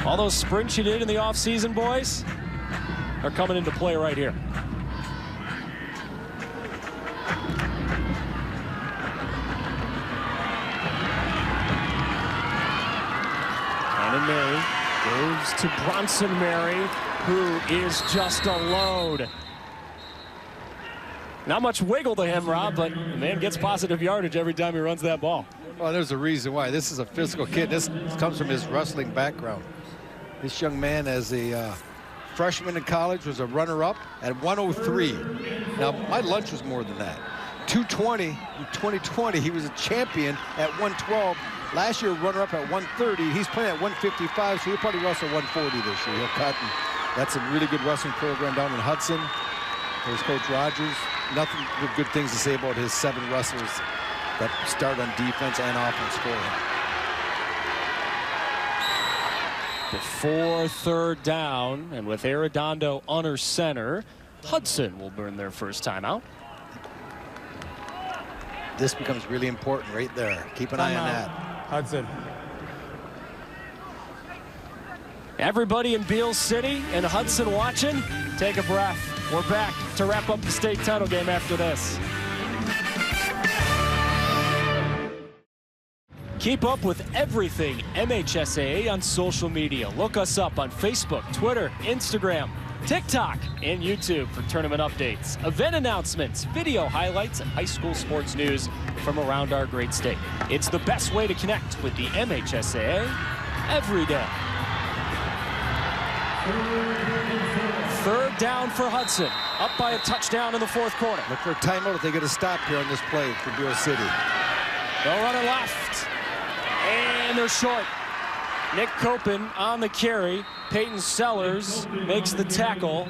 Speaker 2: All those sprints you did in the offseason, boys, are coming into play right here. Cannon Mary goes to Bronson Mary, who is just a load. Not much wiggle to him, Rob, but the man gets positive yardage every time he runs that ball.
Speaker 8: Well, there's a reason why. This is a physical kid. This comes from his wrestling background. This young man, as a freshman in college, was a runner-up at 103. Now, my lunch was more than that. 220 in 2020, he was a champion at 112. Last year, runner-up at 130. He's playing at 155, so he'll probably wrestle 140 this year. He'll cut. And that's a really good wrestling program down in Hudson. There's Coach Rogers. Nothing but good things to say about his 7 wrestlers that start on defense and offense for him.
Speaker 2: Before third down, and with Arredondo under center, Hudson will burn their first timeout.
Speaker 8: This becomes really important right there. Keep an eye on that.
Speaker 7: Hudson.
Speaker 2: Everybody in Beal City and Hudson watching, take a breath. We're back to wrap up the state title game after this. Keep up with everything MHSAA on social media. Look us up on Facebook, Twitter, Instagram, TikTok, and YouTube for tournament updates, event announcements, video highlights, and high school sports news from around our great state. It's the best way to connect with the MHSAA every day. Third down for Hudson, up by a touchdown in the fourth quarter.
Speaker 8: Look for a timeout if they get a stop here on this play for Beal City.
Speaker 2: They'll run it left, and they're short. Nick Copen on the carry. Peyton Sellers makes the tackle.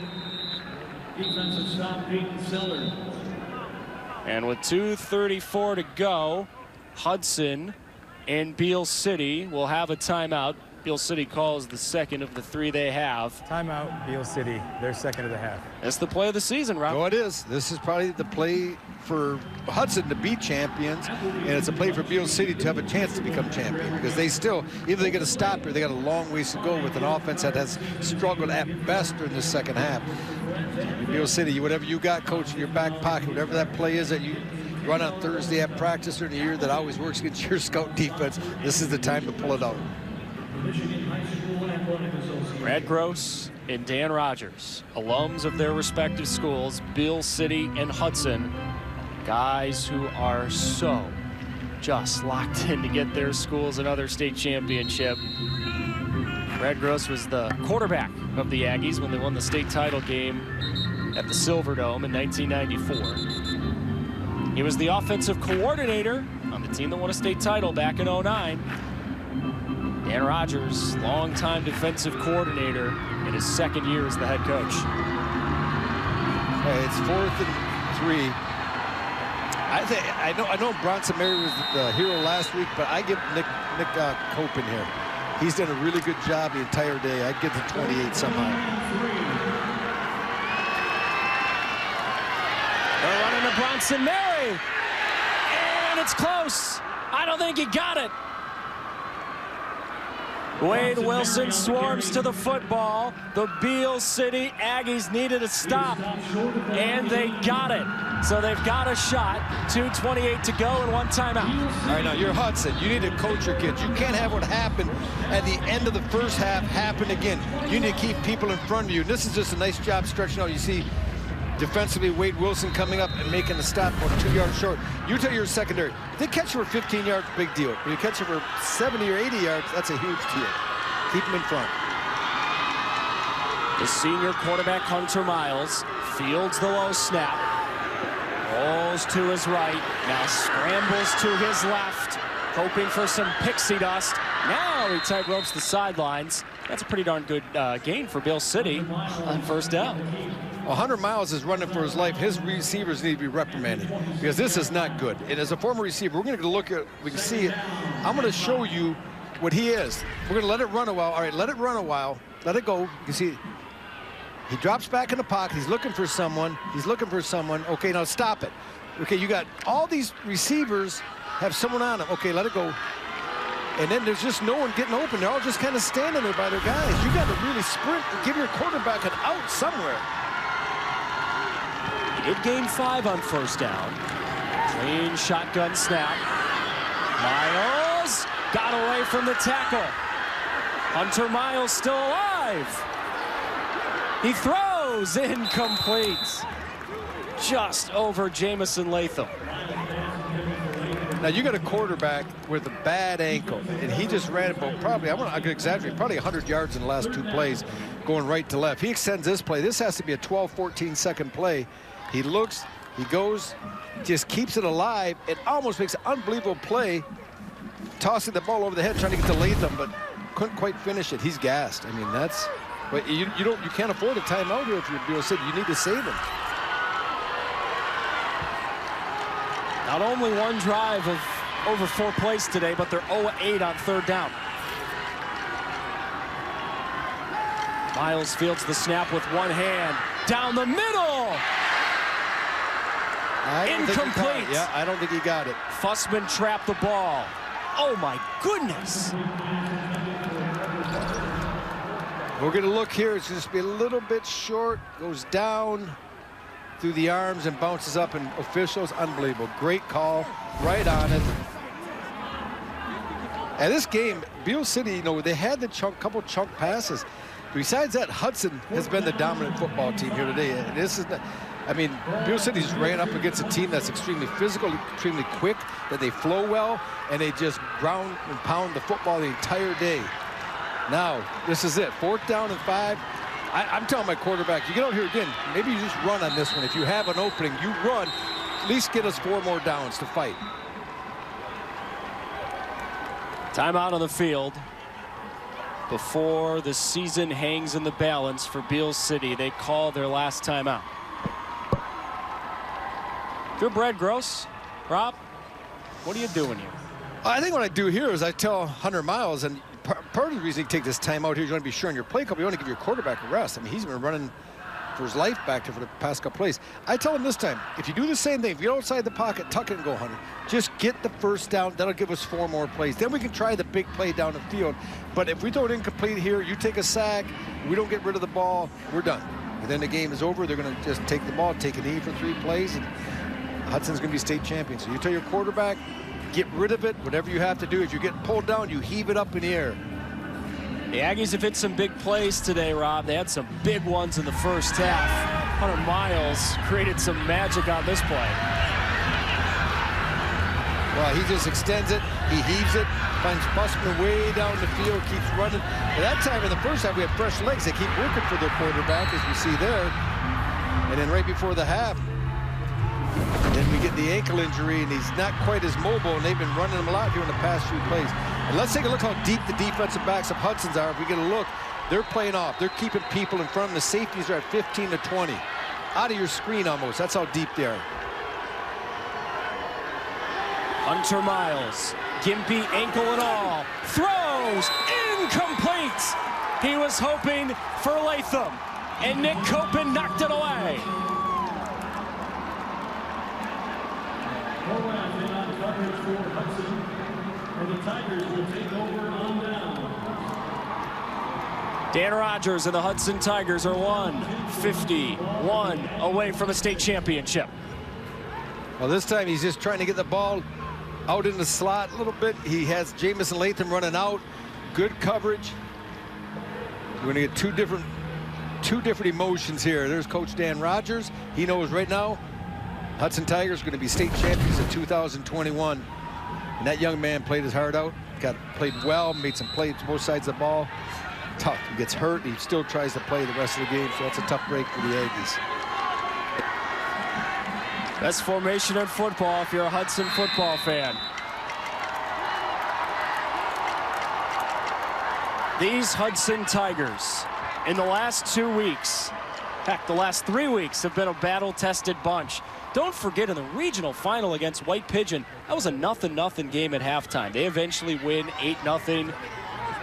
Speaker 11: Defensive stop, Peyton Sellers.
Speaker 2: And with 2:34 to go, Hudson and Beal City will have a timeout. Beal City calls the second of the 3 they have.
Speaker 7: Timeout, Beal City, their second of the half.
Speaker 2: That's the play of the season, Rob.
Speaker 8: Oh, it is. This is probably the play for Hudson to be champions, and it's a play for Beal City to have a chance to become champion, because they still, even they get a stop here, they got a long ways to go with an offense that has struggled at best during the second half. Beal City, whatever you got, coach, in your back pocket, whatever that play is that you run on Thursday at practice during the year that always works against your scout defense, this is the time to pull it out.
Speaker 2: Brad Gross and Dan Rogers, alums of their respective schools, Beal City and Hudson, guys who are so just locked in to get their schools another state championship. Brad Gross was the quarterback of the Aggies when they won the state title game at the Silverdome in 1994. He was the offensive coordinator on the team that won a state title back in '09. Dan Rogers, longtime defensive coordinator in his second year as the head coach.
Speaker 8: It's 4th and 3. I know Bronson Mary was the hero last week, but I give Nick Copen here. He's done a really good job the entire day. I'd give the 28 somehow.
Speaker 2: They're running to Bronson Mary, and it's close. I don't think he got it. Wade Wilson swarms to the football. The Beal City Aggies needed a stop, and they got it. So they've got a shot. 2:28 to go and 1 timeout.
Speaker 8: All right, now you're Hudson. You need to coach your kids. You can't have what happened at the end of the first half happen again. You need to keep people in front of you. And this is just a nice job stretching out. You see defensively Wade Wilson coming up and making the stop about 2 yards short. You tell your secondary, if they catch you for 15 yards, big deal. If you catch you for 70 or 80 yards, that's a huge deal. Keep them in front.
Speaker 2: The senior quarterback Hunter Miles fields the low snap. Rolls to his right, now scrambles to his left, hoping for some pixie dust. Now he tight ropes the sidelines. That's a pretty darn good gain for Beal City on first down.
Speaker 8: Well, Hunter Miles is running for his life. His receivers need to be reprimanded because this is not good. And as a former receiver, we're going to look at, we can see it. I'm going to show you what he is. We're going to let it run a while. All right, let it run a while. Let it go. You can see he drops back in the pocket. He's looking for someone. He's looking for someone. Okay, now stop it. Okay, you got all these receivers have someone on them. Okay, let it go. And then there's just no one getting open. They're all just kind of standing there by their guys. You got to really sprint and give your quarterback an out somewhere.
Speaker 2: He did gain 5 on first down. Clean shotgun snap. Miles got away from the tackle. Hunter Miles still alive. He throws incomplete. just over Jamison Latham.
Speaker 8: Now you got a quarterback with a bad ankle, and he just ran about probably, I could exaggerate, probably 100 yards in the last 2 plays going right to left. He extends this play. This has to be a 12, 14 second play. He looks, he goes, just keeps it alive. It almost makes an unbelievable play, tossing the ball over the head, trying to get to Latham, but couldn't quite finish it. He's gassed. I mean, that's, but you can't afford a timeout here if you're Beal City. You need to save him.
Speaker 2: Not only one drive of over 4 plays today, but they're 0-8 on 3rd down. Miles fields the snap with one hand. Down the middle! Incomplete.
Speaker 8: Yeah, I don't think he got it.
Speaker 2: Fussman trapped the ball. Oh, my goodness.
Speaker 8: We're going to look here. It's just be a little bit short. Goes down through the arms and bounces up, and officials, unbelievable. Great call, right on it. And this game, Beal City, you know, they had the couple chunk passes. Besides that, Hudson has been the dominant football team here today. And this is, I mean, Beal City's ran up against a team that's extremely physical, extremely quick, that they flow well, and they just ground and pound the football the entire day. Now, this is it, 4th down and 5. I'm telling my quarterback, you get out here again, maybe you just run on this one. If you have an opening, you run. At least get us 4 more downs to fight.
Speaker 2: Timeout on the field. Before the season hangs in the balance for Beal City, they call their last timeout. Good bread, Gross. Rob, what are you doing here?
Speaker 8: I think what I do here is I tell Hunter Miles, and part of the reason you take this time out here, you want to be sure in your play call, you want to give your quarterback a rest. I mean, he's been running for his life back there for the past couple plays. I tell him this time, if you do the same thing, if you get outside the pocket, tuck it and go, Hunter. Just get the 1st down. That'll give us 4 more plays. Then we can try the big play down the field. But if we throw it incomplete here, you take a sack, we don't get rid of the ball, we're done. And then the game is over. They're going to just take the ball, take a knee for 3 plays, and Hudson's going to be state champion. So you tell your quarterback, get rid of it, whatever you have to do. If you get pulled down, you heave it up in the air.
Speaker 2: The Aggies have hit some big plays today, Rob. They had some big ones in the first half. Hunter Miles created some magic on this play.
Speaker 8: Well, he just extends it, he heaves it, finds Fussman way down the field, keeps running. At that time in the first half, we had fresh legs. They keep working for their quarterback, as we see there. And then right before the half, then we get the ankle injury, and he's not quite as mobile, and they've been running him a lot here in the past few plays. And let's take a look how deep the defensive backs of Hudson's are. If we get a look, they're playing off. They're keeping people in front of them. The safeties are at 15 to 20. Out of your screen almost. That's how deep they are.
Speaker 2: Hunter Miles, gimpy ankle and all, throws, incomplete. He was hoping for Latham, and Nick Copen knocked it away.
Speaker 11: The Tigers will take over on down.
Speaker 2: Dan Rogers and the Hudson Tigers are 151 away from a state championship.
Speaker 8: Well, this time he's just trying to get the ball out in the slot a little bit. He has Jamison Latham running out. Good coverage. We're going to get two different emotions here. There's Coach Dan Rogers. He knows right now Hudson Tigers are going to be state champions in 2021. And that young man played his heart out, played well, made some plays both sides of the ball. Tough. He gets hurt. He still tries to play the rest of the game, so that's a tough break for the Aggies.
Speaker 2: Best formation in football if you're a Hudson football fan. These Hudson Tigers, in the last 2 weeks, heck, the last 3 weeks have been a battle-tested bunch. Don't forget, in the regional final against White Pigeon, that was a 0-0 game at halftime. They eventually win 8-0.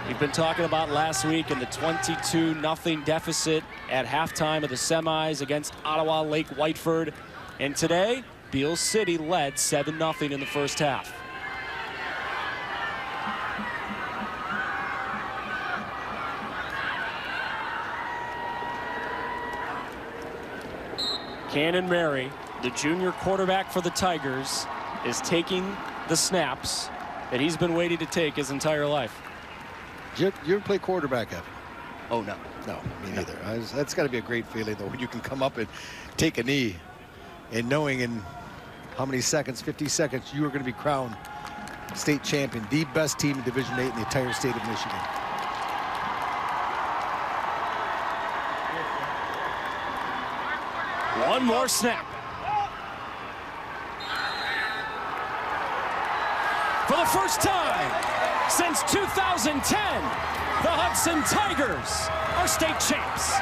Speaker 2: We've been talking about last week in the 22-0 deficit at halftime of the semis against Ottawa Lake Whiteford. And today, Beal City led 7-0 in the first half. Cannon Mary, the junior quarterback for the Tigers, is taking the snaps that he's been waiting to take his entire life.
Speaker 8: You ever play quarterback, Evan?
Speaker 2: Oh, no.
Speaker 8: No, me neither. That's got to be a great feeling, though, when you can come up and take a knee. and knowing in how many seconds, 50 seconds, you are going to be crowned state champion, the best team in Division 8 in the entire state of Michigan.
Speaker 2: One more snap. For the first time since 2010, the Hudson Tigers are state champs.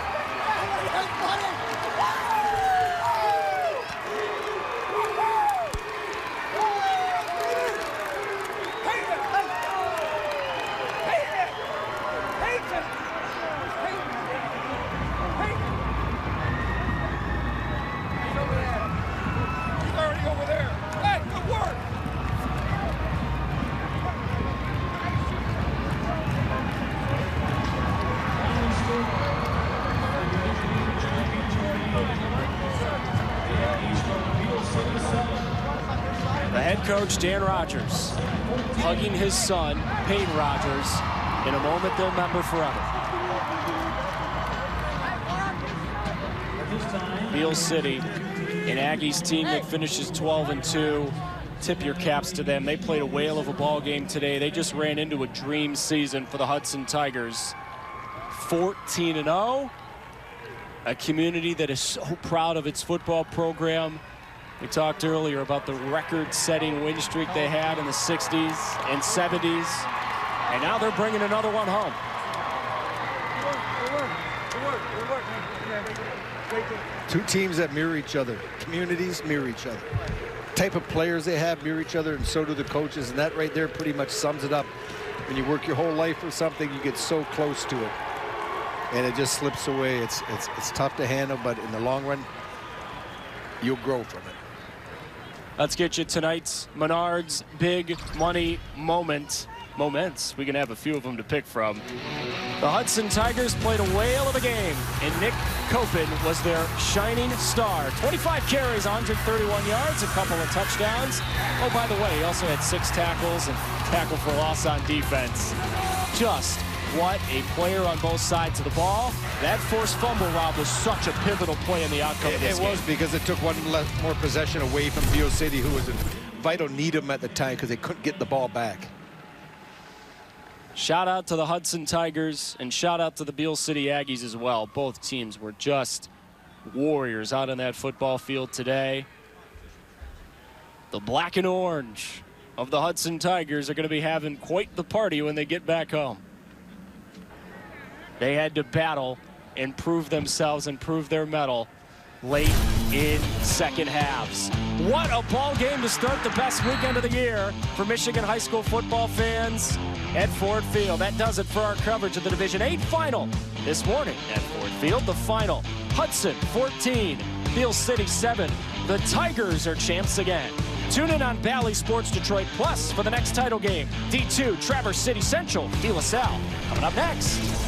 Speaker 2: Coach Dan Rogers hugging his son, Peyton Rogers, in a moment they'll remember forever. Beal City, an Aggies team that finishes 12-2. Tip your caps to them. They played a whale of a ball game today. They just ran into a dream season for the Hudson Tigers. 14-0. A community that is so proud of its football program. We talked earlier about the record-setting win streak they had in the 60s and 70s, and now they're bringing another one home.
Speaker 8: Two teams that mirror each other. Communities mirror each other. Type of players they have mirror each other, and so do the coaches, and that right there pretty much sums it up. When you work your whole life for something, you get so close to it, and it just slips away. It's tough to handle, but in the long run, you'll grow from it.
Speaker 2: Let's get you tonight's Menards Big Money Moments. We can have a few of them to pick from. The Hudson Tigers played a whale of a game, and Nick Copen was their shining star. 25 carries, 131 yards, a couple of touchdowns. Oh, by the way, he also had 6 tackles and tackle for loss on defense. Just what a player on both sides of the ball. That forced fumble, Rob, was such a pivotal play in the outcome of this game.
Speaker 8: It was, because it took one more possession away from Beal City, who was in vital need of them at the time because they couldn't get the ball back.
Speaker 2: Shout out to the Hudson Tigers and shout out to the Beal City Aggies as well. Both teams were just warriors out on that football field today. The black and orange of the Hudson Tigers are going to be having quite the party when they get back home. They had to battle and prove themselves and prove their mettle late in second halves. What a ball game to start the best weekend of the year for Michigan high school football fans at Ford Field. That does it for our coverage of the Division 8 final this morning at Ford Field. The final, Hudson 14, Beal City 7. The Tigers are champs again. Tune in on Bally Sports Detroit Plus for the next title game. D2 Traverse City Central, De La Salle, coming up next.